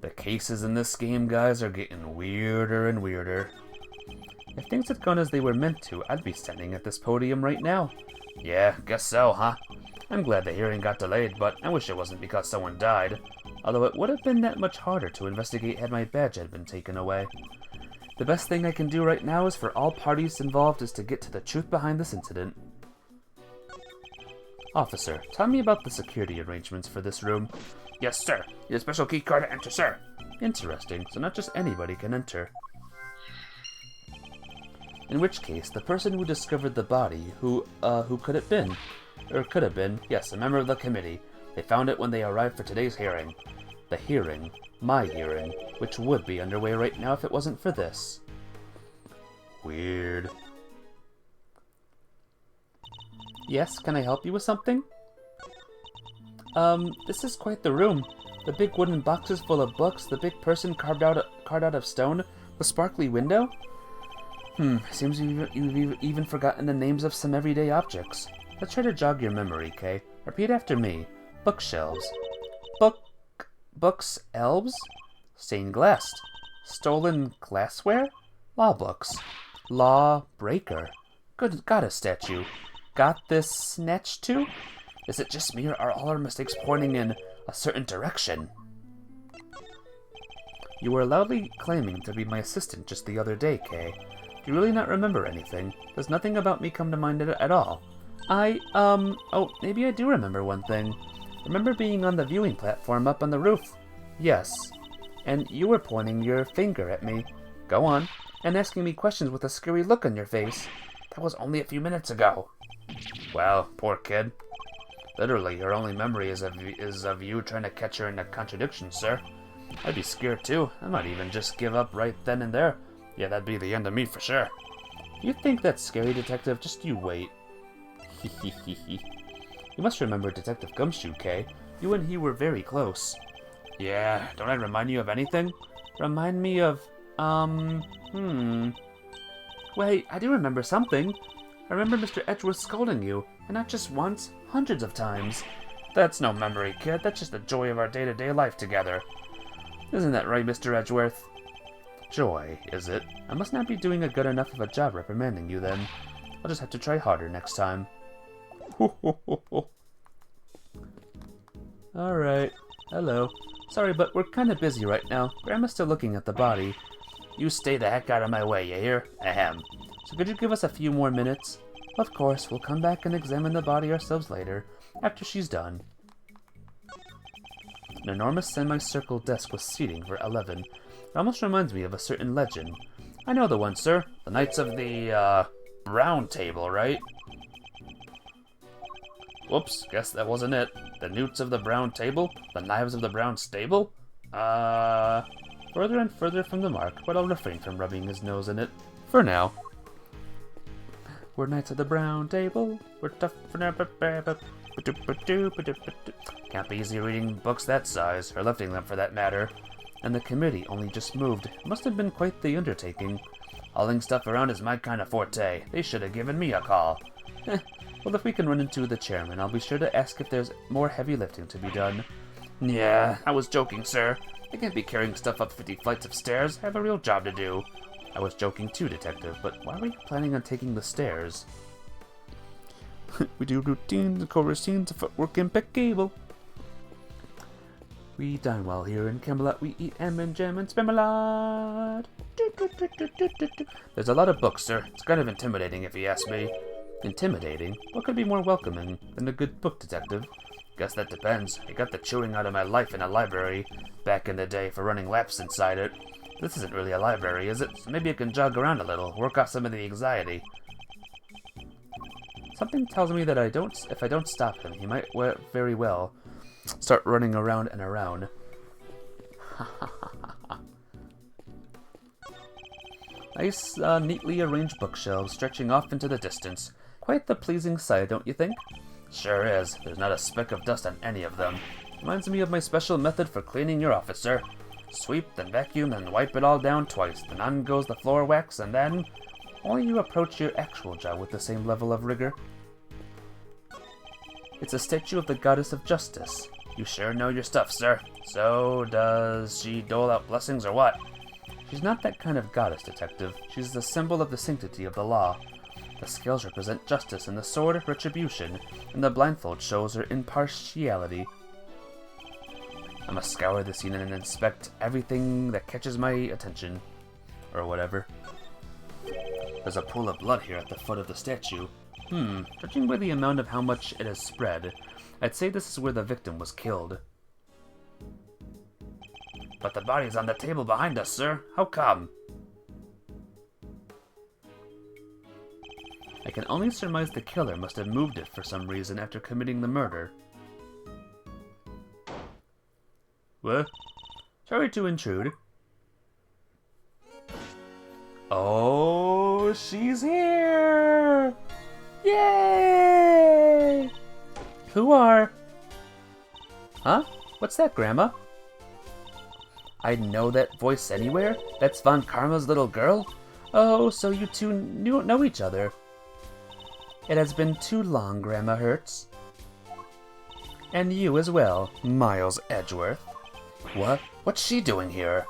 The cases in this game, guys, are getting weirder and weirder. If things had gone as they were meant to, I'd be standing at this podium right now. Yeah, guess so, huh? I'm glad the hearing got delayed, but I wish it wasn't because someone died. Although it would have been that much harder to investigate had my badge had been taken away. The best thing I can do right now is for all parties involved is to get to the truth behind this incident. Officer, tell me about the security arrangements for this room. Yes, sir. Your special key card to enter, sir. Interesting, so not just anybody can enter. In which case, the person who discovered the body, who could it been? Or could have been, yes, a member of the committee. They found it when they arrived for today's hearing. The hearing, my hearing, which would be underway right now if it wasn't for this. Weird. Yes, can I help you with something? This is quite the room. The big wooden boxes full of books, the big person carved out of stone, the sparkly window. Seems you've even forgotten the names of some everyday objects. Let's try to jog your memory, Kay. Repeat after me. Bookshelves. Books, elves? Stained glass. Stolen glassware? Law books. Law breaker. Good goddess statue. Got this snatched too? Is it just me, or are all our mistakes pointing in a certain direction? You were loudly claiming to be my assistant just the other day, Kay. Do you really not remember anything? Does nothing about me come to mind at all? Oh, maybe I do remember one thing. Remember being on the viewing platform up on the roof? Yes. And you were pointing your finger at me. Go on. And asking me questions with a scary look on your face. That was only a few minutes ago. Well, poor kid. Literally, her only memory is of you trying to catch her in a contradiction, sir. I'd be scared too. I might even just give up right then and there. Yeah, that'd be the end of me for sure. You think that's scary, Detective? Just you wait. You must remember Detective Gumshoe, Kay. You and he were very close. Yeah, don't I remind you of anything? Remind me of, Wait, I do remember something. I remember Mr. Edgeworth scolding you, and not just once, hundreds of times. That's no memory, kid. That's just the joy of our day-to-day life together. Isn't that right, Mr. Edgeworth? Joy, is it? I must not be doing a good enough of a job reprimanding you, then. I'll just have to try harder next time. Alright. Hello. Sorry, but we're kind of busy right now. Grandma's still looking at the body. You stay the heck out of my way, you hear? Ahem. So could you give us a few more minutes? Of course, we'll come back and examine the body ourselves later, after she's done. An enormous semicircle desk with seating for 11. It almost reminds me of a certain legend. I know the one, sir. The Knights of the, Round Table, right? Whoops, guess that wasn't it. The Newts of the Brown Table? The Knives of the Brown Stable? further and further from the mark, but I'll refrain from rubbing his nose in it. For now. We're knights of the brown table. We're tough for never. Can't be easy reading books that size, or lifting them for that matter. And the committee only just moved. Must have been quite the undertaking. Hauling stuff around is my kind of forte. They should have given me a call. Well, if we can run into the chairman, I'll be sure to ask if there's more heavy lifting to be done. Yeah, I was joking, sir. I can't be carrying stuff up 50 flights of stairs. I have a real job to do. I was joking too, Detective, but why were you planning on taking the stairs? We do routines, co-routines, footwork impeccable. We dine well here in Camelot. We eat and jam and spamalot. There's a lot of books, sir. It's kind of intimidating if you ask me. Intimidating? What could be more welcoming than a good book, Detective? Guess that depends. I got the chewing out of my life in a library back in the day for running laps inside it. This isn't really a library, is it? So maybe I can jog around a little, work off some of the anxiety. Something tells me that if I don't stop him, he might very well start running around and around. Nice, neatly arranged bookshelves stretching off into the distance. Quite the pleasing sight, don't you think? Sure is. There's not a speck of dust on any of them. Reminds me of my special method for cleaning your office, sir. Sweep, then vacuum, then wipe it all down twice. Then on goes the floor wax, and then... Only you approach your actual job with the same level of rigor. It's a statue of the goddess of justice. You sure know your stuff, sir. So, does she dole out blessings or what? She's not that kind of goddess, Detective. She's the symbol of the sanctity of the law. The scales represent justice and the sword retribution, and the blindfold shows her impartiality. I must scour the scene and inspect everything that catches my attention. Or whatever. There's a pool of blood here at the foot of the statue. Judging by the amount of how much it has spread, I'd say this is where the victim was killed. But the body's on the table behind us, sir. How come? I can only surmise the killer must have moved it for some reason after committing the murder. What? Sorry to intrude. Oh, she's here! Yay! Who are? Huh? What's that, Grandma? I'd know that voice anywhere? That's Von Karma's little girl? Oh, so you two know each other. It has been too long, Grandma Hertz. And you as well, Miles Edgeworth. What? What's she doing here?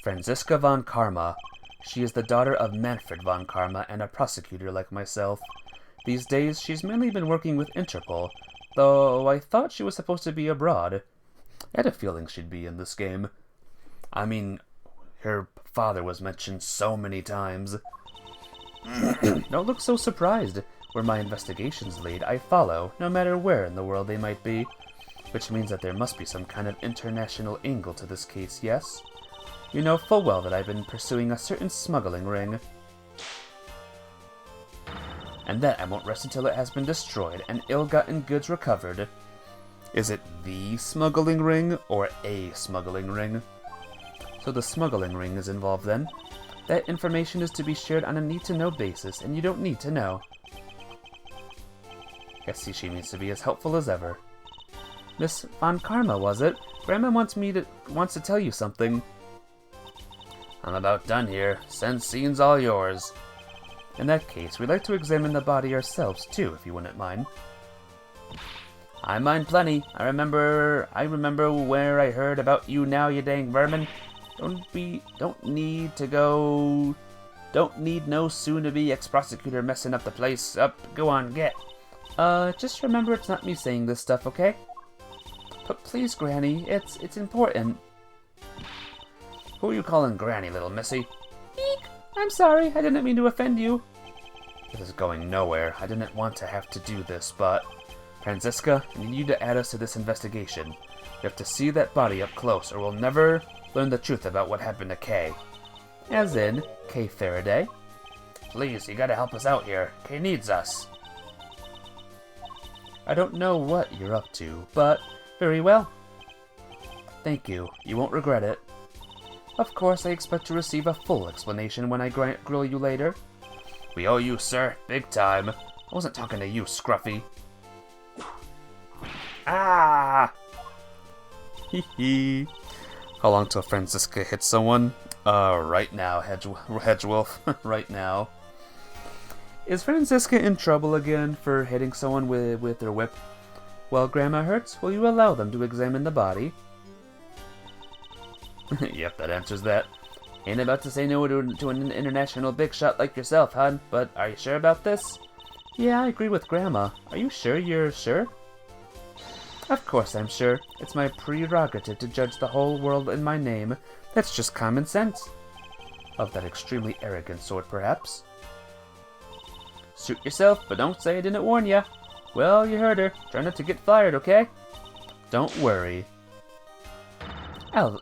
Franziska Von Karma. She is the daughter of Manfred Von Karma and a prosecutor like myself. These days, she's mainly been working with Interpol, though I thought she was supposed to be abroad. I had a feeling she'd be in this game. I mean, her father was mentioned so many times. Don't look so surprised. Where my investigations lead, I follow, no matter where in the world they might be. Which means that there must be some kind of international angle to this case, yes? You know full well that I've been pursuing a certain smuggling ring. And that I won't rest until it has been destroyed and ill-gotten goods recovered. Is it the smuggling ring, or a smuggling ring? So the smuggling ring is involved then? That information is to be shared on a need-to-know basis, and you don't need to know. Guess she means to be as helpful as ever. Miss Von Karma, was it? Grandma wants to tell you something. I'm about done here. Scene's all yours. In that case, we'd like to examine the body ourselves too, if you wouldn't mind. I mind plenty. I remember where I heard about you now, you dang vermin. Don't need no soon-to-be ex-prosecutor messing up the place. Up, go on, get. Just remember it's not me saying this stuff, okay? But please, Granny, it's important. Who are you calling Granny, little missy? Eek! I'm sorry, I didn't mean to offend you. This is going nowhere. I didn't want to have to do this, but... Franziska, I need you to add us to this investigation. We have to see that body up close, or we'll never learn the truth about what happened to Kay. As in, Kay Faraday? Please, you gotta help us out here. Kay needs us. I don't know what you're up to, but very well. Thank you. You won't regret it. Of course, I expect to receive a full explanation when I grill you later. We owe you, sir. Big time. I wasn't talking to you, Scruffy. Ah! Hee hee. How long till Franziska hits someone? Right now, Hedgewolf. Right now. Is Franziska in trouble again for hitting someone with her whip? Well, Grandma Hertz, will you allow them to examine the body? Yep, that answers that. Ain't about to say no to an international big shot like yourself, hon, but are you sure about this? Yeah, I agree with Grandma. Are you sure you're sure? Of course I'm sure. It's my prerogative to judge the whole world in my name. That's just common sense. Of that extremely arrogant sort, perhaps. Suit yourself, but don't say I didn't warn ya. Well, you heard her. Try not to get fired, okay? Don't worry.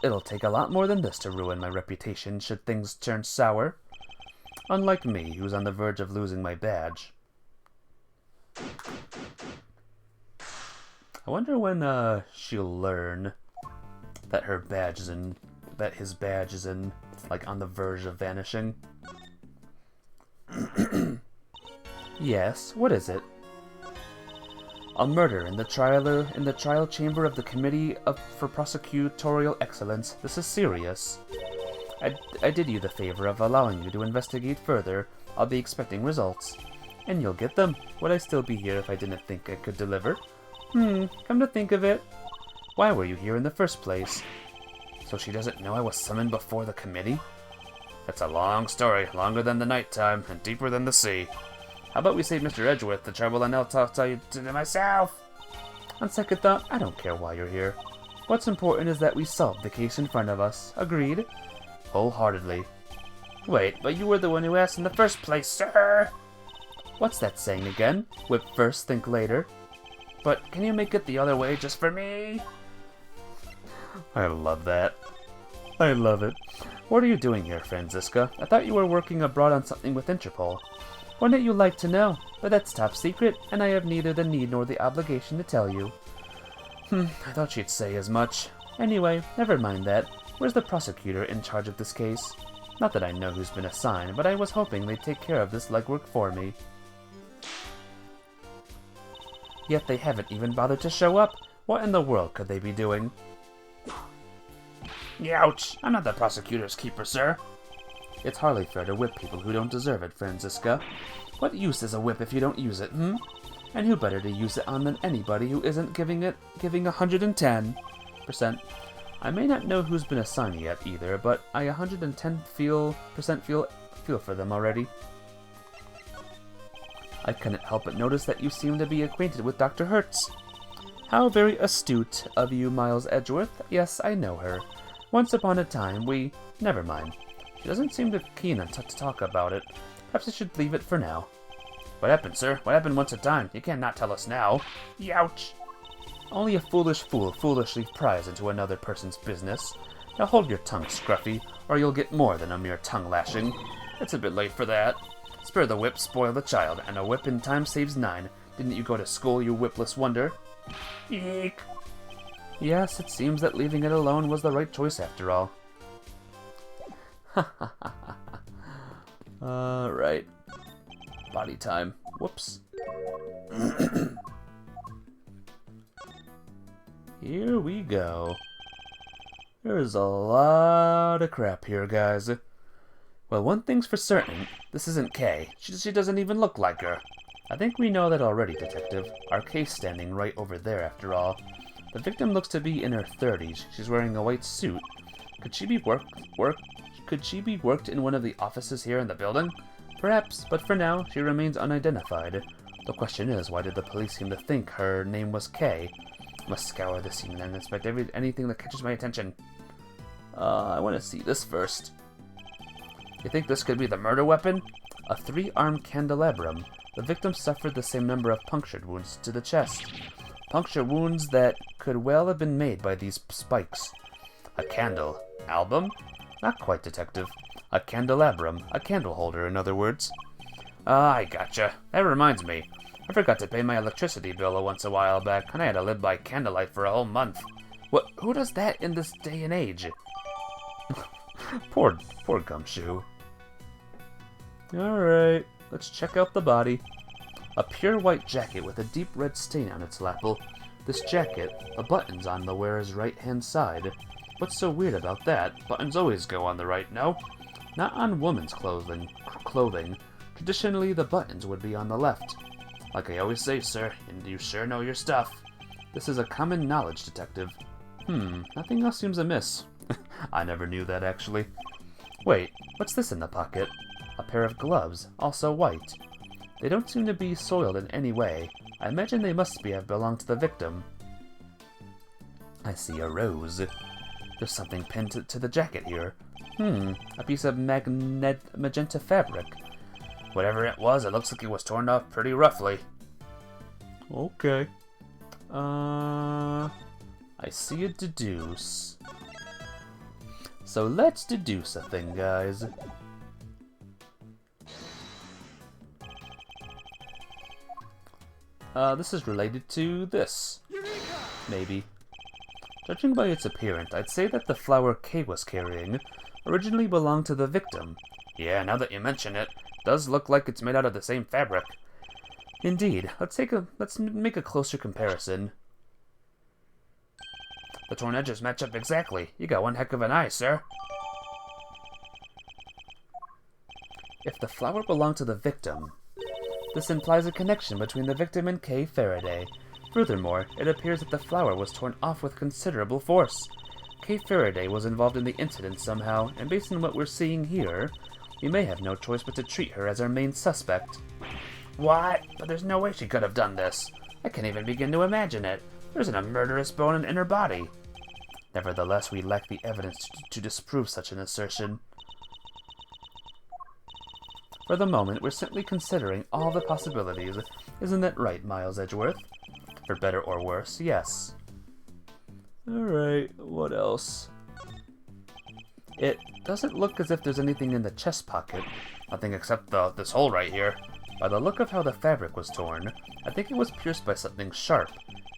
It'll take a lot more than this to ruin my reputation should things turn sour. Unlike me, who's on the verge of losing my badge. I wonder when she'll learn that her badge is in, that his badge is in, like, on the verge of vanishing. Yes, what is it? A murder in the trial chamber of the Committee for Prosecutorial Excellence. This is serious. I did you the favor of allowing you to investigate further. I'll be expecting results. And you'll get them. Would I still be here if I didn't think I could deliver? Come to think of it, why were you here in the first place? So she doesn't know I was summoned before the committee? That's a long story, longer than the nighttime, and deeper than the sea. How about we save Mr. Edgeworth the trouble and I'll tell you to myself? On second thought, I don't care why you're here. What's important is that we solve the case in front of us. Agreed? Wholeheartedly. Wait, but you were the one who asked in the first place, sir! What's that saying again? Whip first, think later. But can you make it the other way just for me? I love that. I love it. What are you doing here, Franziska? I thought you were working abroad on something with Interpol. Wouldn't you like to know? But that's top secret, and I have neither the need nor the obligation to tell you. I thought she'd say as much. Anyway, never mind that. Where's the prosecutor in charge of this case? Not that I know who's been assigned, but I was hoping they'd take care of this legwork for me. Yet they haven't even bothered to show up. What in the world could they be doing? Youch! I'm not the prosecutor's keeper, sir. It's hardly fair to whip people who don't deserve it, Franziska. What use is a whip if you don't use it, And who better to use it on than anybody who isn't giving 110%. I may not know who's been assigned yet either, but I 110% feel for them already. I couldn't help but notice that you seem to be acquainted with Dr. Hertz. How very astute of you, Miles Edgeworth. Yes, I know her. Once upon a time, Never mind. She doesn't seem too keen to talk about it. Perhaps I should leave it for now. What happened, sir? What happened once a time? You can't not tell us now. Youch! Only a foolish fool foolishly pries into another person's business. Now hold your tongue, Scruffy, or you'll get more than a mere tongue lashing. It's a bit late for that. Spare the whip, spoil the child, and a whip in time saves 9. Didn't you go to school, you whipless wonder? Eek! Yes, it seems that leaving it alone was the right choice after all. Right. Body time. Whoops. Here we go. There's a lot of crap here, guys. Well, one thing's for certain. This isn't Kay. She doesn't even look like her. I think we know that already, Detective. Our Kay's standing right over there, after all. The victim looks to be in her 30s. She's wearing a white suit. Could she be worked in one of the offices here in the building? Perhaps, but for now, she remains unidentified. The question is, why did the police seem to think her name was Kay? I must scour the scene and inspect anything that catches my attention. I want to see this first. You think this could be the murder weapon? A 3-armed candelabrum. The victim suffered the same number of punctured wounds to the chest. Puncture wounds that could well have been made by these spikes. A candle. Album? Not quite, Detective. A candelabrum. A candle holder, in other words. I gotcha. That reminds me. I forgot to pay my electricity bill once a while back, and I had to live by candlelight for a whole month. What? Who does that in this day and age? Poor Gumshoe. Alright, let's check out the body. A pure white jacket with a deep red stain on its lapel. This jacket, the buttons on the wearer's right-hand side. What's so weird about that? Buttons always go on the right, no? Not on women's clothing. Traditionally, the buttons would be on the left. Like I always say, sir, and you sure know your stuff. This is a common knowledge detective. Nothing else seems amiss. I never knew that, actually. Wait, what's this in the pocket? A pair of gloves, also white. They don't seem to be soiled in any way. I imagine they must have belonged to the victim. I see a rose. There's something pinned to the jacket here. A piece of magenta fabric. Whatever it was, it looks like it was torn off pretty roughly. Okay. I see a deduce. So let's deduce a thing, guys. This is related to this. Maybe. Judging by its appearance, I'd say that the flower Kay was carrying originally belonged to the victim. Yeah, now that you mention it, does look like it's made out of the same fabric. Indeed. Let's make a closer comparison. The torn edges match up exactly. You got one heck of an eye, sir. If the flower belonged to the victim, this implies a connection between the victim and Kay Faraday. Furthermore, it appears that the flower was torn off with considerable force. Kay Faraday was involved in the incident somehow, and based on what we're seeing here, we may have no choice but to treat her as our main suspect. What? But there's no way she could have done this. I can't even begin to imagine it. There isn't a murderous bone in her body. Nevertheless, we lack the evidence to disprove such an assertion. For the moment, we're simply considering all the possibilities. Isn't that right, Miles Edgeworth? For better or worse, yes. Alright, what else? It doesn't look as if there's anything in the chest pocket. Nothing except this hole right here. By the look of how the fabric was torn, I think it was pierced by something sharp.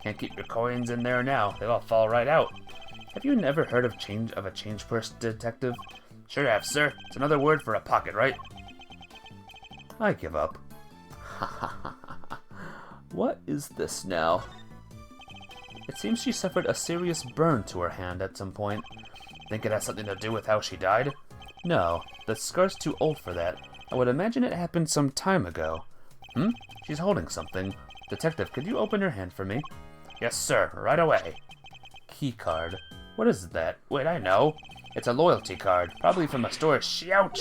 Can't keep your coins in there now. They'll all fall right out. Have you never heard of a change purse, detective? Sure have, sir. It's another word for a pocket, right? I give up. What is this now? It seems she suffered a serious burn to her hand at some point. Think it has something to do with how she died? No, the scar's too old for that. I would imagine it happened some time ago. She's holding something. Detective, could you open her hand for me? Yes, sir, right away. Key card. What is that? Wait, I know. It's a loyalty card, probably from a store. Ouch!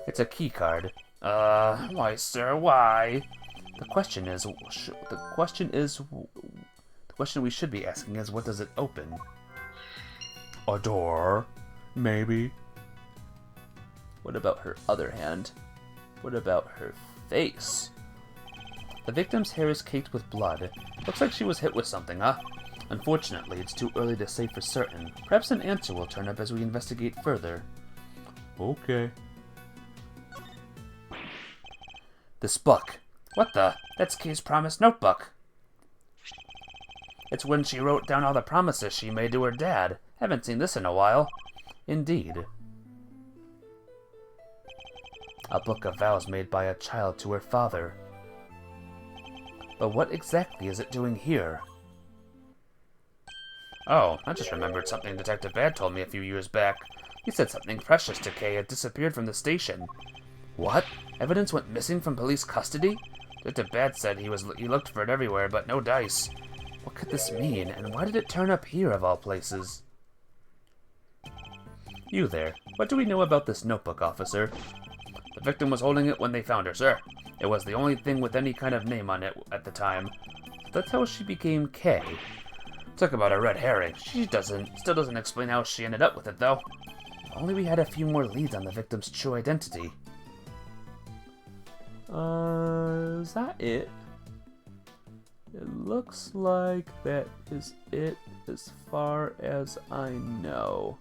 It's a key card. Why, sir, why? The question we should be asking is, what does it open? A door? Maybe. What about her other hand? What about her face? The victim's hair is caked with blood. Looks like she was hit with something, huh? Unfortunately, it's too early to say for certain. Perhaps an answer will turn up as we investigate further. Okay. This book. What the? That's Kay's promise notebook. It's when she wrote down all the promises she made to her dad. Haven't seen this in a while. Indeed. A book of vows made by a child to her father. But what exactly is it doing here? Oh, I just remembered something Detective Bad told me a few years back. He said something precious to Kay had disappeared from the station. What? Evidence went missing from police custody? Detective Bad said he looked for it everywhere, but no dice. What could this mean, and why did it turn up here of all places? You there. What do we know about this notebook, officer? The victim was holding it when they found her, sir. It was the only thing with any kind of name on it at the time. That's how she became Kay. Talk about a red herring. Still doesn't explain how she ended up with it, though. If only we had a few more leads on the victim's true identity. Is that it? It looks like that is it as far as I know.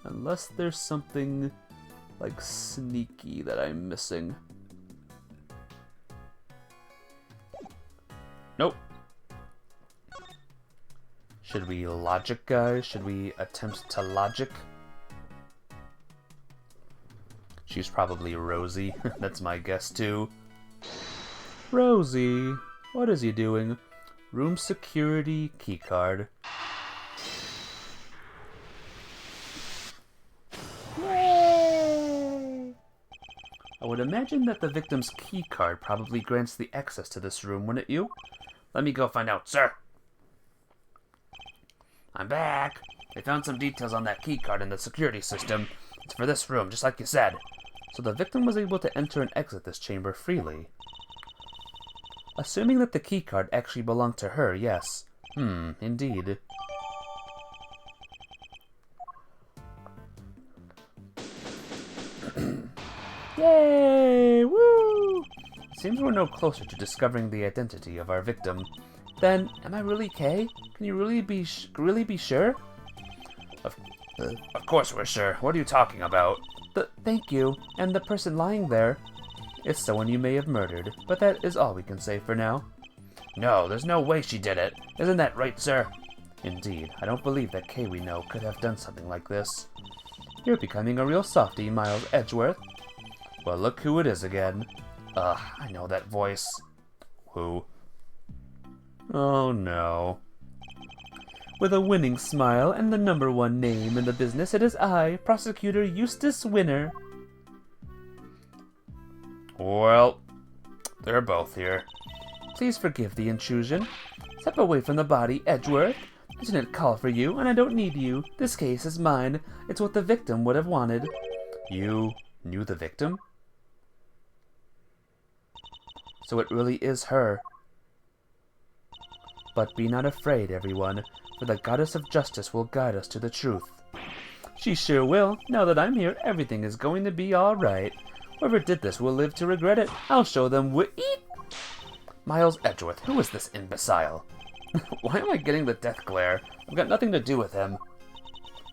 Unless there's something, like, sneaky that I'm missing. Nope. Should we logic, guys? Should we attempt to logic? She's probably Rosie. That's my guess, too. Rosie, what is he doing? Room security keycard. Yay! I would imagine that the victim's keycard probably grants the access to this room, wouldn't you? Let me go find out, sir. I'm back. They found some details on that keycard in the security system. It's for this room, just like you said. So the victim was able to enter and exit this chamber freely. Assuming that the keycard actually belonged to her, yes. Indeed. Yay! Woo! Seems we're no closer to discovering the identity of our victim. Then, am I really Kay? Can you really be sure? Of course we're sure. What are you talking about? Thank you. And the person lying there is someone you may have murdered, but that is all we can say for now. No, there's no way she did it. Isn't that right, sir? Indeed, I don't believe that Kay we know could have done something like this. You're becoming a real softie, Miles Edgeworth. Well, look who it is again. I know that voice. Who? Oh no. With a winning smile and the #1 name in the business, it is I, Prosecutor Eustace Winner. Well, they're both here. Please forgive the intrusion. Step away from the body, Edgeworth. I didn't call for you, and I don't need you. This case is mine. It's what the victim would have wanted. You knew the victim? So it really is her. But be not afraid, everyone, for the goddess of justice will guide us to the truth. She sure will. Now that I'm here, everything is going to be all right. Whoever did this will live to regret it. I'll show them Miles Edgeworth, who is this imbecile? Why am I getting the death glare? I've got nothing to do with him.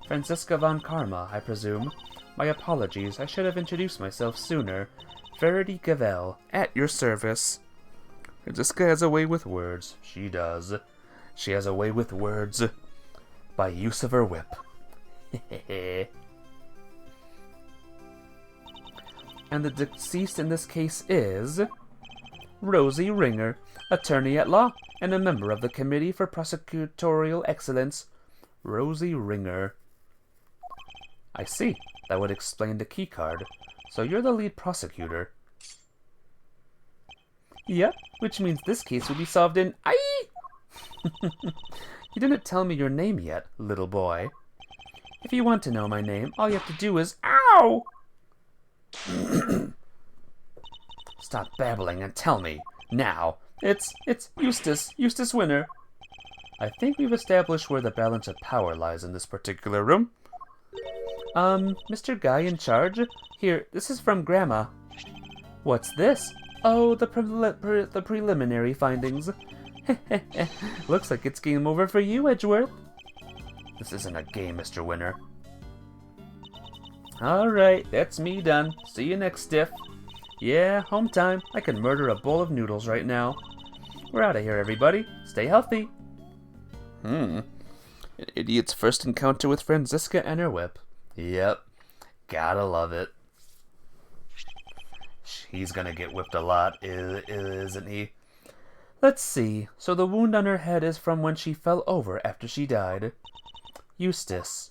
Franziska von Karma, I presume. My apologies, I should have introduced myself sooner. Verity Gavel, at your service. Franziska has a way with words. She does. She has a way with words. By use of her whip. And the deceased in this case is Rosie Ringer, attorney at law and a member of the Committee for Prosecutorial Excellence. Rosie Ringer. I see. That would explain the keycard. So you're the lead prosecutor. Yep, which means this case will be solved in... Aye! You didn't tell me your name yet, little boy. If you want to know my name, all you have to do is... Ow! Stop babbling and tell me. Now. It's Eustace Winner. I think we've established where the balance of power lies in this particular room. Mr. Guy in charge? Here, this is from Grandma. What's this? Oh, the preliminary findings. Looks like it's game over for you, Edgeworth. This isn't a game, Mr. Winner. Alright, that's me done. See you next stiff. Yeah, home time. I could murder a bowl of noodles right now. We're out of here, everybody. Stay healthy. An idiot's first encounter with Franziska and her whip. Yep. Gotta love it. He's gonna get whipped a lot, isn't he? Let's see. So the wound on her head is from when she fell over after she died. Eustace.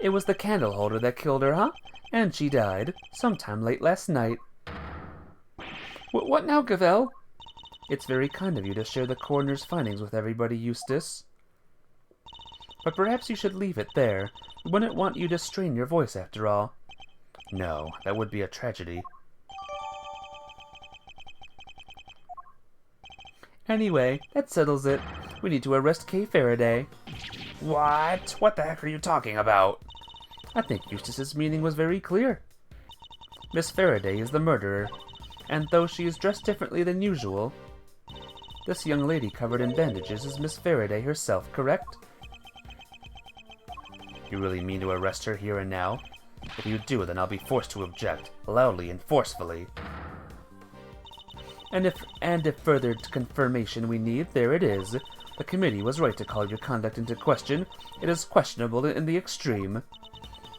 It was the candle holder that killed her, huh? And she died sometime late last night. What now, Gavel? It's very kind of you to share the coroner's findings with everybody, Eustace. But perhaps you should leave it there. We wouldn't want you to strain your voice after all. No, that would be a tragedy. Anyway, that settles it. We need to arrest Kay Faraday. What? What the heck are you talking about? I think Eustace's meaning was very clear. Miss Faraday is the murderer, and though she is dressed differently than usual, this young lady covered in bandages is Miss Faraday herself, correct? You really mean to arrest her here and now? If you do, then I'll be forced to object, loudly and forcefully. And if further confirmation we need, there it is. The committee was right to call your conduct into question. It is questionable in the extreme.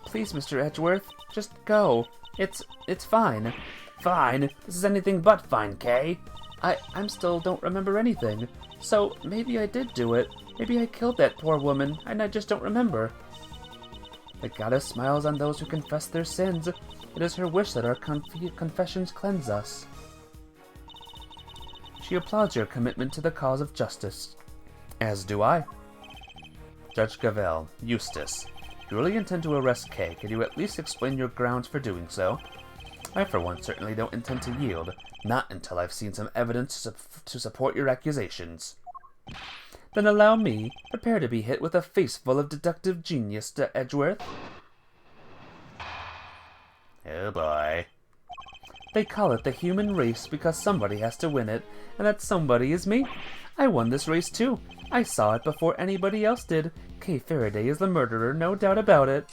Please, Mr. Edgeworth, just go. It's fine. Fine? This is anything but fine, Kay. I'm still don't remember anything. So, maybe I did do it. Maybe I killed that poor woman, and I just don't remember. The goddess smiles on those who confess their sins. It is her wish that our confessions cleanse us. She applauds your commitment to the cause of justice. As do I. Judge Gavel, Eustace. If you really intend to arrest Kay, could you at least explain your grounds for doing so? I, for one, certainly don't intend to yield. Not until I've seen some evidence to support your accusations. Then allow me. Prepare to be hit with a face full of deductive genius, Edgeworth. Oh boy. They call it the human race because somebody has to win it, and that somebody is me. I won this race too. I saw it before anybody else did. Kay Faraday is the murderer, no doubt about it.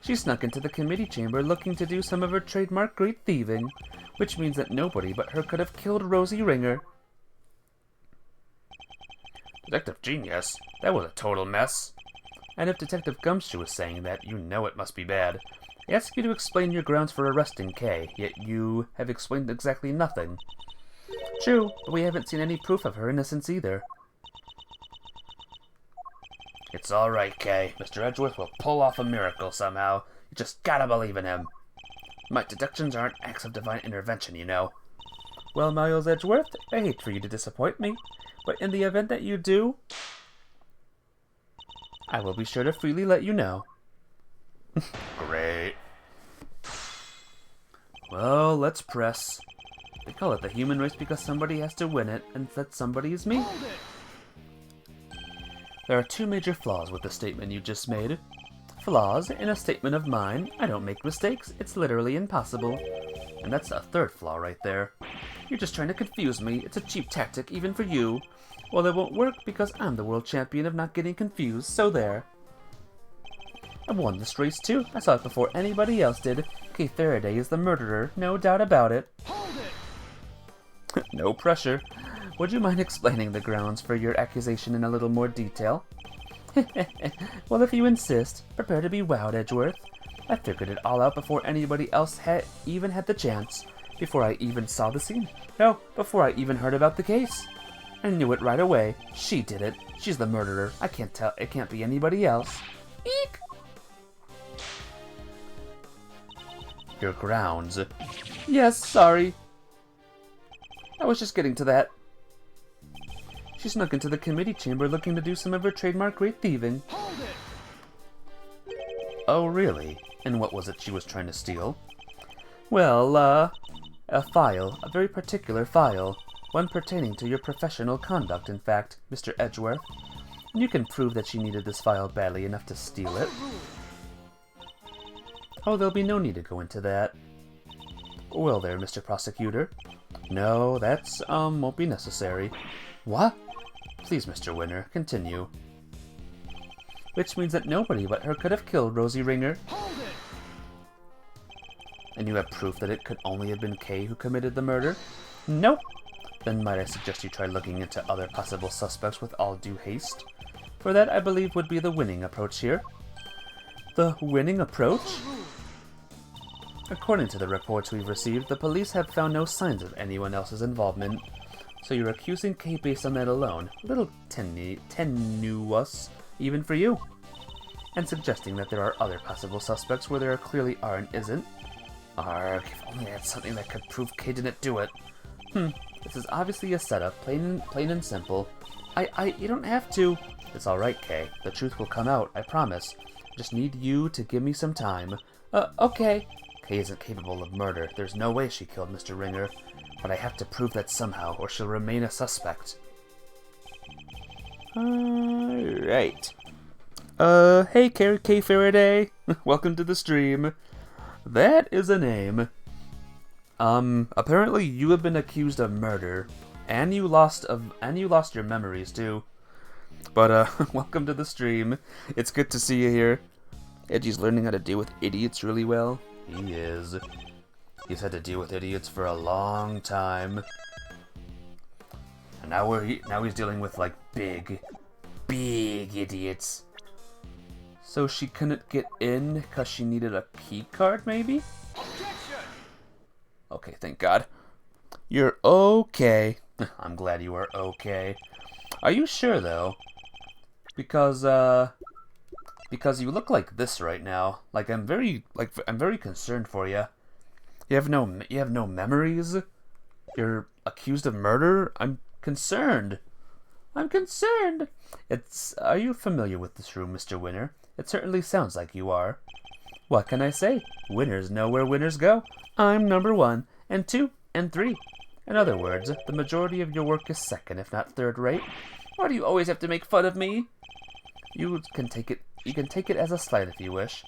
She snuck into the committee chamber looking to do some of her trademark great thieving, which means that nobody but her could have killed Rosie Ringer. Detective Genius? That was a total mess. And if Detective Gumshoe is saying that, you know it must be bad. I ask you to explain your grounds for arresting Kay, yet you have explained exactly nothing. True, but we haven't seen any proof of her innocence either. It's alright, Kay. Mr. Edgeworth will pull off a miracle somehow. You just gotta believe in him. My deductions aren't acts of divine intervention, you know. Well, Miles Edgeworth, I hate for you to disappoint me, but in the event that you do, I will be sure to freely let you know. Great. Well, let's press. They call it the human race because somebody has to win it, and that somebody is me. There are two major flaws with the statement you just made. Flaws in a statement of mine. I don't make mistakes. It's literally impossible. And that's a third flaw right there. You're just trying to confuse me. It's a cheap tactic, even for you. Well, it won't work because I'm the world champion of not getting confused, so there. I won this race too. I saw it before anybody else did. Kay Faraday is the murderer, no doubt about it. Hold it! No pressure. Would you mind explaining the grounds for your accusation in a little more detail? Well, if you insist, prepare to be wowed, Edgeworth. I figured it all out before anybody else even had the chance. Before I even saw the scene. No, before I even heard about the case. I knew it right away. She did it. She's the murderer. I can't tell. It can't be anybody else. Eek! Your grounds. Yes, sorry. I was just getting to that. She snuck into the committee chamber looking to do some of her trademark great thieving. Hold it! Oh, really? And what was it she was trying to steal? Well, a file. A very particular file. One pertaining to your professional conduct, in fact, Mr. Edgeworth. And you can prove that she needed this file badly enough to steal it. Oh, there'll be no need to go into that. Well there, Mr. Prosecutor. No, that's, won't be necessary. What? Please, Mr. Winner, continue. Which means that nobody but her could have killed Rosie Ringer. Hold it! And you have proof that it could only have been Kay who committed the murder? Nope. Then might I suggest you try looking into other possible suspects with all due haste? For that, I believe, would be the winning approach here. The winning approach? According to the reports we've received, the police have found no signs of anyone else's involvement. So you're accusing Kay based on that alone. A little tenuous, even for you. And suggesting that there are other possible suspects where there clearly are and isn't. Arg, if only I had something that could prove Kay didn't do it. This is obviously a setup, plain and simple. You don't have to. It's alright, Kay. The truth will come out, I promise. I just need you to give me some time. Okay. Kay isn't capable of murder. There's no way she killed Mr. Ringer. But I have to prove that somehow, or she'll remain a suspect. Alright. Hey, Kay Faraday. Welcome to the stream. That is a name. Apparently you have been accused of murder. And you lost your memories, too. But, welcome to the stream. It's good to see you here. Edgy's learning how to deal with idiots really well. He is. He's had to deal with idiots for a long time. And now he's dealing with like big idiots. So she couldn't get in because she needed a key card, maybe? Okay, thank God. You're okay. I'm glad you are okay. Are you sure though? Because you look like this right now. Like I'm very concerned for you. You have no memories. You're accused of murder. I'm concerned. Are you familiar with this room, Mr. Winner? It certainly sounds like you are. What can I say? Winners know where winners go. I'm number 1, and 2, and 3. In other words, the majority of your work is second, if not third rate. Why do you always have to make fun of me? You can take it as a slight if you wish.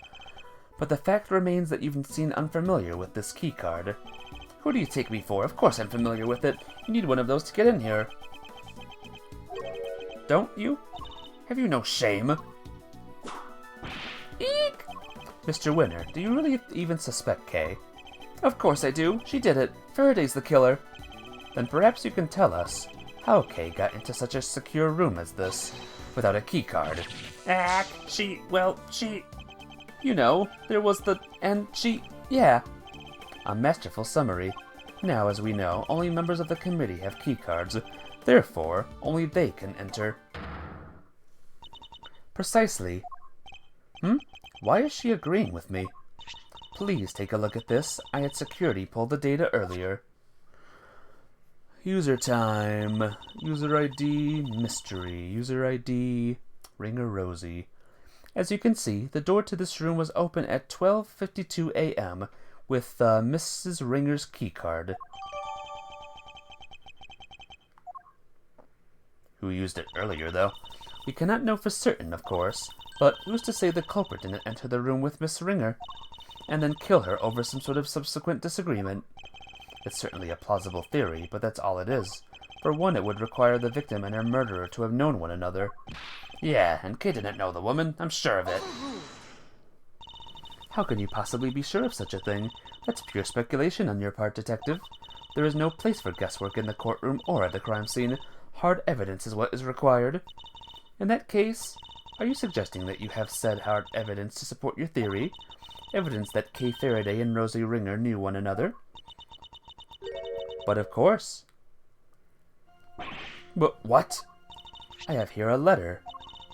But the fact remains that you've seemed unfamiliar with this key card. Who do you take me for? Of course I'm familiar with it. You need one of those to get in here. Don't you? Have you no shame? Eek! Mr. Winner, do you really even suspect Kay? Of course I do. She did it. Faraday's the killer. Then perhaps you can tell us how Kay got into such a secure room as this, without a key card. You know, there was yeah. A masterful summary. Now, as we know, only members of the committee have key cards. Therefore, only they can enter. Precisely. Why is she agreeing with me? Please take a look at this. I had security pull the data earlier. User time. User ID, mystery. User ID, Ringer Rosie. As you can see, the door to this room was open at 12:52 a.m. with Mrs. Ringer's keycard. Who used it earlier, though? We cannot know for certain, of course, but who's to say the culprit didn't enter the room with Miss Ringer, and then kill her over some sort of subsequent disagreement? It's certainly a plausible theory, but that's all it is. For one, it would require the victim and her murderer to have known one another. Yeah, and Kay didn't know the woman, I'm sure of it. How can you possibly be sure of such a thing? That's pure speculation on your part, Detective. There is no place for guesswork in the courtroom or at the crime scene. Hard evidence is what is required. In that case, are you suggesting that you have said hard evidence to support your theory? Evidence that Kay Faraday and Rosie Ringer knew one another? But of course. But what? I have here a letter.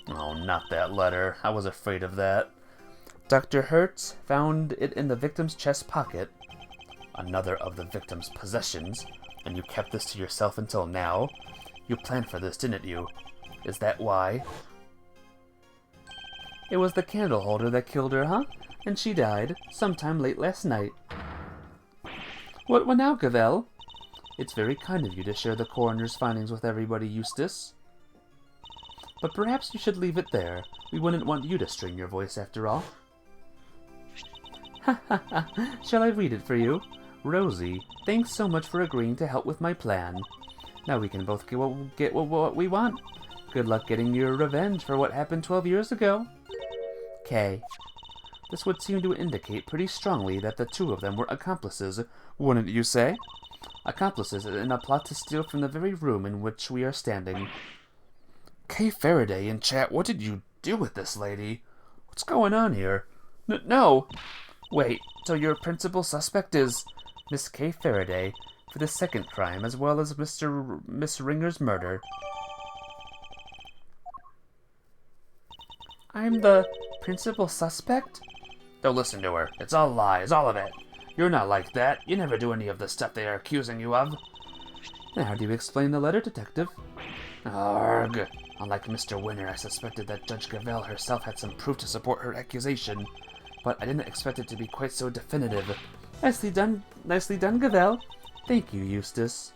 Oh, not that letter. I was afraid of that. Dr. Hertz found it in the victim's chest pocket. Another of the victim's possessions. And you kept this to yourself until now? You planned for this, didn't you? Is that why? It was the candle holder that killed her, huh? And she died sometime late last night. What now, Gavel? It's very kind of you to share the coroner's findings with everybody, Eustace. But perhaps you should leave it there. We wouldn't want you to strain your voice after all. Ha ha ha! Shall I read it for you? Rosie, thanks so much for agreeing to help with my plan. Now we can both get what we want. Good luck getting your revenge for what happened 12 years ago. Kay. This would seem to indicate pretty strongly that the two of them were accomplices, wouldn't you say? Accomplices in a plot to steal from the very room in which we are standing. Kay Faraday in chat, what did you do with this lady? What's going on here? No! Wait, so your principal suspect is Miss Kay Faraday for the second crime as well as Miss Ringer's murder. I'm the principal suspect? Don't listen to her. It's all lies, all of it. You're not like that. You never do any of the stuff they are accusing you of. And how do you explain the letter, Detective? Arg. Unlike Mr. Winner, I suspected that Judge Gavel herself had some proof to support her accusation, but I didn't expect it to be quite so definitive. Nicely done, Gavel. Thank you, Eustace.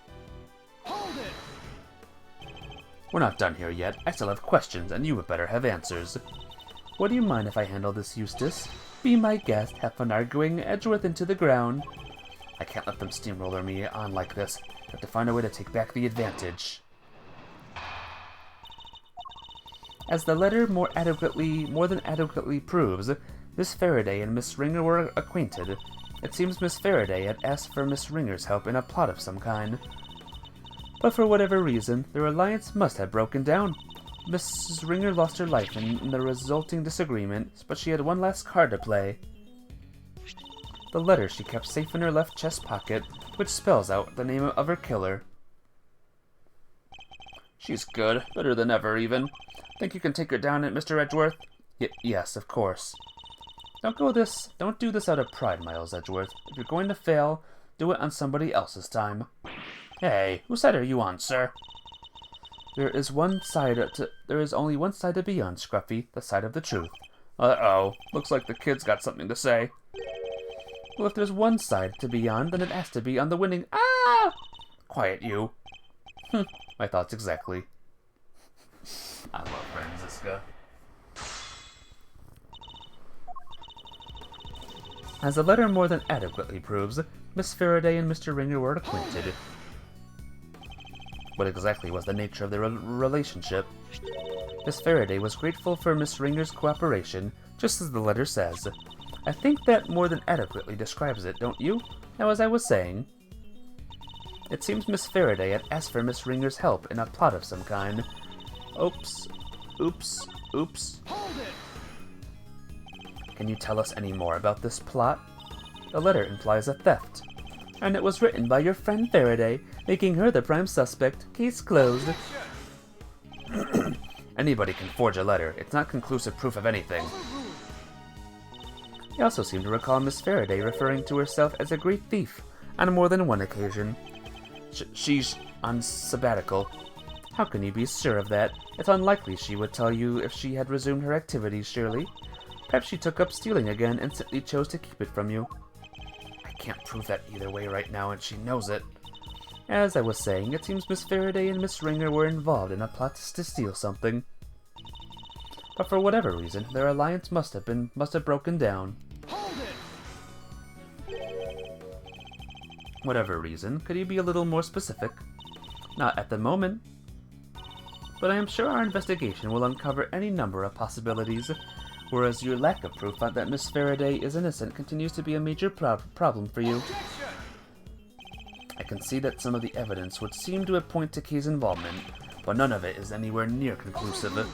Hold it! We're not done here yet. I still have questions, and you would better have answers. What do you mind if I handle this, Eustace? Be my guest, have fun arguing Edgeworth into the ground. I can't let them steamroller me on like this. I have to find a way to take back the advantage. As the letter more than adequately proves, Miss Faraday and Miss Ringer were acquainted. It seems Miss Faraday had asked for Miss Ringer's help in a plot of some kind. But for whatever reason, their alliance must have broken down. Mrs. Ringer lost her life in the resulting disagreement, but she had one last card to play. The letter she kept safe in her left chest pocket, which spells out the name of her killer. She's good. Better than ever, even. Think you can take her down, Mr. Edgeworth? Yes, of course. Don't do this out of pride, Miles Edgeworth. If you're going to fail, do it on somebody else's time. Hey, whose side are you on, sir? There is only one side to be on, Scruffy, the side of the truth. Uh-oh, looks like the kid's got something to say. Well, if there's one side to be on, then it has to be on the winning. Ah! Quiet, you. My thoughts exactly. I love Franziska. As the letter more than adequately proves, Miss Faraday and Mr. Ringer were acquainted. What exactly was the nature of their relationship? Miss Faraday was grateful for Miss Ringer's cooperation, just as the letter says. I think that more than adequately describes it, don't you? Now, as I was saying, it seems Miss Faraday had asked for Miss Ringer's help in a plot of some kind. Oops. Hold it! Can you tell us any more about this plot? The letter implies a theft. And it was written by your friend Faraday, making her the prime suspect. Case closed. Anybody can forge a letter. It's not conclusive proof of anything. You also seem to recall Miss Faraday referring to herself as a great thief on more than one occasion. She's on sabbatical. How can you be sure of that? It's unlikely she would tell you if she had resumed her activities, surely. Perhaps she took up stealing again and simply chose to keep it from you. I can't prove that either way right now, and she knows it. As I was saying, it seems Miss Faraday and Miss Ringer were involved in a plot to steal something. But for whatever reason, their alliance must have broken down. Hold it! Whatever reason, could you be a little more specific? Not at the moment. But I am sure our investigation will uncover any number of possibilities, whereas your lack of proof that Miss Faraday is innocent continues to be a major problem for you. Objection! I can see that some of the evidence would seem to point to Kay's involvement, but none of it is anywhere near conclusive.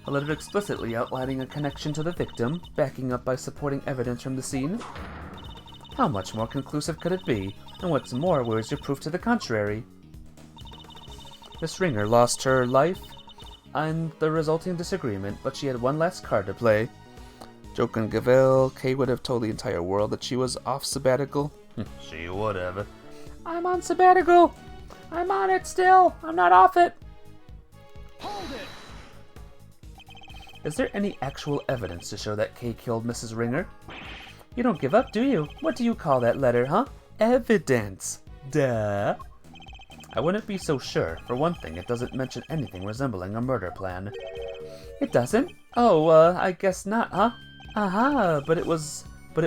A letter explicitly outlining a connection to the victim, backing up by supporting evidence from the scene. How much more conclusive could it be? And what's more, where is your proof to the contrary? Miss Ringer lost her life and the resulting disagreement, but she had one last card to play. Joke and Gavel, Kay would have told the entire world that she was off sabbatical. She would have. I'm on sabbatical! I'm on it still! I'm not off it! Hold it! Is there any actual evidence to show that Kay killed Mrs. Ringer? You don't give up, do you? What do you call that letter, huh? Evidence! Duh! I wouldn't be so sure. For one thing, it doesn't mention anything resembling a murder plan. It doesn't? Oh, I guess not, huh? Aha, but it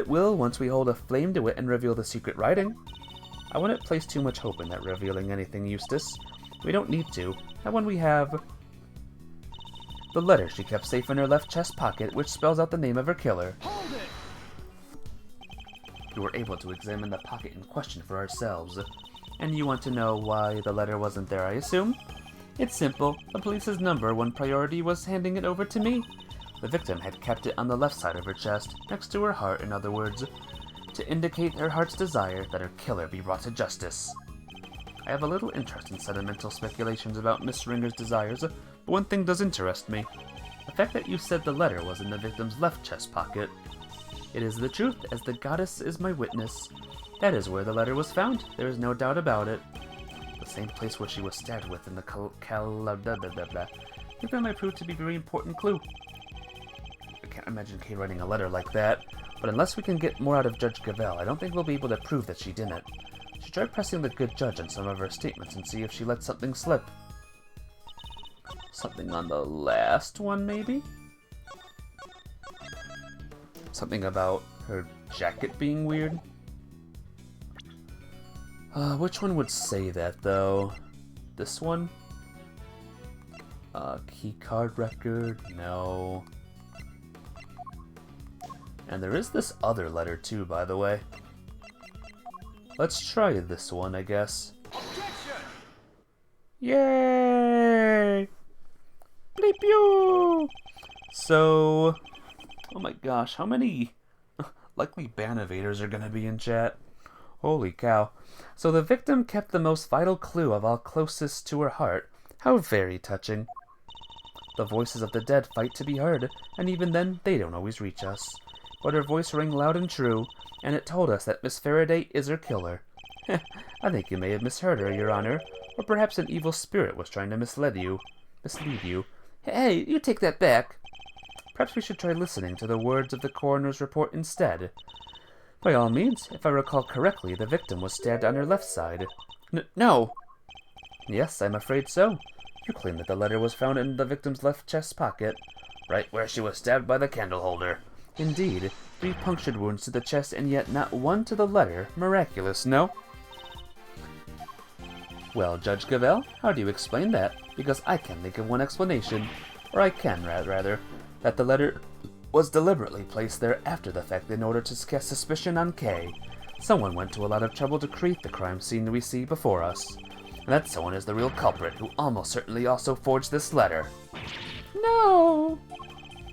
will once we hold a flame to it and reveal the secret writing. I wouldn't place too much hope in that revealing anything, Eustace. We don't need to. That one we have. The letter she kept safe in her left chest pocket, which spells out the name of her killer. Hold it! We were able to examine the pocket in question for ourselves. And you want to know why the letter wasn't there, I assume? It's simple. The police's number one priority was handing it over to me. The victim had kept it on the left side of her chest, next to her heart, in other words, to indicate her heart's desire that her killer be brought to justice. I have a little interest in sentimental speculations about Miss Ringer's desires, but one thing does interest me. The fact that you said the letter was in the victim's left chest pocket. It is the truth, as the goddess is my witness. That is where the letter was found, there is no doubt about it. The same place where she was stabbed with in the I think that might prove to be a very important clue. I can't imagine Kay writing a letter like that, but unless we can get more out of Judge Gavel, I don't think we'll be able to prove that she didn't. Should try pressing the good judge on some of her statements and see if she let something slip. Something on the last one, maybe? Something about her jacket being weird? Which one would say that, though? This one? Keycard record? No. And there is this other letter, too, by the way. Let's try this one, I guess. Objection! Yay! Bleep you! So, oh my gosh, how many likely ban evaders are gonna be in chat? Holy cow. So the victim kept the most vital clue of all closest to her heart. How very touching. The voices of the dead fight to be heard, and even then, they don't always reach us. But her voice rang loud and true, and it told us that Miss Faraday is her killer. I think you may have misheard her, Your Honor, or perhaps an evil spirit was trying to mislead you. Hey, you take that back. Perhaps we should try listening to the words of the coroner's report instead. By all means, if I recall correctly, the victim was stabbed on her left side. No! Yes, I'm afraid so. You claim that the letter was found in the victim's left chest pocket. Right where she was stabbed by the candle holder. Indeed, 3 punctured wounds to the chest and yet not one to the letter. Miraculous, no? Well, Judge Gavelle, how do you explain that? Because I can think of one explanation. Or I can, rather, that the letter was deliberately placed there after the fact in order to cast suspicion on Kay. Someone went to a lot of trouble to create the crime scene we see before us. And that someone is the real culprit, who almost certainly also forged this letter. No!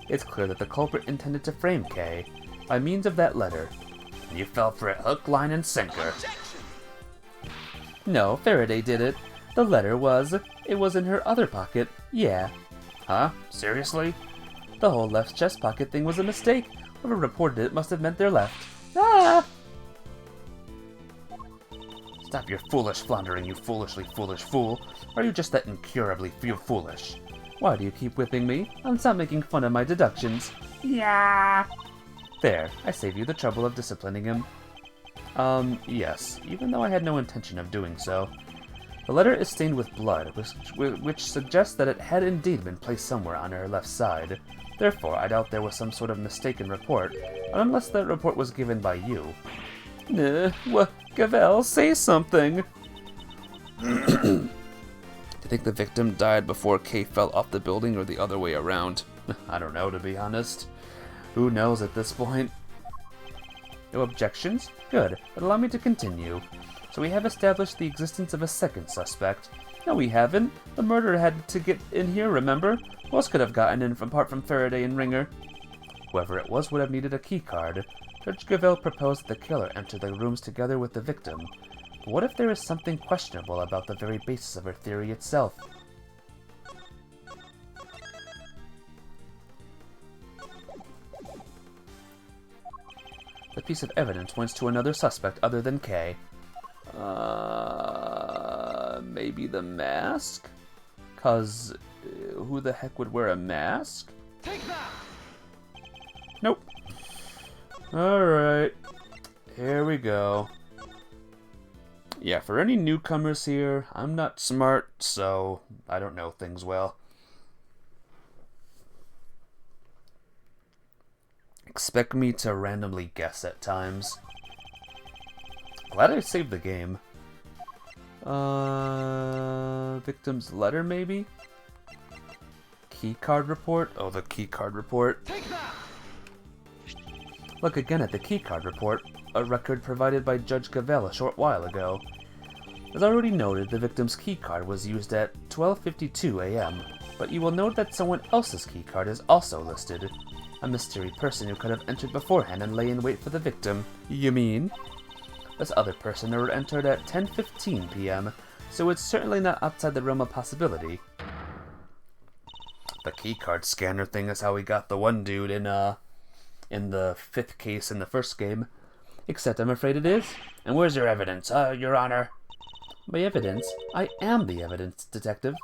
It's clear that the culprit intended to frame Kay by means of that letter. And you fell for it hook, line, and sinker. No, Faraday did it. The letter was in her other pocket. Yeah. Huh? Seriously? The whole left chest pocket thing was a mistake. Whoever reported it must have meant their left. Ah! Stop your foolish floundering, you foolishly foolish fool. Or are you just that incurably foolish? Why do you keep whipping me? And stop making fun of my deductions. Yeah. There, I save you the trouble of disciplining him. Yes, even though I had no intention of doing so. The letter is stained with blood, which suggests that it had indeed been placed somewhere on her left side. Therefore, I doubt there was some sort of mistaken report, unless that report was given by you. Gavelle, say something! Do you think the victim died before Kay fell off the building or the other way around? I don't know, to be honest. Who knows at this point? No objections? Good, but allow me to continue. So we have established the existence of a second suspect. No, we haven't. The murderer had to get in here, remember? Who else could have gotten in apart from Faraday and Ringer? Whoever it was would have needed a keycard. Judge Gavelle proposed that the killer enter the rooms together with the victim. But what if there is something questionable about the very basis of her theory itself? The piece of evidence points to another suspect other than Kay. Maybe the mask? 'Cause who the heck would wear a mask? Take that! Nope. Alright. Here we go. Yeah, for any newcomers here, I'm not smart, so I don't know things well. Expect me to randomly guess at times. Glad I saved the game. Victim's letter, maybe? Keycard report? Oh, the keycard report. Take that! Look again at the keycard report, a record provided by Judge Gavelle a short while ago. As already noted, the victim's keycard was used at 12:52 a.m., but you will note that someone else's keycard is also listed. A mystery person who could have entered beforehand and lay in wait for the victim. You mean? This other person entered at 10:15 p.m., so it's certainly not outside the realm of possibility. The keycard scanner thing is how we got the one dude in the 5th case in the first game. Except I'm afraid it is. And where's your evidence, Your Honor? My evidence? I am the evidence, Detective.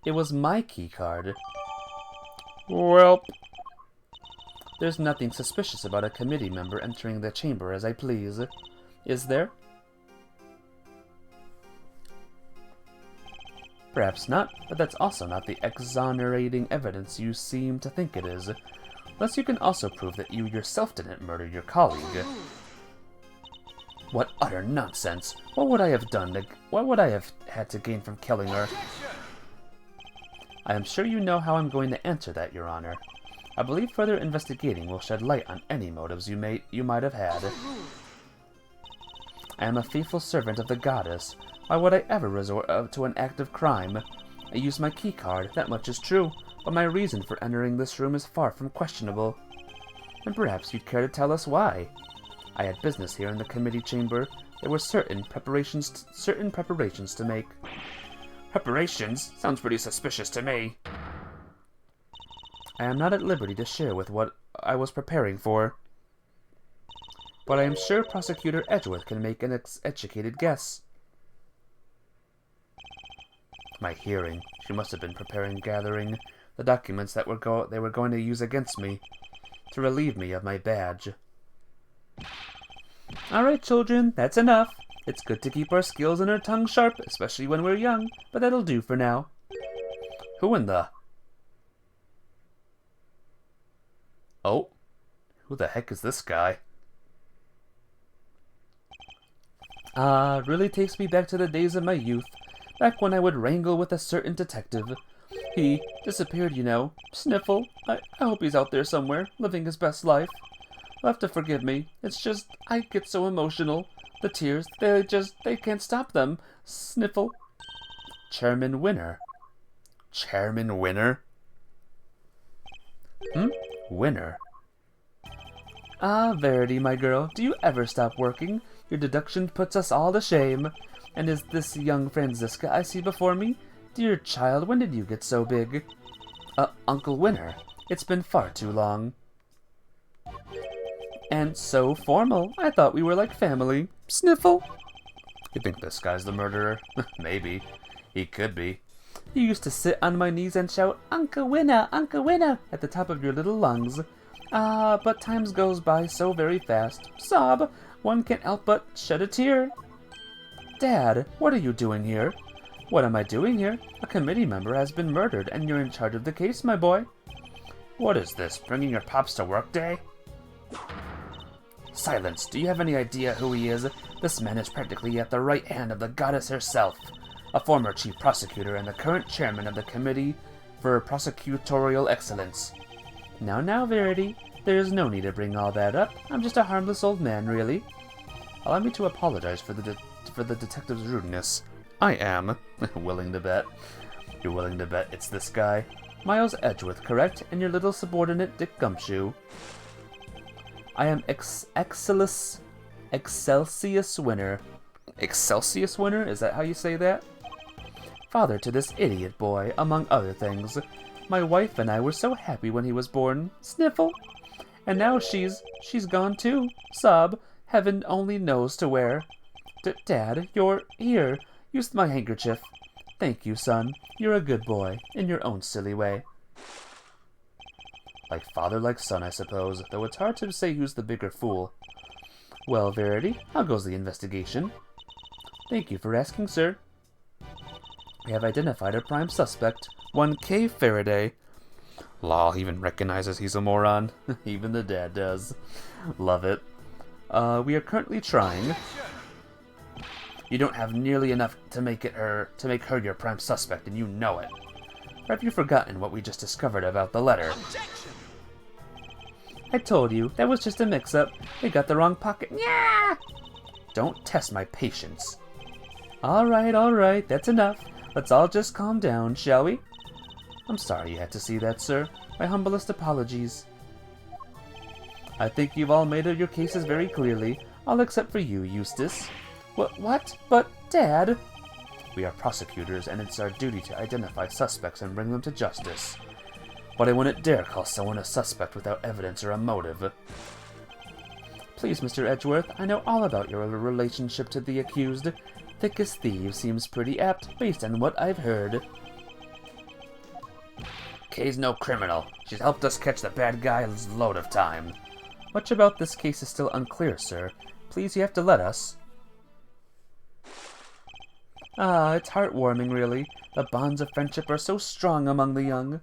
It was my keycard. Welp. There's nothing suspicious about a committee member entering the chamber as I please. Is there? Perhaps not, but that's also not the exonerating evidence you seem to think it is. Unless you can also prove that you yourself didn't murder your colleague. What utter nonsense! What would I have had to gain from killing her? I am sure you know how I'm going to answer that, Your Honor. I believe further investigating will shed light on any motives you might have had. I am a faithful servant of the goddess, Why would I ever resort to an act of crime? I used my key card, that much is true, but my reason for entering this room is far from questionable. And perhaps you'd care to tell us why. I had business here in the committee chamber. There were certain preparations to make. Preparations? Sounds pretty suspicious to me. I am not at liberty to share with what I was preparing for, but I am sure Prosecutor Edgeworth can make an educated guess. My hearing. She must have been gathering the documents that they were going to use against me to relieve me of my badge. All right, children, that's enough. It's good to keep our skills and our tongues sharp, especially when we're young, but that'll do for now. Who in the... Oh, who the heck is this guy? Really takes me back to the days of my youth, back when I would wrangle with a certain detective. He disappeared, you know. Sniffle. I hope he's out there somewhere, living his best life. You'll have to forgive me. It's just, I get so emotional. The tears, they can't stop them. Sniffle. Chairman Winner. Chairman Winner? Winner. Verity, my girl, do you ever stop working? Your deduction puts us all to shame. And is this young Franziska I see before me? Dear child, when did you get so big? Uncle Winner, it's been far too long. And so formal. I thought we were like family. Sniffle. You think this guy's the murderer? Maybe. He could be. You used to sit on my knees and shout, Uncle Winner, at the top of your little lungs. But times goes by so very fast. Sob. One can't help but shed a tear. Dad, what are you doing here? What am I doing here? A committee member has been murdered, and you're in charge of the case, my boy. What is this, bringing your pops to work day? Silence. Do you have any idea who he is? This man is practically at the right hand of the goddess herself. A former chief prosecutor and the current chairman of the Committee for Prosecutorial Excellence. Now, Verity. There is no need to bring all that up. I'm just a harmless old man, really. Allow me to apologize for the detective's rudeness. I am willing to bet. You're willing to bet it's this guy? Miles Edgeworth, correct? And your little subordinate, Dick Gumshoe. I am Excelsius Winner. Excelsius Winner? Is that how you say that? Father to this idiot boy, among other things. My wife and I were so happy when he was born. Sniffle. And now she's gone too. Sob. Heaven only knows to where. Dad, you're here. Use my handkerchief. Thank you, son. You're a good boy, in your own silly way. Like father, like son, I suppose, though it's hard to say who's the bigger fool. Well, Verity, how goes the investigation? Thank you for asking, sir. We have identified a prime suspect, one K. Faraday. Law even recognizes he's a moron. Even the dad does. Love it. We are currently trying. You don't have nearly enough to make her your prime suspect, and you know it. Or have you forgotten what we just discovered about the letter? Objection! I told you, that was just a mix-up. They got the wrong pocket. Yeah! Don't test my patience. Alright, that's enough. Let's all just calm down, shall we? I'm sorry you had to see that, sir. My humblest apologies. I think you've all made out your cases very clearly, all except for you, Eustace. What? But, Dad... We are prosecutors, and it's our duty to identify suspects and bring them to justice. But I wouldn't dare call someone a suspect without evidence or a motive. Please, Mr. Edgeworth, I know all about your relationship to the accused. Thick as thieves seems pretty apt, based on what I've heard. Kay's no criminal. She's helped us catch the bad guy's load of time. Much about this case is still unclear, sir. Please, you have to let us. It's heartwarming, really. The bonds of friendship are so strong among the young.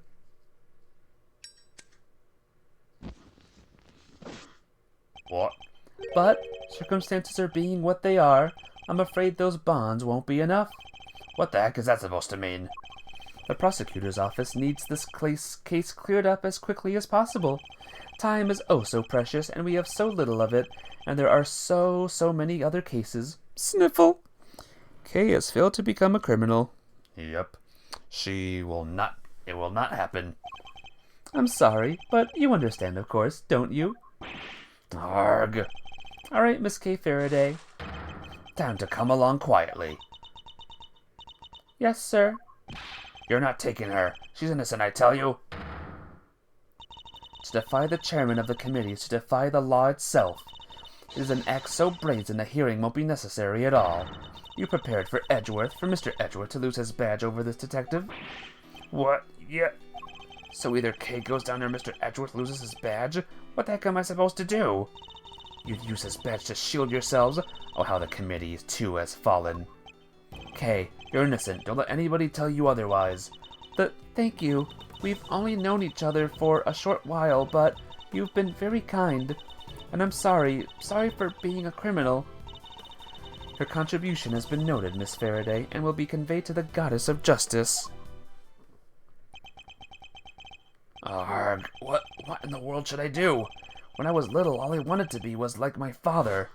What? But, circumstances are being what they are. I'm afraid those bonds won't be enough. What the heck is that supposed to mean? The prosecutor's office needs this case cleared up as quickly as possible. Time is oh so precious, and we have so little of it, and there are so many other cases. Sniffle! Kay has failed to become a criminal. Yep. It will not happen. I'm sorry, but you understand, of course, don't you? Arg. Alright, Miss Kay Faraday. Time to come along quietly. Yes, sir. You're not taking her. She's innocent, I tell you. To defy the chairman of the committee is to defy the law itself. It is an act so brazen a hearing won't be necessary at all. You prepared for Mr. Edgeworth to lose his badge over this detective? What? Yeah. So either Kay goes down or Mr. Edgeworth loses his badge? What the heck am I supposed to do? You'd use his badge to shield yourselves? Oh, how the committee, too, has fallen. Kay, you're innocent. Don't let anybody tell you otherwise. Thank you. We've only known each other for a short while, but you've been very kind. And I'm sorry. Sorry for being a criminal. Her contribution has been noted, Miss Faraday, and will be conveyed to the Goddess of Justice. Arg, what in the world should I do? When I was little, all I wanted to be was like my father.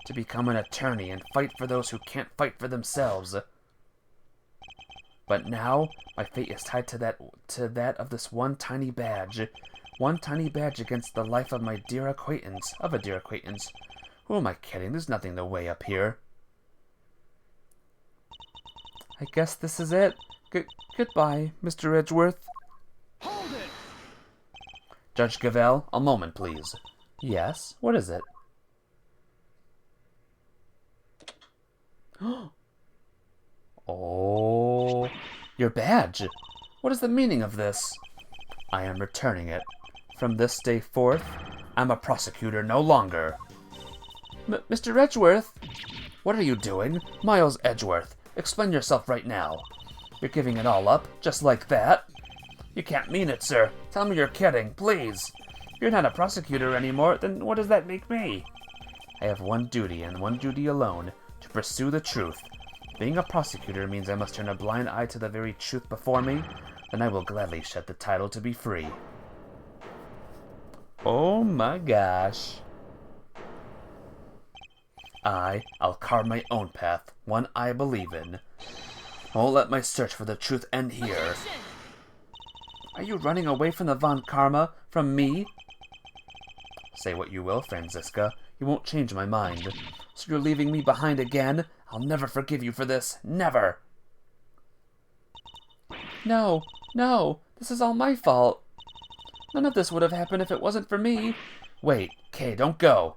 To become an attorney and fight for those who can't fight for themselves. But now, my fate is tied to that of this one tiny badge. One tiny badge against the life of a dear acquaintance. Who am I kidding? There's nothing in the way up here. I guess this is it. Goodbye, Mr. Edgeworth. Hold it! Judge Gavelle, a moment, please. Yes? What is it? Oh, your badge. What is the meaning of this? I am returning it. From this day forth, I'm a prosecutor no longer. Mr. Edgeworth? What are you doing? Miles Edgeworth, explain yourself right now. You're giving it all up, just like that? You can't mean it, sir. Tell me you're kidding, please. You're not a prosecutor anymore, then what does that make me? I have one duty, and one duty alone, to pursue the truth. Being a prosecutor means I must turn a blind eye to the very truth before me, then I will gladly shed the title to be free. Oh my gosh. I'll carve my own path, one I believe in. I won't let my search for the truth end here. Are you running away from the Von Karma? From me? Say what you will, Franziska. You won't change my mind. So you're leaving me behind again? I'll never forgive you for this. Never! No. This is all my fault. None of this would have happened if it wasn't for me. Wait, Kay, don't go.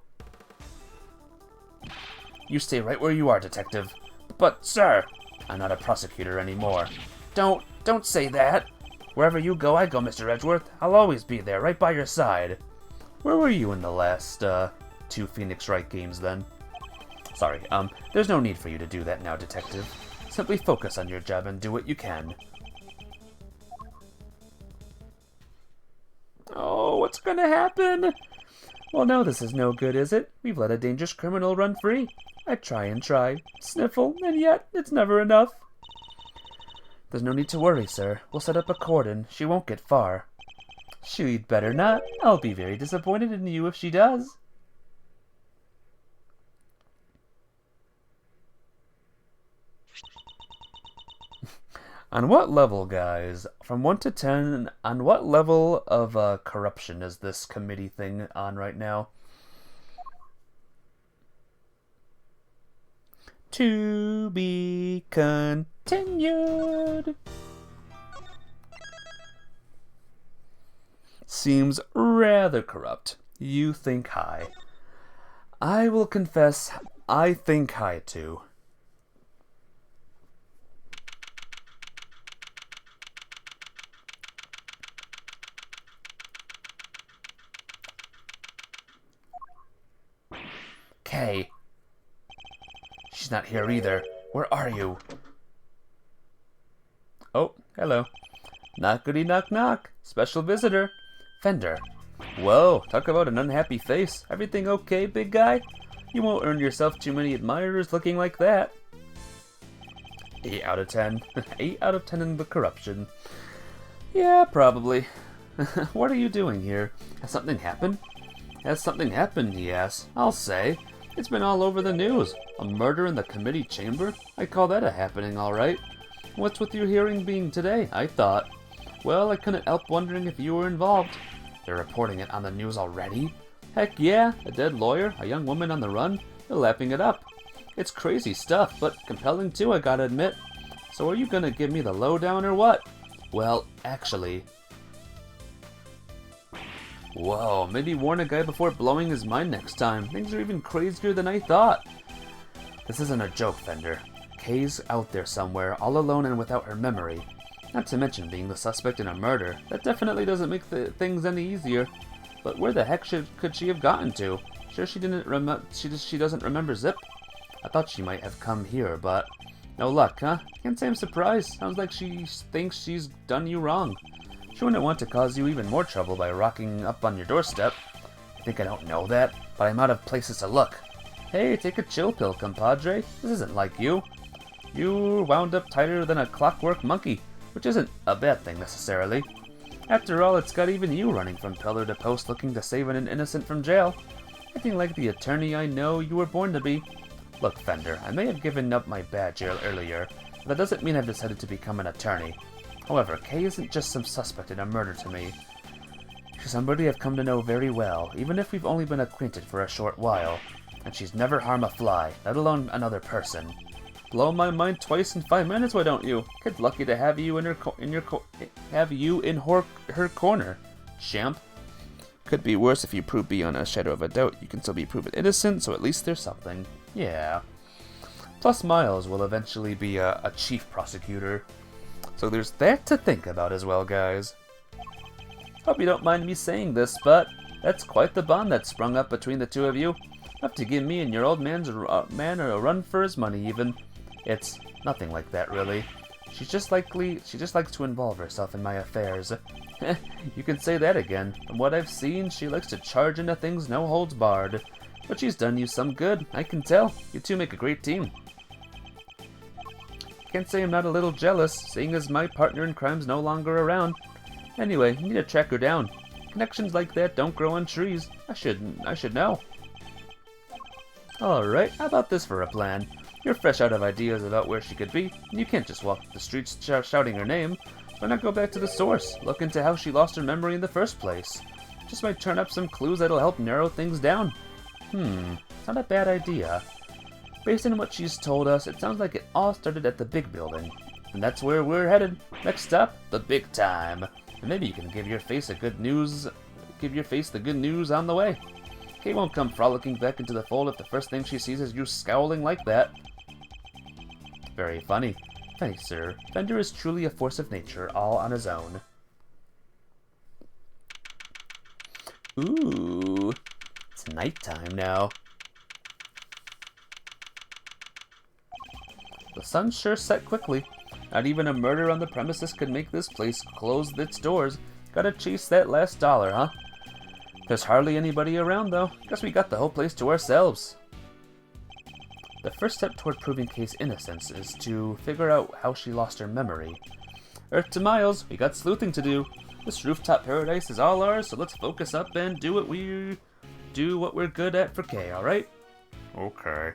You stay right where you are, detective. But, sir, I'm not a prosecutor anymore. Don't say that. Wherever you go, I go, Mr. Edgeworth. I'll always be there, right by your side. Where were you in the last, 2 Phoenix Wright games, then? Sorry, there's no need for you to do that now, detective. Simply focus on your job and do what you can. Oh, what's gonna happen? Well, no, this is no good, is it? We've let a dangerous criminal run free. I try and try, sniffle, and yet it's never enough. There's no need to worry, sir. We'll set up a cordon. She won't get far. She'd better not. I'll be very disappointed in you if she does. On what level, guys? From 1 to 10, on what level of corruption is this committee thing on right now? To be continued. Seems rather corrupt. You think high. I will confess, I think high too. Kay. She's not here either. Where are you? Oh, hello. Knockity knock knock. Special visitor. Fender. Whoa, talk about an unhappy face. Everything okay, big guy? You won't earn yourself too many admirers looking like that. 8 out of 10. 8 out of 10 in the corruption. Yeah, probably. What are you doing here? Has something happened? Has something happened, he asks. I'll say. It's been all over the news. A murder in the committee chamber? I call that a happening, all right. What's with your hearing being today? I thought. Well, I couldn't help wondering if you were involved. They're reporting it on the news already? Heck yeah, a dead lawyer, a young woman on the run. They're lapping it up. It's crazy stuff, but compelling too, I gotta admit. So are you gonna give me the lowdown or what? Well, actually... Whoa, maybe warn a guy before blowing his mind next time. Things are even crazier than I thought. This isn't a joke, Fender. Kay's out there somewhere, all alone and without her memory. Not to mention being the suspect in a murder. That definitely doesn't make things any easier. But where the heck could she have gotten to? Sure she doesn't remember Zip? I thought she might have come here, but... No luck, huh? Can't say I'm surprised. Sounds like she thinks she's done you wrong. She wouldn't want to cause you even more trouble by rocking up on your doorstep. You think I don't know that? But I'm out of places to look. Hey, take a chill pill, compadre. This isn't like you. You're wound up tighter than a clockwork monkey, which isn't a bad thing necessarily. After all, it's got even you running from pillar to post looking to save an innocent from jail. Acting like the attorney I know you were born to be. Look, Fender, I may have given up my badge earlier, but that doesn't mean I've decided to become an attorney. However, Kay isn't just some suspect in a murder to me. She's somebody I've come to know very well, even if we've only been acquainted for a short while. And she's never harmed a fly, let alone another person. Blow my mind twice in 5 minutes, why don't you? Kid's lucky to have you in her corner, champ. Could be worse if you prove beyond a shadow of a doubt you can still be proven innocent, so at least there's something. Yeah. Plus Miles will eventually be a chief prosecutor. So there's that to think about as well, guys. Hope you don't mind me saying this, but that's quite the bond that's sprung up between the two of you. Enough to give me and your old man a run for his money, even. It's nothing like that, really. She just likes to involve herself in my affairs. You can say that again. From what I've seen, she likes to charge into things no holds barred. But she's done you some good, I can tell. You two make a great team. Can't say I'm not a little jealous, seeing as my partner in crime's no longer around. Anyway, you need to track her down. Connections like that don't grow on trees. I should know. Alright, how about this for a plan? You're fresh out of ideas about where she could be, and you can't just walk the streets shouting her name. Why not go back to the source, look into how she lost her memory in the first place? Just might turn up some clues that'll help narrow things down. It's not a bad idea. Based on what she's told us, it sounds like it all started at the big building. And that's where we're headed. Next stop, the big time. And maybe you can give your face the good news on the way. Kay won't come frolicking back into the fold if the first thing she sees is you scowling like that. Very funny. Thanks, sir. Fender is truly a force of nature, all on his own. Ooh, it's nighttime now. The sun sure set quickly. Not even a murder on the premises could make this place close its doors. Gotta chase that last dollar, huh? There's hardly anybody around, though. Guess we got the whole place to ourselves. The first step toward proving Kay's innocence is to figure out how she lost her memory. Earth to Miles, we got sleuthing to do. This rooftop paradise is all ours, so let's focus up and do what we're good at for Kay, alright? Okay.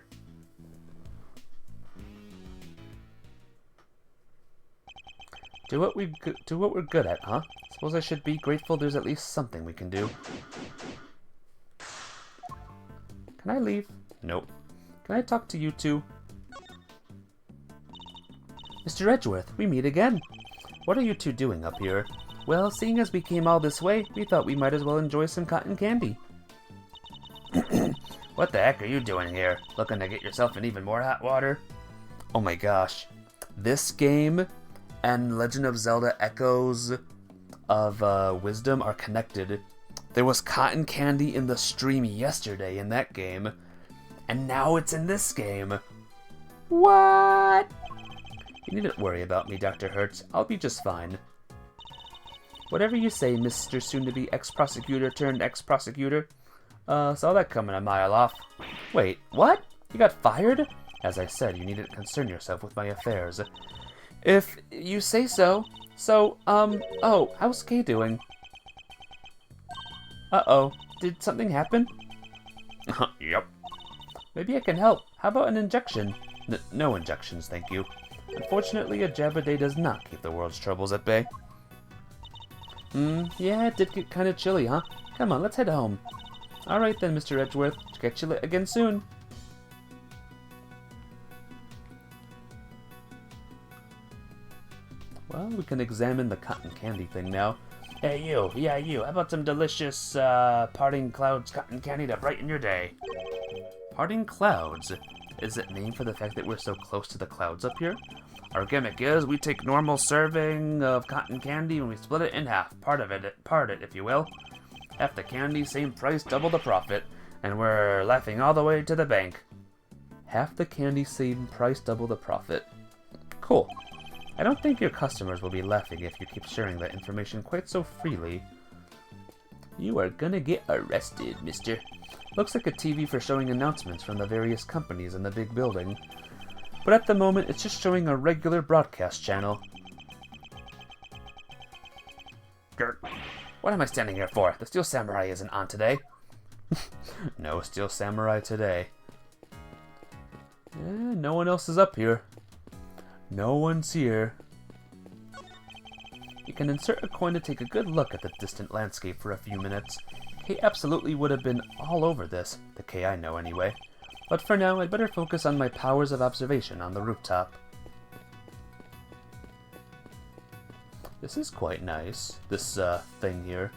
Do what we're good at, huh? Suppose I should be grateful there's at least something we can do. Can I leave? Nope. Can I talk to you two? Mr. Edgeworth, we meet again. What are you two doing up here? Well, seeing as we came all this way, we thought we might as well enjoy some cotton candy. What the heck are you doing here? Looking to get yourself in even more hot water? Oh my gosh. This game and Legend of Zelda Echoes of Wisdom are connected. There was cotton candy in the stream yesterday in that game, and now it's in this game. What? You needn't worry about me, Dr. Hertz. I'll be just fine. Whatever you say, Mr. Soon-to-be ex-prosecutor turned ex-prosecutor. Saw that coming a mile off. Wait, what? You got fired? As I said, you needn't concern yourself with my affairs. If you say so. So, oh, how's Kay doing? Uh-oh, did something happen? Yep. Maybe I can help. How about an injection? No injections, thank you. Unfortunately, a jab a day does not keep the world's troubles at bay. Yeah, it did get kind of chilly, huh? Come on, let's head home. Alright then, Mr. Edgeworth. Catch you again soon. Well, we can examine the cotton candy thing now. Hey, you. Yeah, you. How about some delicious, Parting Clouds cotton candy to brighten your day? Parting Clouds? Is it named for the fact that we're so close to the clouds up here? Our gimmick is we take normal serving of cotton candy and we split it in half. Part it, if you will. Half the candy, same price, double the profit. And we're laughing all the way to the bank. Half the candy, same price, double the profit. Cool. I don't think your customers will be laughing if you keep sharing that information quite so freely. You are gonna get arrested, mister. Looks like a TV for showing announcements from the various companies in the big building. But at the moment, it's just showing a regular broadcast channel. Gert, what am I standing here for? The Steel Samurai isn't on today. No Steel Samurai today. No one else is up here. No one's here. You can insert a coin to take a good look at the distant landscape for a few minutes. Kay absolutely would have been all over this, the Kay I know anyway. But for now, I'd better focus on my powers of observation on the rooftop. This is quite nice, this, thing here.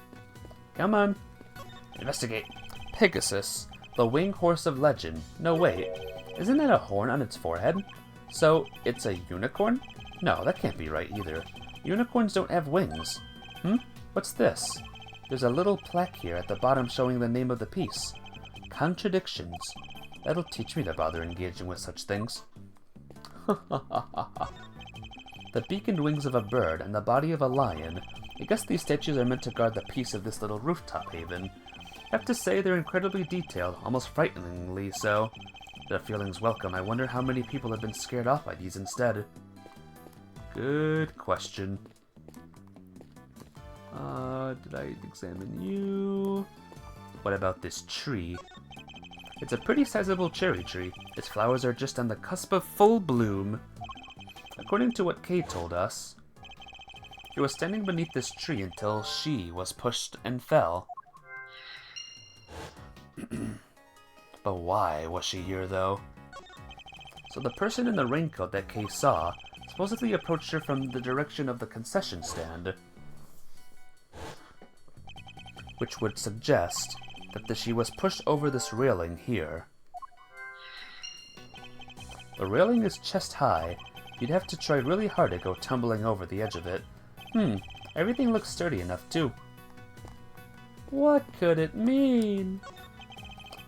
Come on. Investigate. Pegasus, the wing horse of legend. No, wait. Isn't that a horn on its forehead? So, it's a unicorn? No, that can't be right either. Unicorns don't have wings. What's this? There's a little plaque here at the bottom showing the name of the piece. Contradictions. That'll teach me to bother engaging with such things. The beak and wings of a bird and the body of a lion. I guess these statues are meant to guard the peace of this little rooftop haven. I have to say they're incredibly detailed, almost frighteningly so. The feeling's welcome. I wonder how many people have been scared off by these instead. Good question. Did I examine you? What about this tree? It's a pretty sizable cherry tree. Its flowers are just on the cusp of full bloom. According to what Kay told us, he was standing beneath this tree until she was pushed and fell. But why was she here, though? So the person in the raincoat that Kay saw supposedly approached her from the direction of the concession stand, which would suggest that she was pushed over this railing here. The railing is chest high. You'd have to try really hard to go tumbling over the edge of it. Everything looks sturdy enough, too. What could it mean?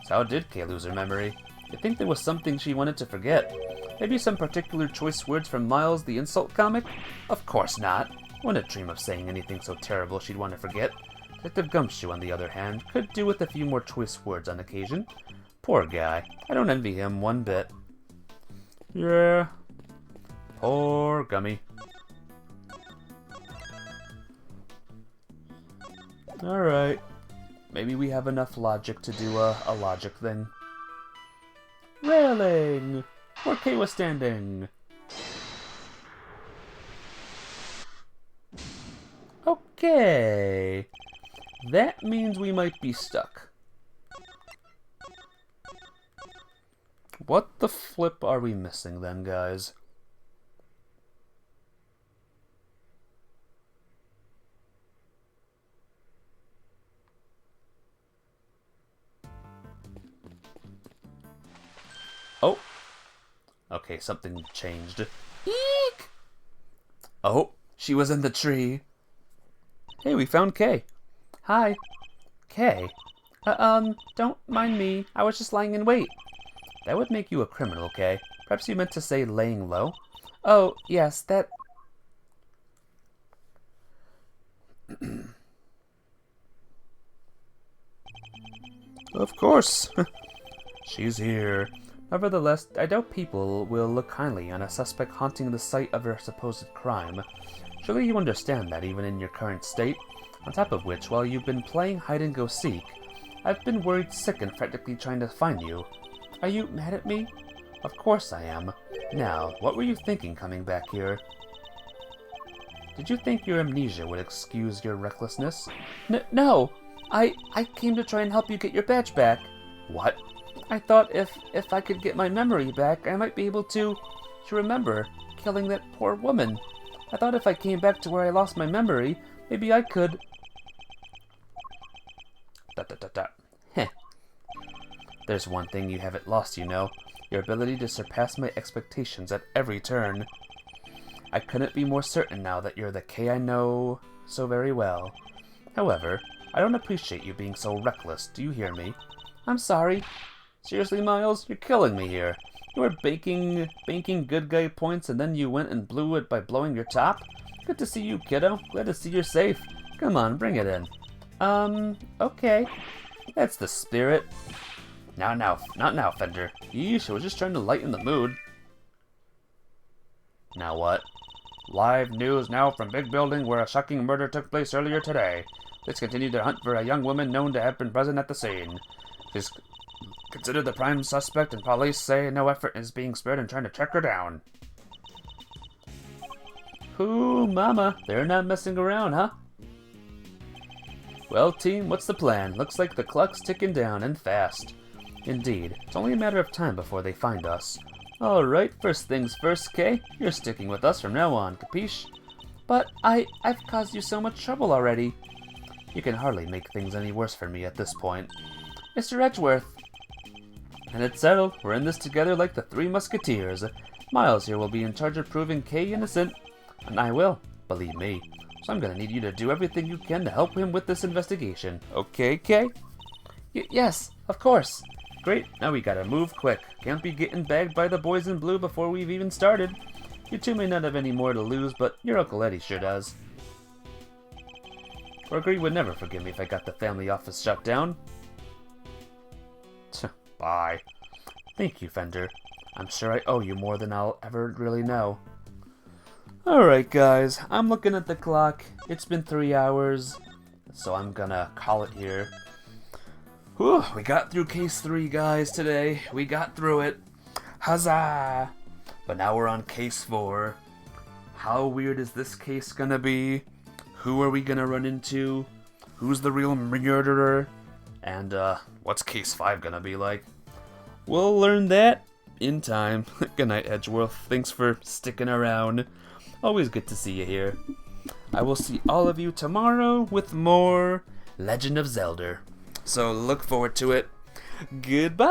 So how did Kay lose her memory? You think there was something she wanted to forget? Maybe some particular choice words from Miles the Insult comic? Of course not. Wouldn't dream of saying anything so terrible she'd want to forget. Detective Gumshoe, on the other hand, could do with a few more choice words on occasion. Poor guy. I don't envy him one bit. Yeah. Poor Gummy. Alright. Maybe we have enough logic to do a logic thing. Railing! Where Kay was standing. Okay. That means we might be stuck. What the flip are we missing then, guys? Oh. Okay, something changed. Eek! Oh, she was in the tree. Hey, we found Kay. Hi. Kay? Don't mind me. I was just lying in wait. That would make you a criminal, Kay. Perhaps you meant to say laying low? Oh, yes, that... Of course. She's here. Nevertheless, I doubt people will look kindly on a suspect haunting the site of her supposed crime. Surely you understand that even in your current state? On top of which, while you've been playing hide-and-go-seek, I've been worried sick and frantically trying to find you. Are you mad at me? Of course I am. Now, what were you thinking coming back here? Did you think your amnesia would excuse your recklessness? No! I came to try and help you get your badge back. What? I thought if I could get my memory back, I might be able to remember killing that poor woman. I thought if I came back to where I lost my memory, maybe I could... Heh. There's one thing you haven't lost, you know. Your ability to surpass my expectations at every turn. I couldn't be more certain now that you're the Kay I know so very well. However, I don't appreciate you being so reckless, do you hear me? I'm sorry. Seriously, Miles, you're killing me here. You were banking good guy points and then you went and blew it by blowing your top? Good to see you, kiddo. Glad to see you're safe. Come on, bring it in. Okay. That's the spirit. Not now, Fender. Yeesh, I was just trying to lighten the mood. Now what? Live news now from Big Building where a shocking murder took place earlier today. Police continue their hunt for a young woman known to have been present at the scene. She's considered the prime suspect and police say no effort is being spared in trying to track her down. Ooh, mama, they're not messing around, huh? Well, team, what's the plan? Looks like the clock's ticking down, and fast. Indeed, it's only a matter of time before they find us. Alright, first things first, Kay. You're sticking with us from now on, capiche? But I've caused you so much trouble already. You can hardly make things any worse for me at this point. Mr. Edgeworth. And it's settled. We're in this together like the Three Musketeers. Miles here will be in charge of proving Kay innocent. And I will, believe me. So I'm gonna need you to do everything you can to help him with this investigation. Okay, Kay? Yes, of course. Great, now we gotta move quick. Can't be getting bagged by the boys in blue before we've even started. You two may not have any more to lose, but your Uncle Eddie sure does. Gregory would never forgive me if I got the family office shut down. Bye. Thank you, Fender. I'm sure I owe you more than I'll ever really know. Alright, guys, I'm looking at the clock. It's been 3 hours, so I'm gonna call it here. Whew, we got through case 3, guys, today. We got through it. Huzzah! But now we're on case 4. How weird is this case gonna be? Who are we gonna run into? Who's the real murderer? And, what's case 5 gonna be like? We'll learn that in time. Good night, Edgeworth. Thanks for sticking around. Always good to see you here. I will see all of you tomorrow with more Legend of Zelda. So look forward to it. Goodbye!